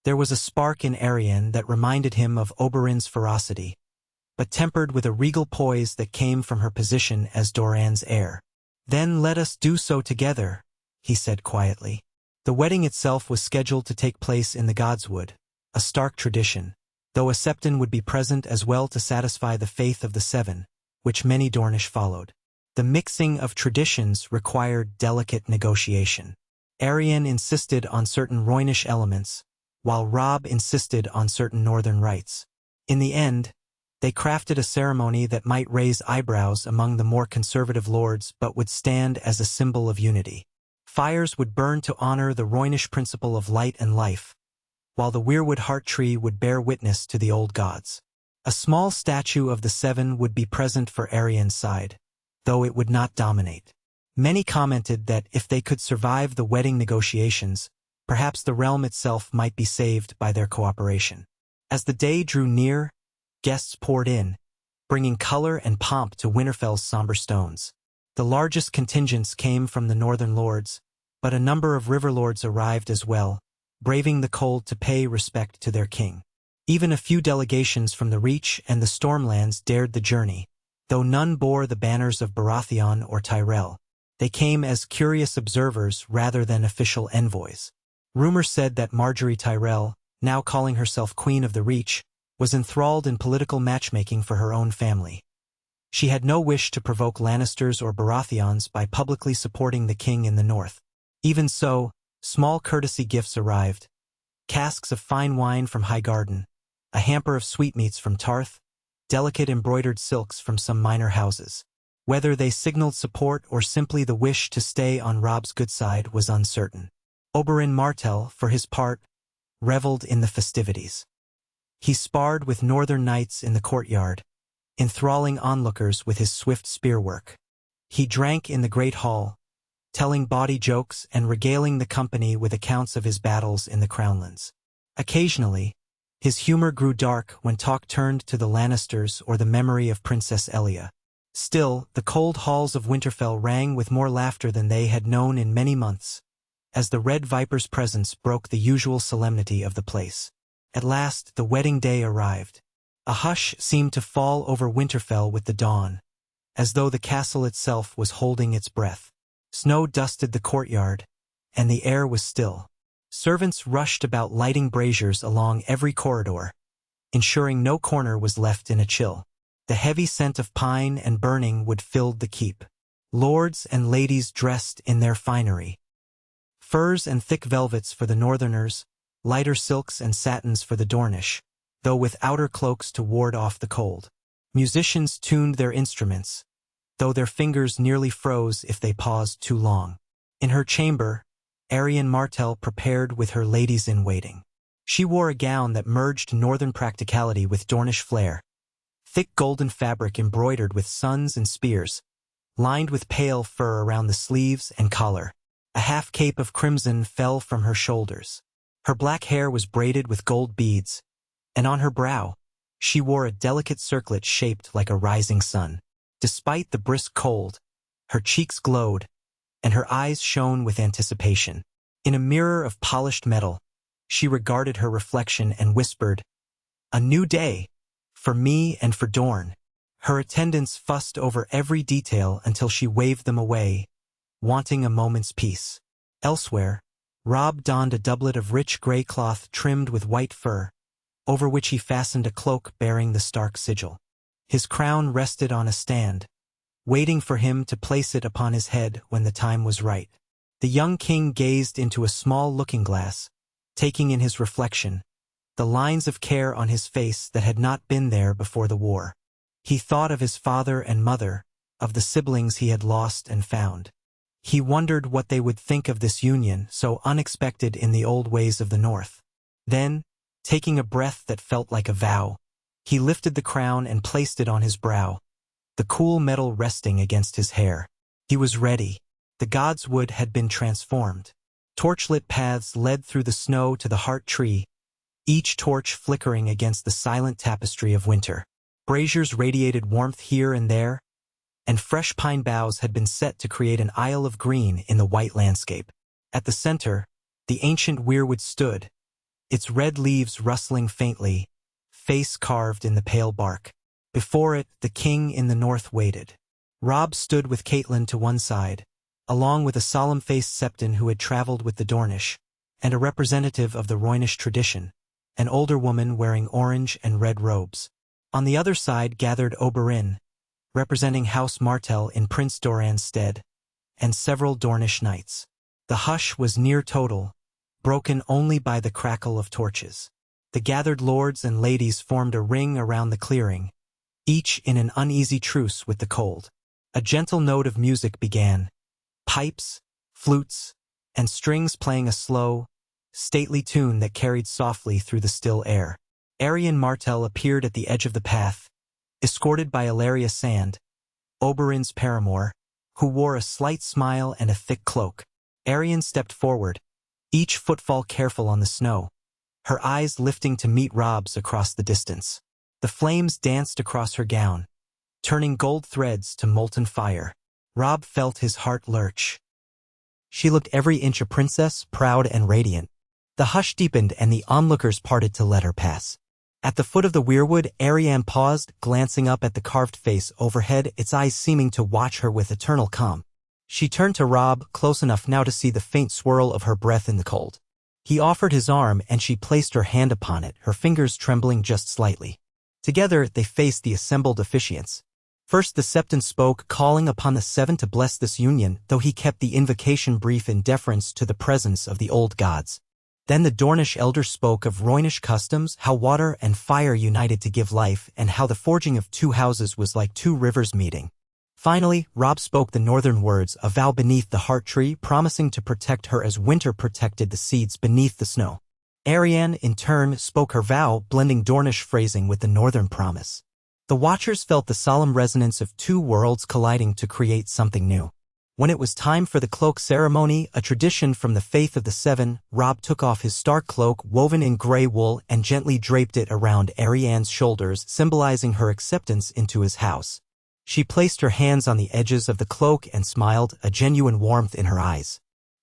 There was a spark in Arianne that reminded him of Oberyn's ferocity, but tempered with a regal poise that came from her position as Doran's heir. "Then let us do so together," he said quietly. The wedding itself was scheduled to take place in the Godswood, a Stark tradition, though a Septon would be present as well to satisfy the faith of the Seven, which many Dornish followed. The mixing of traditions required delicate negotiation. Arianne insisted on certain Roynish elements, while Robb insisted on certain northern rites. In the end, they crafted a ceremony that might raise eyebrows among the more conservative lords but would stand as a symbol of unity. Fires would burn to honor the Roynish principle of light and life, while the Weirwood heart tree would bear witness to the old gods. A small statue of the Seven would be present for Arianne's side, though it would not dominate. Many commented that if they could survive the wedding negotiations, perhaps the realm itself might be saved by their cooperation. As the day drew near, guests poured in, bringing color and pomp to Winterfell's somber stones. The largest contingents came from the northern lords, but a number of river lords arrived as well, braving the cold to pay respect to their king. Even a few delegations from the Reach and the Stormlands dared the journey, though none bore the banners of Baratheon or Tyrell. They came as curious observers rather than official envoys. Rumor said that Margaery Tyrell, now calling herself Queen of the Reach, was enthralled in political matchmaking for her own family. She had no wish to provoke Lannisters or Baratheons by publicly supporting the king in the north. Even so, small courtesy gifts arrived. Casks of fine wine from Highgarden, a hamper of sweetmeats from Tarth, delicate embroidered silks from some minor houses. Whether they signaled support or simply the wish to stay on Robb's good side was uncertain. Oberyn Martell, for his part, reveled in the festivities. He sparred with northern knights in the courtyard, enthralling onlookers with his swift spearwork. He drank in the great hall, telling bawdy jokes and regaling the company with accounts of his battles in the Crownlands. Occasionally, his humor grew dark when talk turned to the Lannisters or the memory of Princess Elia. Still, the cold halls of Winterfell rang with more laughter than they had known in many months, as the Red Viper's presence broke the usual solemnity of the place. At last, the wedding day arrived. A hush seemed to fall over Winterfell with the dawn, as though the castle itself was holding its breath. Snow dusted the courtyard, and the air was still. Servants rushed about lighting braziers along every corridor, ensuring no corner was left in a chill. The heavy scent of pine and burning wood filled the keep. Lords and ladies dressed in their finery. Furs and thick velvets for the northerners, lighter silks and satins for the Dornish, though with outer cloaks to ward off the cold. Musicians tuned their instruments, though their fingers nearly froze if they paused too long. In her chamber, Arianne Martell prepared with her ladies-in-waiting. She wore a gown that merged northern practicality with Dornish flair, thick golden fabric embroidered with suns and spears, lined with pale fur around the sleeves and collar. A half-cape of crimson fell from her shoulders. Her black hair was braided with gold beads, and on her brow, she wore a delicate circlet shaped like a rising sun. Despite the brisk cold, her cheeks glowed, and her eyes shone with anticipation. In a mirror of polished metal, she regarded her reflection and whispered, "A new day, for me and for Dorne." Her attendants fussed over every detail until she waved them away, wanting a moment's peace. Elsewhere, Robb donned a doublet of rich gray cloth trimmed with white fur, over which he fastened a cloak bearing the Stark sigil. His crown rested on a stand, waiting for him to place it upon his head when the time was right. The young king gazed into a small looking-glass, taking in his reflection, the lines of care on his face that had not been there before the war. He thought of his father and mother, of the siblings he had lost and found. He wondered what they would think of this union so unexpected in the old ways of the North. Then, taking a breath that felt like a vow, he lifted the crown and placed it on his brow, the cool metal resting against his hair. He was ready. The god's wood had been transformed. Torchlit paths led through the snow to the heart tree, each torch flickering against the silent tapestry of winter. Braziers radiated warmth here and there, and fresh pine boughs had been set to create an isle of green in the white landscape. At the center, the ancient weirwood stood, its red leaves rustling faintly, face carved in the pale bark. Before it, the king in the north waited. Robb stood with Catelyn to one side, along with a solemn-faced Septon who had traveled with the Dornish, and a representative of the Roynish tradition, an older woman wearing orange and red robes. On the other side gathered Oberyn, representing House Martell in Prince Doran's stead, and several Dornish knights. The hush was near total, broken only by the crackle of torches. The gathered lords and ladies formed a ring around the clearing, each in an uneasy truce with the cold. A gentle note of music began, pipes, flutes, and strings playing a slow, stately tune that carried softly through the still air. Arianne Martell appeared at the edge of the path, escorted by Ilaria Sand, Oberyn's paramour, who wore a slight smile and a thick cloak. Arianne stepped forward, each footfall careful on the snow, her eyes lifting to meet Robb's across the distance. The flames danced across her gown, turning gold threads to molten fire. Robb felt his heart lurch. She looked every inch a princess, proud and radiant. The hush deepened and the onlookers parted to let her pass. At the foot of the weirwood, Arianne paused, glancing up at the carved face overhead, its eyes seeming to watch her with eternal calm. She turned to Robb, close enough now to see the faint swirl of her breath in the cold. He offered his arm and she placed her hand upon it, her fingers trembling just slightly. Together, they faced the assembled officiants. First the Septon spoke, calling upon the Seven to bless this union, though he kept the invocation brief in deference to the presence of the old gods. Then the Dornish elder spoke of Roynish customs, how water and fire united to give life, and how the forging of two houses was like two rivers meeting. Finally, Robb spoke the northern words, a vow beneath the heart tree, promising to protect her as winter protected the seeds beneath the snow. Arianne, in turn, spoke her vow, blending Dornish phrasing with the northern promise. The watchers felt the solemn resonance of two worlds colliding to create something new. When it was time for the cloak ceremony, a tradition from the faith of the Seven, Robb took off his stark cloak woven in gray wool and gently draped it around Arianne's shoulders, symbolizing her acceptance into his house. She placed her hands on the edges of the cloak and smiled, a genuine warmth in her eyes.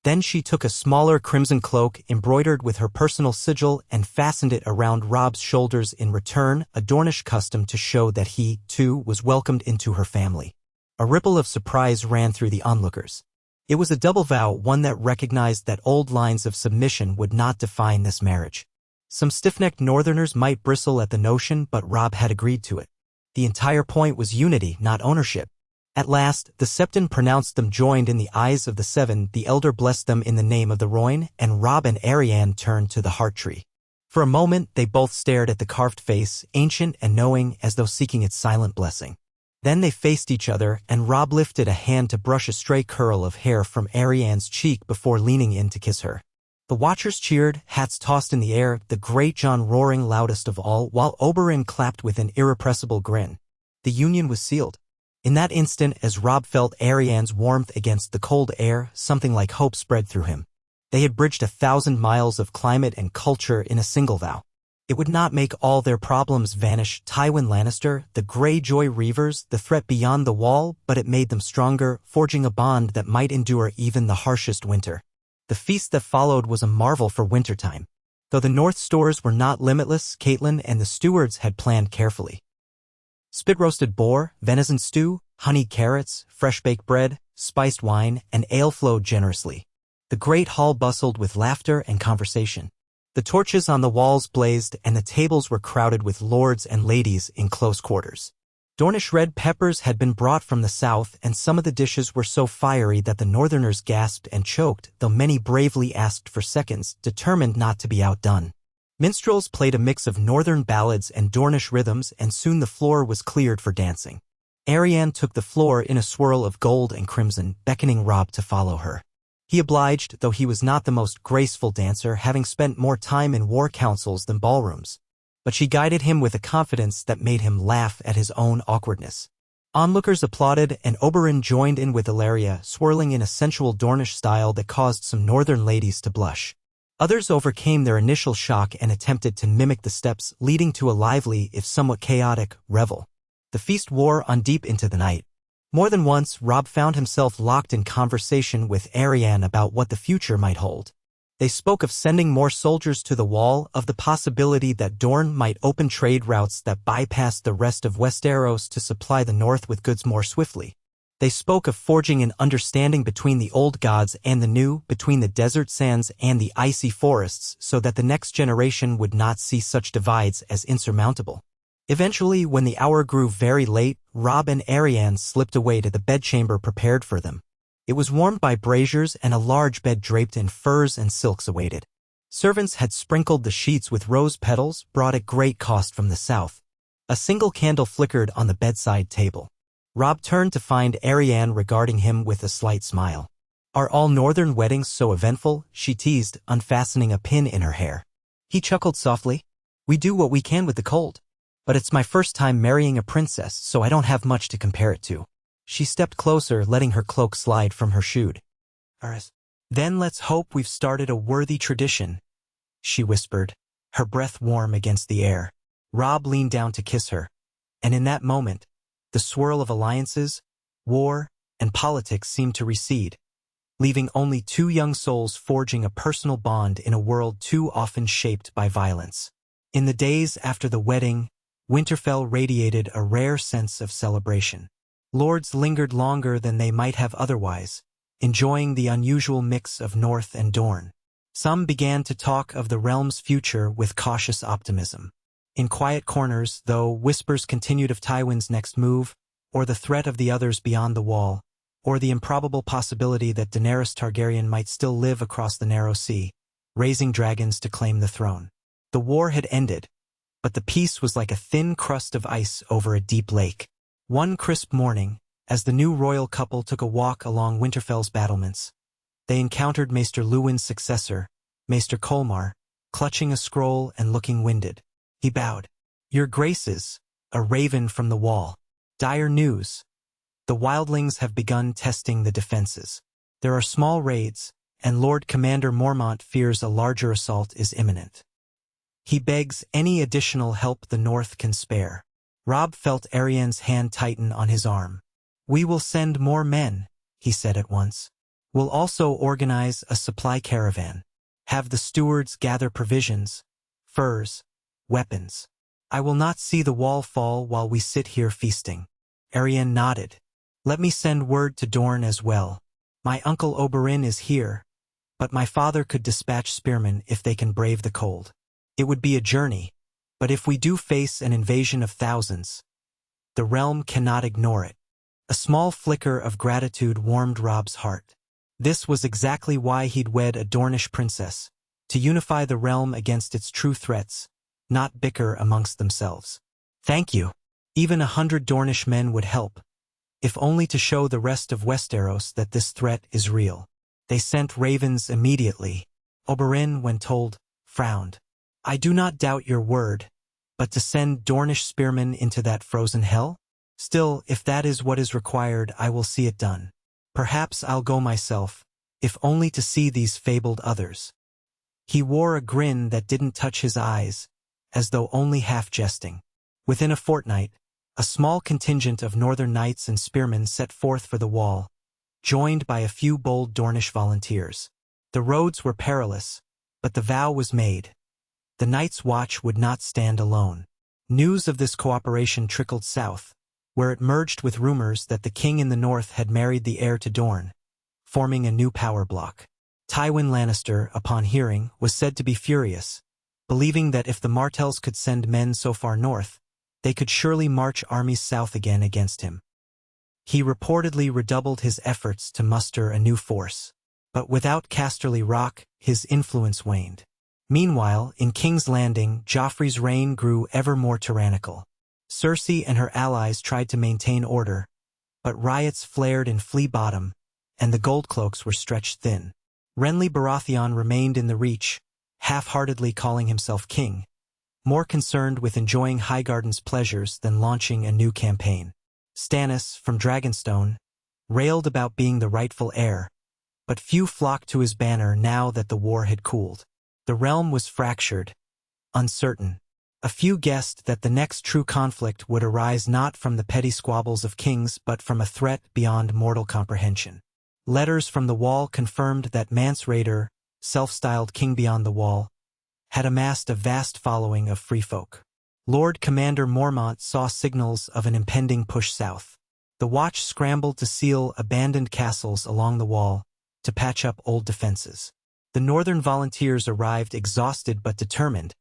Then she took a smaller crimson cloak embroidered with her personal sigil and fastened it around Robb's shoulders in return, a Dornish custom to show that he, too, was welcomed into her family. A ripple of surprise ran through the onlookers. It was a double vow, one that recognized that old lines of submission would not define this marriage. Some stiff-necked northerners might bristle at the notion, but Robb had agreed to it. The entire point was unity, not ownership. At last, the Septon pronounced them joined in the eyes of the Seven, the elder blessed them in the name of the Royne, and Robb and Arianne turned to the heart tree. For a moment, they both stared at the carved face, ancient and knowing, as though seeking its silent blessing. Then they faced each other, and Robb lifted a hand to brush a stray curl of hair from Arianne's cheek before leaning in to kiss her. The watchers cheered, hats tossed in the air, the great John roaring loudest of all, while Oberyn clapped with an irrepressible grin. The union was sealed. In that instant, as Robb felt Arianne's warmth against the cold air, something like hope spread through him. They had bridged 1,000 miles of climate and culture in a single vow. It would not make all their problems vanish, Tywin Lannister, the Greyjoy Reavers, the threat beyond the wall, but it made them stronger, forging a bond that might endure even the harshest winter. The feast that followed was a marvel for wintertime. Though the North stores were not limitless, Catelyn and the stewards had planned carefully. Spit-roasted boar, venison stew, honeyed carrots, fresh-baked bread, spiced wine, and ale flowed generously. The great hall bustled with laughter and conversation. The torches on the walls blazed, and the tables were crowded with lords and ladies in close quarters. Dornish red peppers had been brought from the south, and some of the dishes were so fiery that the northerners gasped and choked, though many bravely asked for seconds, determined not to be outdone. Minstrels played a mix of northern ballads and Dornish rhythms, and soon the floor was cleared for dancing. Arianne took the floor in a swirl of gold and crimson, beckoning Robb to follow her. He obliged, though he was not the most graceful dancer, having spent more time in war councils than ballrooms. But she guided him with a confidence that made him laugh at his own awkwardness. Onlookers applauded, and Oberyn joined in with Illyria, swirling in a sensual Dornish style that caused some northern ladies to blush. Others overcame their initial shock and attempted to mimic the steps, leading to a lively, if somewhat chaotic, revel. The feast wore on deep into the night. More than once, Robb found himself locked in conversation with Arianne about what the future might hold. They spoke of sending more soldiers to the wall, of the possibility that Dorne might open trade routes that bypassed the rest of Westeros to supply the north with goods more swiftly. They spoke of forging an understanding between the old gods and the new, between the desert sands and the icy forests, so that the next generation would not see such divides as insurmountable. Eventually, when the hour grew very late, Robb and Arianne slipped away to the bedchamber prepared for them. It was warmed by braziers, and a large bed draped in furs and silks awaited. Servants had sprinkled the sheets with rose petals, brought at great cost from the south. A single candle flickered on the bedside table. Robb turned to find Arianne regarding him with a slight smile. "Are all northern weddings so eventful?" she teased, unfastening a pin in her hair. He chuckled softly. "We do what we can with the cold. But it's my first time marrying a princess, so I don't have much to compare it to." She stepped closer, letting her cloak slide from her shoot. "Then let's hope we've started a worthy tradition," she whispered, her breath warm against the air. Robb leaned down to kiss her, and in that moment, the swirl of alliances, war, and politics seemed to recede, leaving only two young souls forging a personal bond in a world too often shaped by violence. In the days after the wedding, Winterfell radiated a rare sense of celebration. Lords lingered longer than they might have otherwise, enjoying the unusual mix of North and Dorne. Some began to talk of the realm's future with cautious optimism. In quiet corners, though, whispers continued of Tywin's next move, or the threat of the others beyond the wall, or the improbable possibility that Daenerys Targaryen might still live across the narrow sea, raising dragons to claim the throne. The war had ended, but the peace was like a thin crust of ice over a deep lake. One crisp morning, as the new royal couple took a walk along Winterfell's battlements, they encountered Maester Luwin's successor, Maester Colmar, clutching a scroll and looking winded. He bowed. "Your graces, a raven from the wall. Dire news. The wildlings have begun testing the defenses. There are small raids, and Lord Commander Mormont fears a larger assault is imminent. He begs any additional help the North can spare." Robb felt Arianne's hand tighten on his arm. "We will send more men," he said at once. "We'll also organize a supply caravan. Have the stewards gather provisions, furs, weapons. I will not see the wall fall while we sit here feasting." Arianne nodded. "Let me send word to Dorne as well. My uncle Oberyn is here, but my father could dispatch spearmen if they can brave the cold. It would be a journey, but if we do face an invasion of thousands, the realm cannot ignore it." A small flicker of gratitude warmed Robb's heart. This was exactly why he'd wed a Dornish princess, to unify the realm against its true threats, not bicker amongst themselves. "Thank you. Even 100 Dornish men would help, if only to show the rest of Westeros that this threat is real." They sent ravens immediately. Oberyn, when told, frowned. "I do not doubt your word, but to send Dornish spearmen into that frozen hell? Still, if that is what is required, I will see it done. Perhaps I'll go myself, if only to see these fabled others." He wore a grin that didn't touch his eyes, as though only half jesting. Within a fortnight, a small contingent of northern knights and spearmen set forth for the wall, joined by a few bold Dornish volunteers. The roads were perilous, but the vow was made. The Night's Watch would not stand alone. News of this cooperation trickled south, where it merged with rumors that the king in the north had married the heir to Dorne, forming a new power block. Tywin Lannister, upon hearing, was said to be furious, believing that if the Martells could send men so far north, they could surely march armies south again against him. He reportedly redoubled his efforts to muster a new force, but without Casterly Rock, his influence waned. Meanwhile, in King's Landing, Joffrey's reign grew ever more tyrannical. Cersei and her allies tried to maintain order, but riots flared in Flea Bottom, and the Goldcloaks were stretched thin. Renly Baratheon remained in the Reach, half-heartedly calling himself king, more concerned with enjoying Highgarden's pleasures than launching a new campaign. Stannis, from Dragonstone, railed about being the rightful heir, but few flocked to his banner now that the war had cooled. The realm was fractured, uncertain. A few guessed that the next true conflict would arise not from the petty squabbles of kings but from a threat beyond mortal comprehension. Letters from the Wall confirmed that Mance Rayder, self-styled King Beyond the Wall, had amassed a vast following of free folk. Lord Commander Mormont saw signals of an impending push south. The Watch scrambled to seal abandoned castles along the Wall, to patch up old defenses. The northern volunteers arrived exhausted but determined,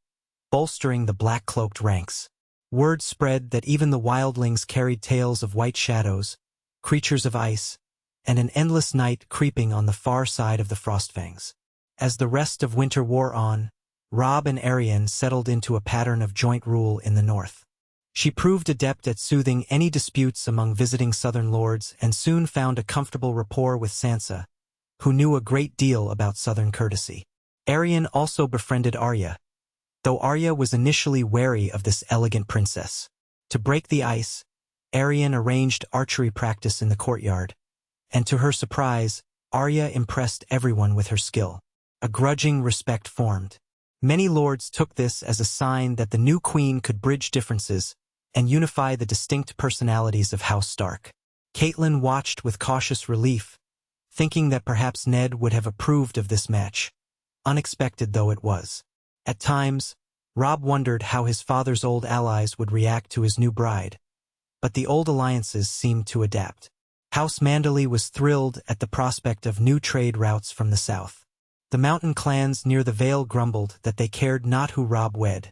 bolstering the black-cloaked ranks. Word spread that even the wildlings carried tales of white shadows, creatures of ice, and an endless night creeping on the far side of the Frostfangs. As the rest of winter wore on, Robb and Arianne settled into a pattern of joint rule in the north. She proved adept at soothing any disputes among visiting southern lords and soon found a comfortable rapport with Sansa, who knew a great deal about southern courtesy. Arianne also befriended Arya, though Arya was initially wary of this elegant princess. To break the ice, Arianne arranged archery practice in the courtyard, and to her surprise, Arya impressed everyone with her skill. A grudging respect formed. Many lords took this as a sign that the new queen could bridge differences and unify the distinct personalities of House Stark. Catelyn watched with cautious relief, thinking that perhaps Ned would have approved of this match, unexpected though it was. At times, Robb wondered how his father's old allies would react to his new bride, but the old alliances seemed to adapt. House Manderly was thrilled at the prospect of new trade routes from the south. The mountain clans near the Vale grumbled that they cared not who Robb wed,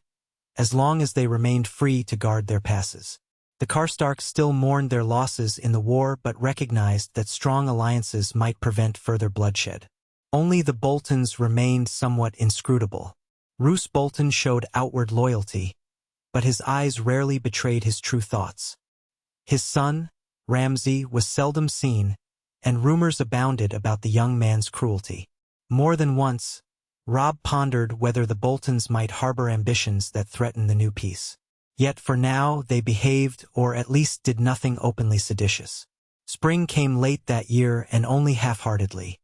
as long as they remained free to guard their passes. The Karstarks still mourned their losses in the war but recognized that strong alliances might prevent further bloodshed. Only the Boltons remained somewhat inscrutable. Roose Bolton showed outward loyalty, but his eyes rarely betrayed his true thoughts. His son, Ramsay, was seldom seen, and rumors abounded about the young man's cruelty. More than once, Robb pondered whether the Boltons might harbor ambitions that threatened the new peace. Yet for now they behaved, or at least did nothing openly seditious. Spring came late that year and only half-heartedly.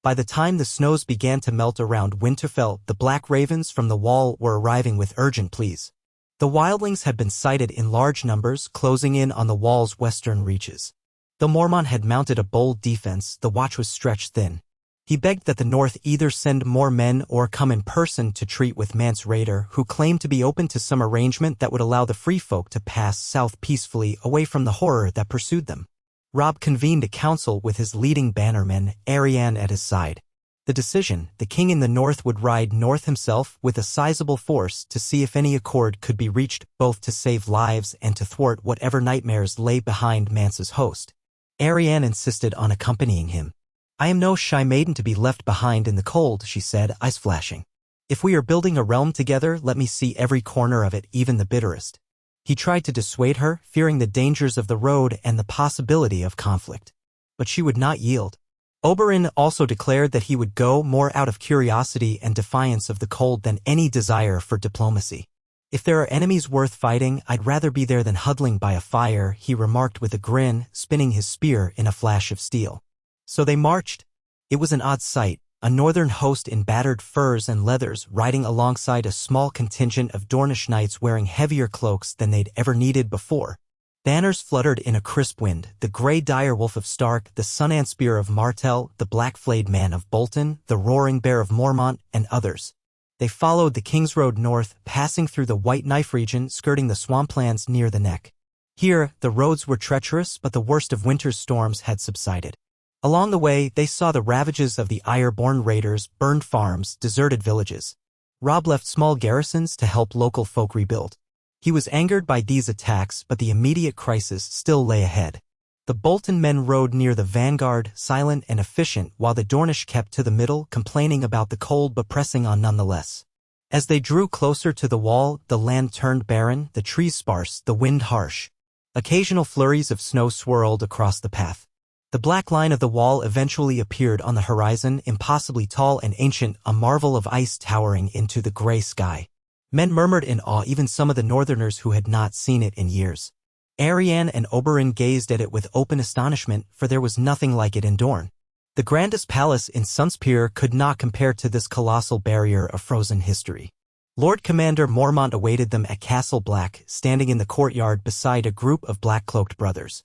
By the time the snows began to melt around Winterfell, the Black Ravens from the Wall were arriving with urgent pleas. The wildlings had been sighted in large numbers, closing in on the Wall's western reaches. Though Mormont had mounted a bold defense, the watch was stretched thin. He begged that the North either send more men or come in person to treat with Mance Rayder, who claimed to be open to some arrangement that would allow the free folk to pass south peacefully away from the horror that pursued them. Robb convened a council with his leading bannerman, Arianne, at his side. The decision, the king in the north would ride north himself with a sizable force to see if any accord could be reached, both to save lives and to thwart whatever nightmares lay behind Mance's host. Arianne insisted on accompanying him. "I am no shy maiden to be left behind in the cold," she said, eyes flashing. "If we are building a realm together, let me see every corner of it, even the bitterest." He tried to dissuade her, fearing the dangers of the road and the possibility of conflict. But she would not yield. Oberyn also declared that he would go more out of curiosity and defiance of the cold than any desire for diplomacy. "If there are enemies worth fighting, I'd rather be there than huddling by a fire," he remarked with a grin, spinning his spear in a flash of steel. So they marched. It was an odd sight, a northern host in battered furs and leathers riding alongside a small contingent of Dornish knights wearing heavier cloaks than they'd ever needed before. Banners fluttered in a crisp wind, the grey direwolf of Stark, the sun-ant spear of Martell, the black-flayed man of Bolton, the roaring bear of Mormont, and others. They followed the King's Road north, passing through the White Knife region, skirting the swamplands near the neck. Here, the roads were treacherous, but the worst of winter's storms had subsided. Along the way, they saw the ravages of the Iron-born raiders, burned farms, deserted villages. Robb left small garrisons to help local folk rebuild. He was angered by these attacks, but the immediate crisis still lay ahead. The Bolton men rode near the vanguard, silent and efficient, while the Dornish kept to the middle, complaining about the cold but pressing on nonetheless. As they drew closer to the wall, the land turned barren, the trees sparse, the wind harsh. Occasional flurries of snow swirled across the path. The black line of the wall eventually appeared on the horizon, impossibly tall and ancient, a marvel of ice towering into the gray sky. Men murmured in awe, even some of the northerners who had not seen it in years. Arianne and Oberyn gazed at it with open astonishment, for there was nothing like it in Dorne. The grandest palace in Sunspear could not compare to this colossal barrier of frozen history. Lord Commander Mormont awaited them at Castle Black, standing in the courtyard beside a group of black-cloaked brothers.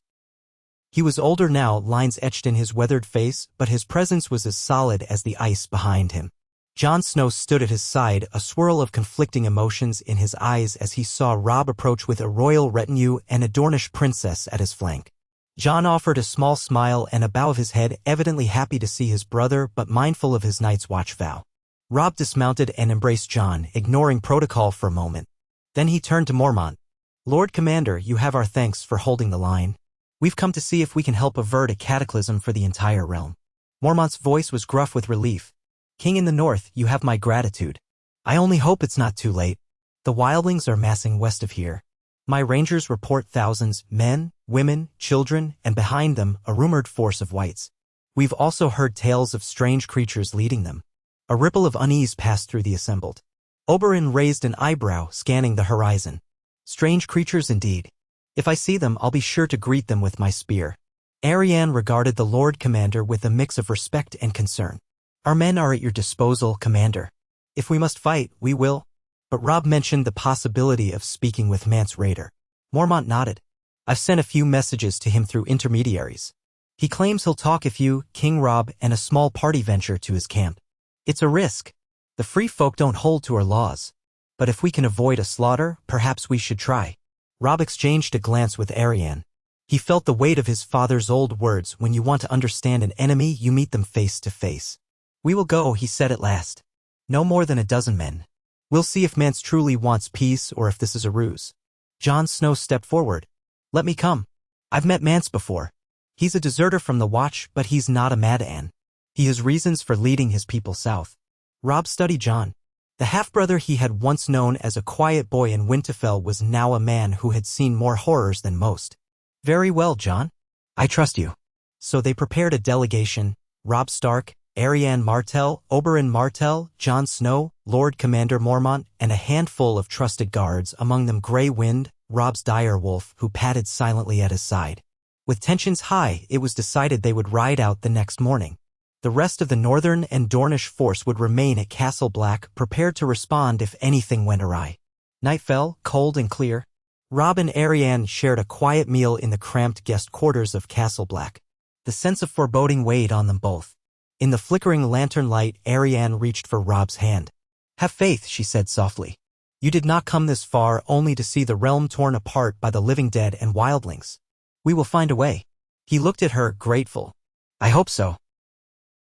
He was older now, lines etched in his weathered face, but his presence was as solid as the ice behind him. Jon Snow stood at his side, a swirl of conflicting emotions in his eyes as he saw Robb approach with a royal retinue and a Dornish princess at his flank. Jon offered a small smile and a bow of his head, evidently happy to see his brother but mindful of his Night's Watch vow. Robb dismounted and embraced Jon, ignoring protocol for a moment. Then he turned to Mormont. "Lord Commander, you have our thanks for holding the line. We've come to see if we can help avert a cataclysm for the entire realm." Mormont's voice was gruff with relief. "King in the north, you have my gratitude. I only hope it's not too late. The wildlings are massing west of here. My rangers report thousands, men, women, children, and behind them, a rumored force of whites. We've also heard tales of strange creatures leading them." A ripple of unease passed through the assembled. Oberyn raised an eyebrow, scanning the horizon. "Strange creatures indeed. If I see them, I'll be sure to greet them with my spear." Arianne regarded the Lord Commander with a mix of respect and concern. "Our men are at your disposal, Commander. If we must fight, we will." But Robb mentioned the possibility of speaking with Mance Rayder. Mormont nodded. "I've sent a few messages to him through intermediaries. He claims he'll talk if you, King Robb, and a small party venture to his camp. It's a risk. The free folk don't hold to our laws. But if we can avoid a slaughter, perhaps we should try." Robb exchanged a glance with Arianne. He felt the weight of his father's old words, "When you want to understand an enemy, you meet them face to face." "We will go," he said at last. "No more than a dozen men. We'll see if Mance truly wants peace or if this is a ruse." Jon Snow stepped forward. Let me come. I've met Mance before. He's a deserter from the Watch, but he's not a Mad-An. He has reasons for leading his people south. Robb studied Jon. The half-brother he had once known as a quiet boy in Winterfell was now a man who had seen more horrors than most. Very well, Jon. I trust you. So they prepared a delegation: Robb Stark, Arianne Martell, Oberyn Martell, Jon Snow, Lord Commander Mormont, and a handful of trusted guards, among them Grey Wind, Robb's dire wolf, who padded silently at his side. With tensions high, it was decided they would ride out the next morning. The rest of the Northern and Dornish force would remain at Castle Black, prepared to respond if anything went awry. Night fell, cold and clear. Robb and Arianne shared a quiet meal in the cramped guest quarters of Castle Black. The sense of foreboding weighed on them both. In the flickering lantern light, Arianne reached for Robb's hand. "Have faith," she said softly. "You did not come this far only to see the realm torn apart by the living dead and wildlings. We will find a way." He looked at her, grateful. "I hope so.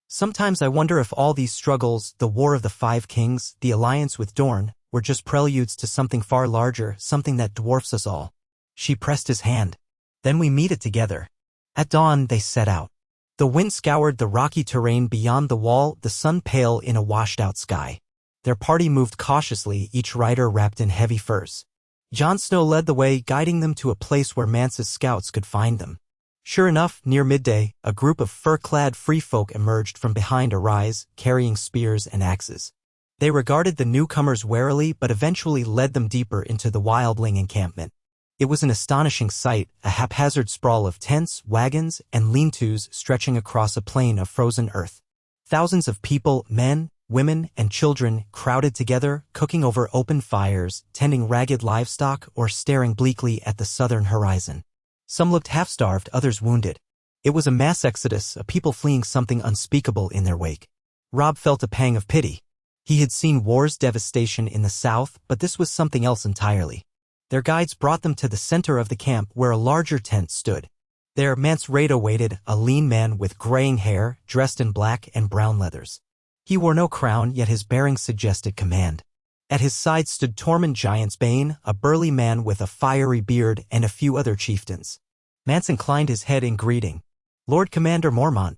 Sometimes I wonder if all these struggles, the War of the Five Kings, the alliance with Dorne, were just preludes to something far larger, something that dwarfs us all." She pressed his hand. "Then we meet it together." At dawn, they set out. The wind scoured the rocky terrain beyond the wall, the sun pale in a washed-out sky. Their party moved cautiously, each rider wrapped in heavy furs. Jon Snow led the way, guiding them to a place where Mance's scouts could find them. Sure enough, near midday, a group of fur-clad free folk emerged from behind a rise, carrying spears and axes. They regarded the newcomers warily but eventually led them deeper into the wildling encampment. It was an astonishing sight, a haphazard sprawl of tents, wagons, and lean-tos stretching across a plain of frozen earth. Thousands of people, men, women, and children, crowded together, cooking over open fires, tending ragged livestock, or staring bleakly at the southern horizon. Some looked half-starved, others wounded. It was a mass exodus, a people fleeing something unspeakable in their wake. Robb felt a pang of pity. He had seen war's devastation in the south, but this was something else entirely. Their guides brought them to the center of the camp where a larger tent stood. There, Mance Raido waited, a lean man with graying hair, dressed in black and brown leathers. He wore no crown, yet his bearing suggested command. At his side stood Tormund Giantsbane, a burly man with a fiery beard, and a few other chieftains. Mance inclined his head in greeting. "Lord Commander Mormont,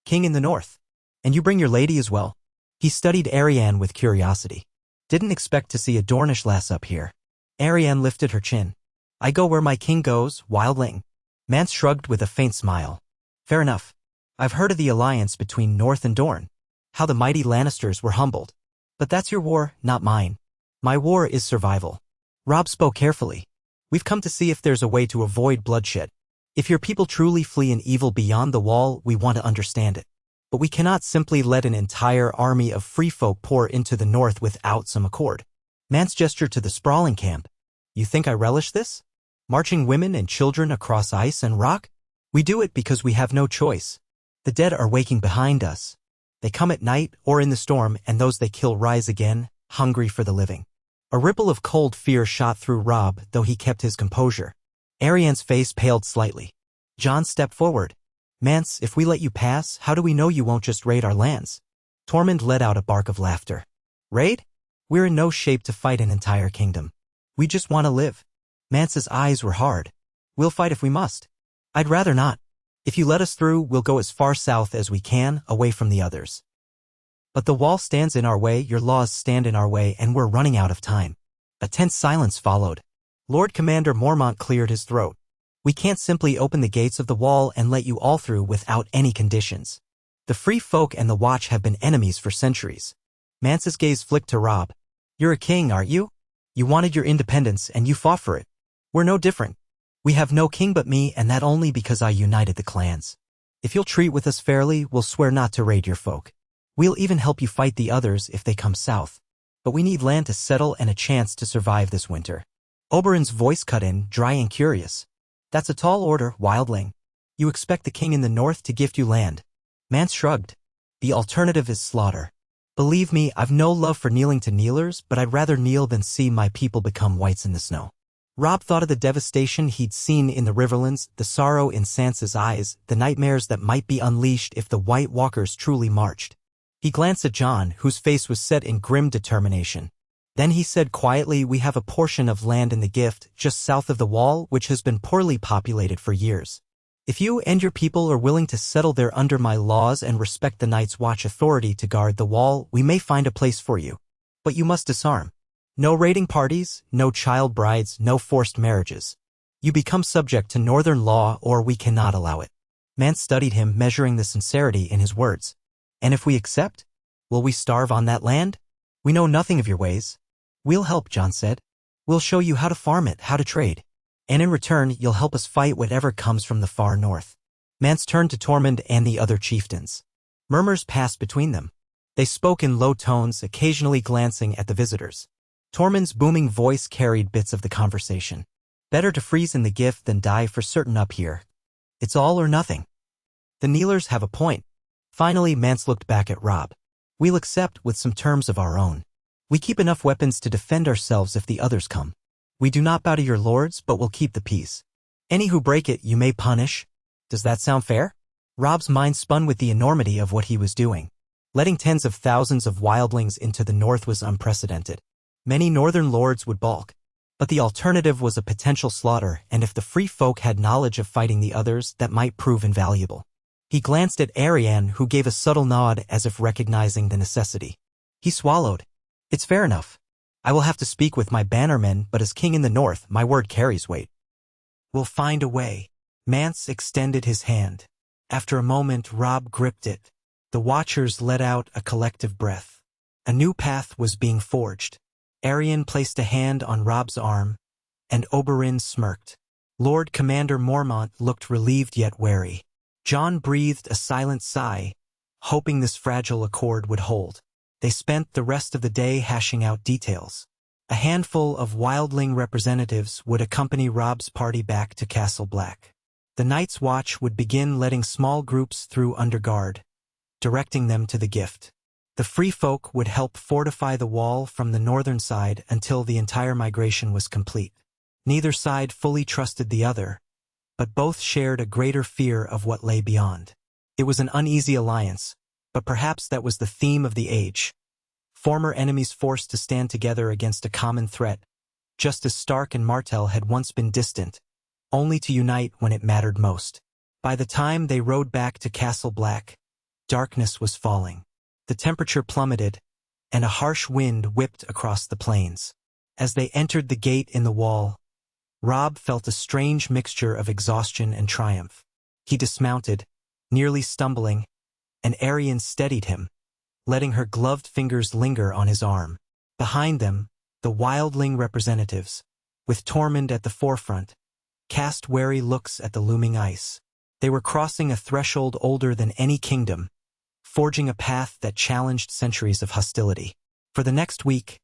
King in the North. And you bring your lady as well?" He studied Arianne with curiosity. "Didn't expect to see a Dornish lass up here." Arianne lifted her chin. "I go where my king goes, wildling." Mance shrugged with a faint smile. "Fair enough. I've heard of the alliance between North and Dorne, how the mighty Lannisters were humbled. But that's your war, not mine. My war is survival." Robb spoke carefully. "We've come to see if there's a way to avoid bloodshed. If your people truly flee an evil beyond the wall, we want to understand it. But we cannot simply let an entire army of free folk pour into the north without some accord." Mance gestured to the sprawling camp. "You think I relish this? Marching women and children across ice and rock? We do it because we have no choice. The dead are waking behind us. They come at night or in the storm, and those they kill rise again, hungry for the living." A ripple of cold fear shot through Robb, though he kept his composure. Arianne's face paled slightly. Jon stepped forward. "Mance, if we let you pass, how do we know you won't just raid our lands?" Tormund let out a bark of laughter. "Raid? We're in no shape to fight an entire kingdom. We just want to live." Mance's eyes were hard. "We'll fight if we must." "I'd rather not. If you let us through, we'll go as far south as we can, away from the others. But the wall stands in our way, your laws stand in our way, and we're running out of time." A tense silence followed. Lord Commander Mormont cleared his throat. "We can't simply open the gates of the wall and let you all through without any conditions. The free folk and the Watch have been enemies for centuries." Mance's gaze flicked to Robb. "You're a king, aren't you? You wanted your independence and you fought for it. We're no different. We have no king but me, and that only because I united the clans. If you'll treat with us fairly, we'll swear not to raid your folk. We'll even help you fight the others if they come south. But we need land to settle and a chance to survive this winter." Oberyn's voice cut in, dry and curious. "That's a tall order, wildling. You expect the king in the north to gift you land?" Mance shrugged. "The alternative is slaughter. Believe me, I've no love for kneeling to kneelers, but I'd rather kneel than see my people become whites in the snow." Robb thought of the devastation he'd seen in the Riverlands, the sorrow in Sansa's eyes, the nightmares that might be unleashed if the White Walkers truly marched. He glanced at Jon, whose face was set in grim determination. Then he said quietly, we have a portion of land in the gift just south of the wall which has been poorly populated for years. If you and your people are willing to settle there under my laws and respect the Night's Watch authority to guard the wall, we may find a place for you. But you must disarm. No raiding parties, no child brides, no forced marriages. You become subject to northern law or we cannot allow it. Man studied him, measuring the sincerity in his words. And if we accept, will we starve on that land? We know nothing of your ways. We'll help, Jon said. We'll show you how to farm it, how to trade. And in return, you'll help us fight whatever comes from the far north. Mance turned to Tormund and the other chieftains. Murmurs passed between them. They spoke in low tones, occasionally glancing at the visitors. Tormund's booming voice carried bits of the conversation. Better to freeze in the gift than die for certain up here. It's all or nothing. The kneelers have a point. Finally, Mance looked back at Robb. We'll accept with some terms of our own. We keep enough weapons to defend ourselves if the others come. We do not bow to your lords, but will keep the peace. Any who break it you may punish. Does that sound fair? Robb's mind spun with the enormity of what he was doing. Letting tens of thousands of wildlings into the north was unprecedented. Many northern lords would balk. But the alternative was a potential slaughter, and if the free folk had knowledge of fighting the others, that might prove invaluable. He glanced at Arianne, who gave a subtle nod as if recognizing the necessity. He swallowed. It's fair enough. I will have to speak with my bannermen, but as king in the north, my word carries weight. We'll find a way. Mance extended his hand. After a moment, Robb gripped it. The watchers let out a collective breath. A new path was being forged. Arianne placed a hand on Robb's arm, and Oberyn smirked. Lord Commander Mormont looked relieved yet wary. Jon breathed a silent sigh, hoping this fragile accord would hold. They spent the rest of the day hashing out details. A handful of wildling representatives would accompany Robb's party back to Castle Black. The Night's Watch would begin letting small groups through under guard, directing them to the gift. The free folk would help fortify the wall from the northern side until the entire migration was complete. Neither side fully trusted the other, but both shared a greater fear of what lay beyond. It was an uneasy alliance, but perhaps that was the theme of the age. Former enemies forced to stand together against a common threat, just as Stark and Martell had once been distant, only to unite when it mattered most. By the time they rode back to Castle Black, darkness was falling. The temperature plummeted, and a harsh wind whipped across the plains. As they entered the gate in the wall, Robb felt a strange mixture of exhaustion and triumph. He dismounted, nearly stumbling, and Arianne steadied him, letting her gloved fingers linger on his arm. Behind them, the wildling representatives, with Tormund at the forefront, cast wary looks at the looming ice. They were crossing a threshold older than any kingdom, forging a path that challenged centuries of hostility. For the next week,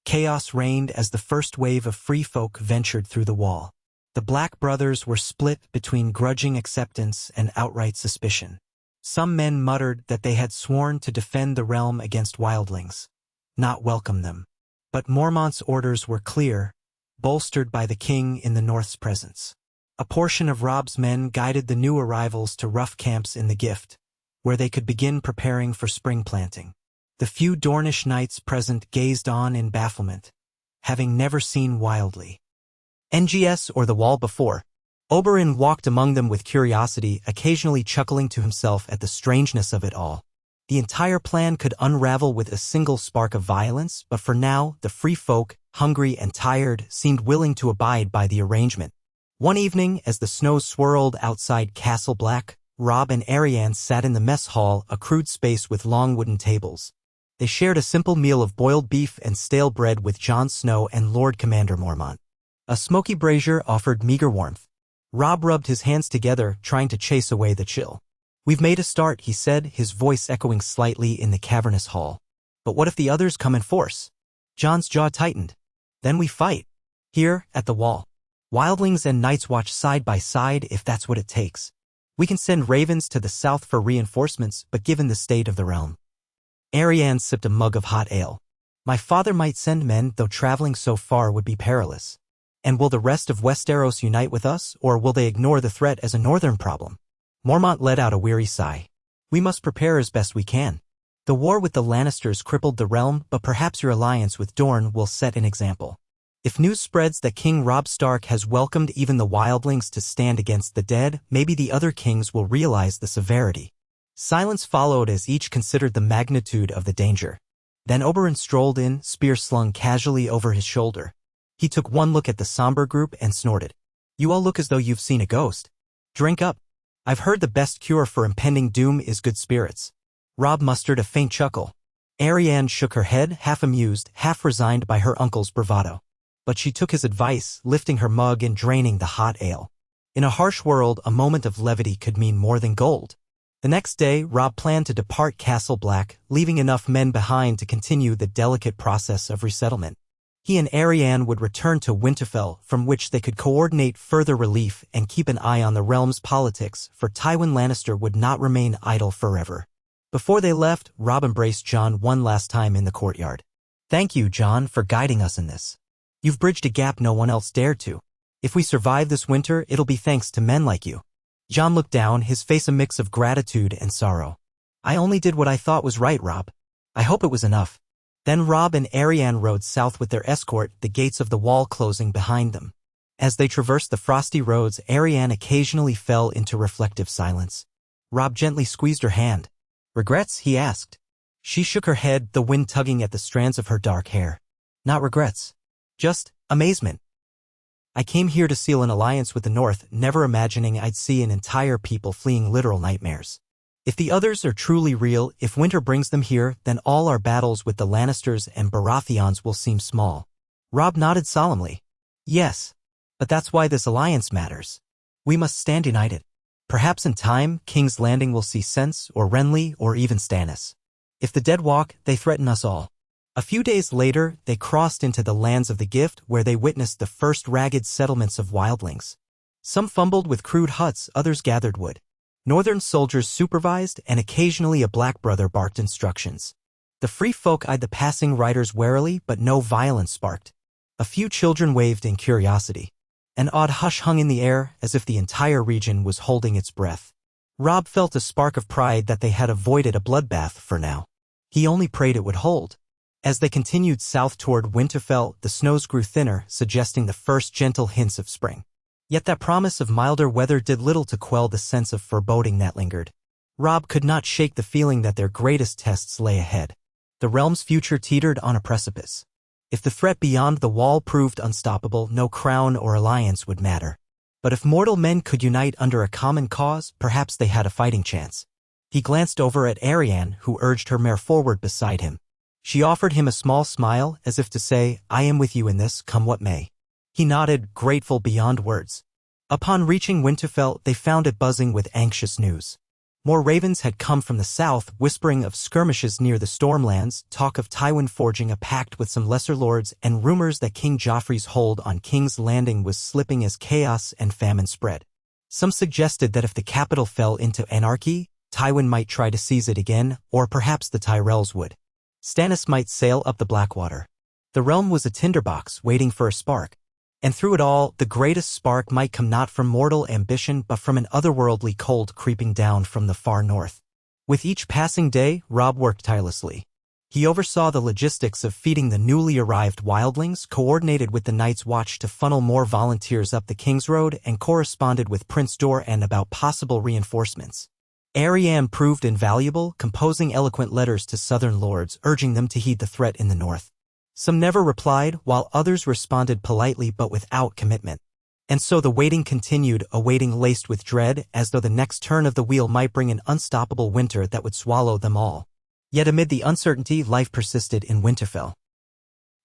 chaos reigned as the first wave of free folk ventured through the wall. The Black Brothers were split between grudging acceptance and outright suspicion. Some men muttered that they had sworn to defend the realm against wildlings, not welcome them. But Mormont's orders were clear, bolstered by the king in the North's presence. A portion of Robb's men guided the new arrivals to rough camps in the gift, where they could begin preparing for spring planting. The few Dornish knights present gazed on in bafflement, having never seen wildly NGS or the wall before. Oberyn walked among them with curiosity, occasionally chuckling to himself at the strangeness of it all. The entire plan could unravel with a single spark of violence, but for now, the free folk, hungry and tired, seemed willing to abide by the arrangement. One evening, as the snow swirled outside Castle Black, Robb and Arianne sat in the mess hall, a crude space with long wooden tables. They shared a simple meal of boiled beef and stale bread with Jon Snow and Lord Commander Mormont. A smoky brazier offered meager warmth. Robb rubbed his hands together, trying to chase away the chill. "We've made a start," he said, his voice echoing slightly in the cavernous hall. "But what if the others come in force?" Jon's jaw tightened. "Then we fight. Here, at the wall. Wildlings and Night's Watch side by side if that's what it takes. We can send ravens to the south for reinforcements, but given the state of the realm." Arianne sipped a mug of hot ale. "My father might send men, though traveling so far would be perilous. And will the rest of Westeros unite with us, or will they ignore the threat as a northern problem?" Mormont let out a weary sigh. "We must prepare as best we can. The war with the Lannisters crippled the realm, but perhaps your alliance with Dorne will set an example. If news spreads that King Robb Stark has welcomed even the wildlings to stand against the dead, maybe the other kings will realize the severity. Silence followed as each considered the magnitude of the danger. Then Oberyn strolled in, spear slung casually over his shoulder. He took one look at the somber group and snorted. You all look as though you've seen a ghost. Drink up. I've heard the best cure for impending doom is good spirits. Robb mustered a faint chuckle. Arianne shook her head, half amused, half resigned by her uncle's bravado. But she took his advice, lifting her mug and draining the hot ale. In a harsh world, a moment of levity could mean more than gold. The next day, Robb planned to depart Castle Black, leaving enough men behind to continue the delicate process of resettlement. He and Arianne would return to Winterfell, from which they could coordinate further relief and keep an eye on the realm's politics, for Tywin Lannister would not remain idle forever. Before they left, Robb embraced Jon one last time in the courtyard. Thank you, Jon, for guiding us in this. You've bridged a gap no one else dared to. If we survive this winter, it'll be thanks to men like you. Jon looked down, his face a mix of gratitude and sorrow. I only did what I thought was right, Robb. I hope it was enough. Then Robb and Arianne rode south with their escort, the gates of the wall closing behind them. As they traversed the frosty roads, Arianne occasionally fell into reflective silence. Robb gently squeezed her hand. Regrets? He asked. She shook her head, the wind tugging at the strands of her dark hair. Not regrets. Just amazement. I came here to seal an alliance with the North, never imagining I'd see an entire people fleeing literal nightmares. If the others are truly real, if winter brings them here, then all our battles with the Lannisters and Baratheons will seem small. Robb nodded solemnly. Yes. But that's why this alliance matters. We must stand united. Perhaps in time, King's Landing will see sense, or Renly, or even Stannis. If the dead walk, they threaten us all. A few days later, they crossed into the lands of the Gift, where they witnessed the first ragged settlements of wildlings. Some fumbled with crude huts, others gathered wood. Northern soldiers supervised, and occasionally a black brother barked instructions. The free folk eyed the passing riders warily, but no violence sparked. A few children waved in curiosity. An odd hush hung in the air, as if the entire region was holding its breath. Robb felt a spark of pride that they had avoided a bloodbath for now. He only prayed it would hold. As they continued south toward Winterfell, the snows grew thinner, suggesting the first gentle hints of spring. Yet that promise of milder weather did little to quell the sense of foreboding that lingered. Robb could not shake the feeling that their greatest tests lay ahead. The realm's future teetered on a precipice. If the threat beyond the wall proved unstoppable, no crown or alliance would matter. But if mortal men could unite under a common cause, perhaps they had a fighting chance. He glanced over at Arianne, who urged her mare forward beside him. She offered him a small smile, as if to say, I am with you in this, come what may. He nodded, grateful beyond words. Upon reaching Winterfell, they found it buzzing with anxious news. More ravens had come from the south, whispering of skirmishes near the Stormlands, talk of Tywin forging a pact with some lesser lords, and rumors that King Joffrey's hold on King's Landing was slipping as chaos and famine spread. Some suggested that if the capital fell into anarchy, Tywin might try to seize it again, or perhaps the Tyrells would. Stannis might sail up the Blackwater. The realm was a tinderbox waiting for a spark. And through it all, the greatest spark might come not from mortal ambition but from an otherworldly cold creeping down from the far north. With each passing day, Robb worked tirelessly. He oversaw the logistics of feeding the newly arrived wildlings, coordinated with the Night's Watch to funnel more volunteers up the King's Road, and corresponded with Prince Dorne about possible reinforcements. Arianne proved invaluable, composing eloquent letters to southern lords, urging them to heed the threat in the north. Some never replied, while others responded politely but without commitment. And so the waiting continued, a waiting laced with dread, as though the next turn of the wheel might bring an unstoppable winter that would swallow them all. Yet amid the uncertainty, life persisted in Winterfell.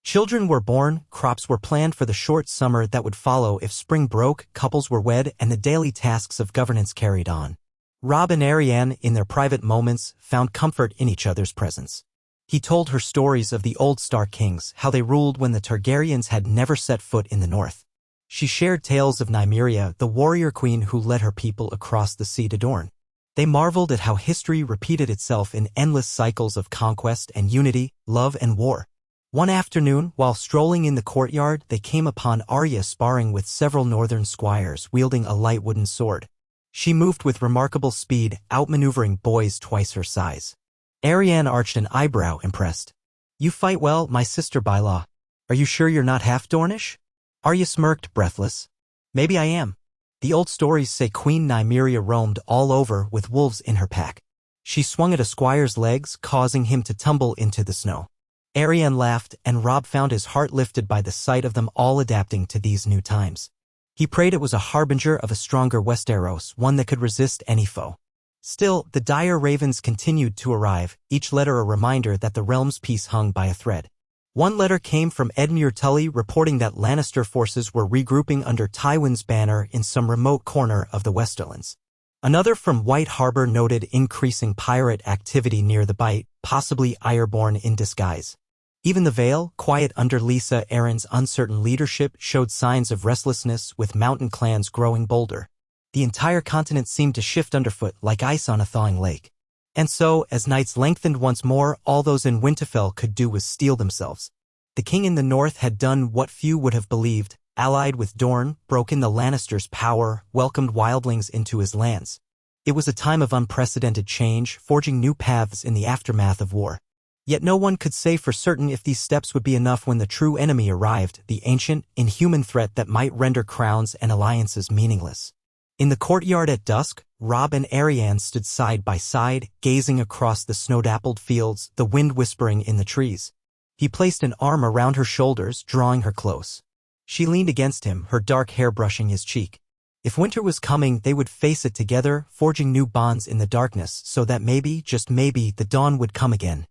Children were born, crops were planned for the short summer that would follow if spring broke, couples were wed, and the daily tasks of governance carried on. Robb and Arianne, in their private moments, found comfort in each other's presence. He told her stories of the old Stark kings, how they ruled when the Targaryens had never set foot in the north. She shared tales of Nymeria, the warrior queen who led her people across the sea to Dorne. They marveled at how history repeated itself in endless cycles of conquest and unity, love and war. One afternoon, while strolling in the courtyard, they came upon Arya sparring with several northern squires wielding a light wooden sword. She moved with remarkable speed, outmaneuvering boys twice her size. Arianne arched an eyebrow, impressed. You fight well, my sister by law. Are you sure you're not half Dornish? Arya smirked, breathless. Maybe I am. The old stories say Queen Nymeria roamed all over with wolves in her pack. She swung at a squire's legs, causing him to tumble into the snow. Arianne laughed, and Robb found his heart lifted by the sight of them all adapting to these new times. He prayed it was a harbinger of a stronger Westeros, one that could resist any foe. Still, the dire ravens continued to arrive, each letter a reminder that the realm's peace hung by a thread. One letter came from Edmure Tully reporting that Lannister forces were regrouping under Tywin's banner in some remote corner of the Westerlands. Another from White Harbor noted increasing pirate activity near the Bight, possibly Ironborn in disguise. Even the Vale, quiet under Lysa Arryn's uncertain leadership, showed signs of restlessness, with mountain clans growing bolder. The entire continent seemed to shift underfoot like ice on a thawing lake. And so, as nights lengthened once more, all those in Winterfell could do was steel themselves. The king in the north had done what few would have believed, allied with Dorne, broken the Lannisters' power, welcomed wildlings into his lands. It was a time of unprecedented change, forging new paths in the aftermath of war. Yet no one could say for certain if these steps would be enough when the true enemy arrived, the ancient, inhuman threat that might render crowns and alliances meaningless. In the courtyard at dusk, Robb and Arianne stood side by side, gazing across the snow-dappled fields, the wind whispering in the trees. He placed an arm around her shoulders, drawing her close. She leaned against him, her dark hair brushing his cheek. If winter was coming, they would face it together, forging new bonds in the darkness so that maybe, just maybe, the dawn would come again.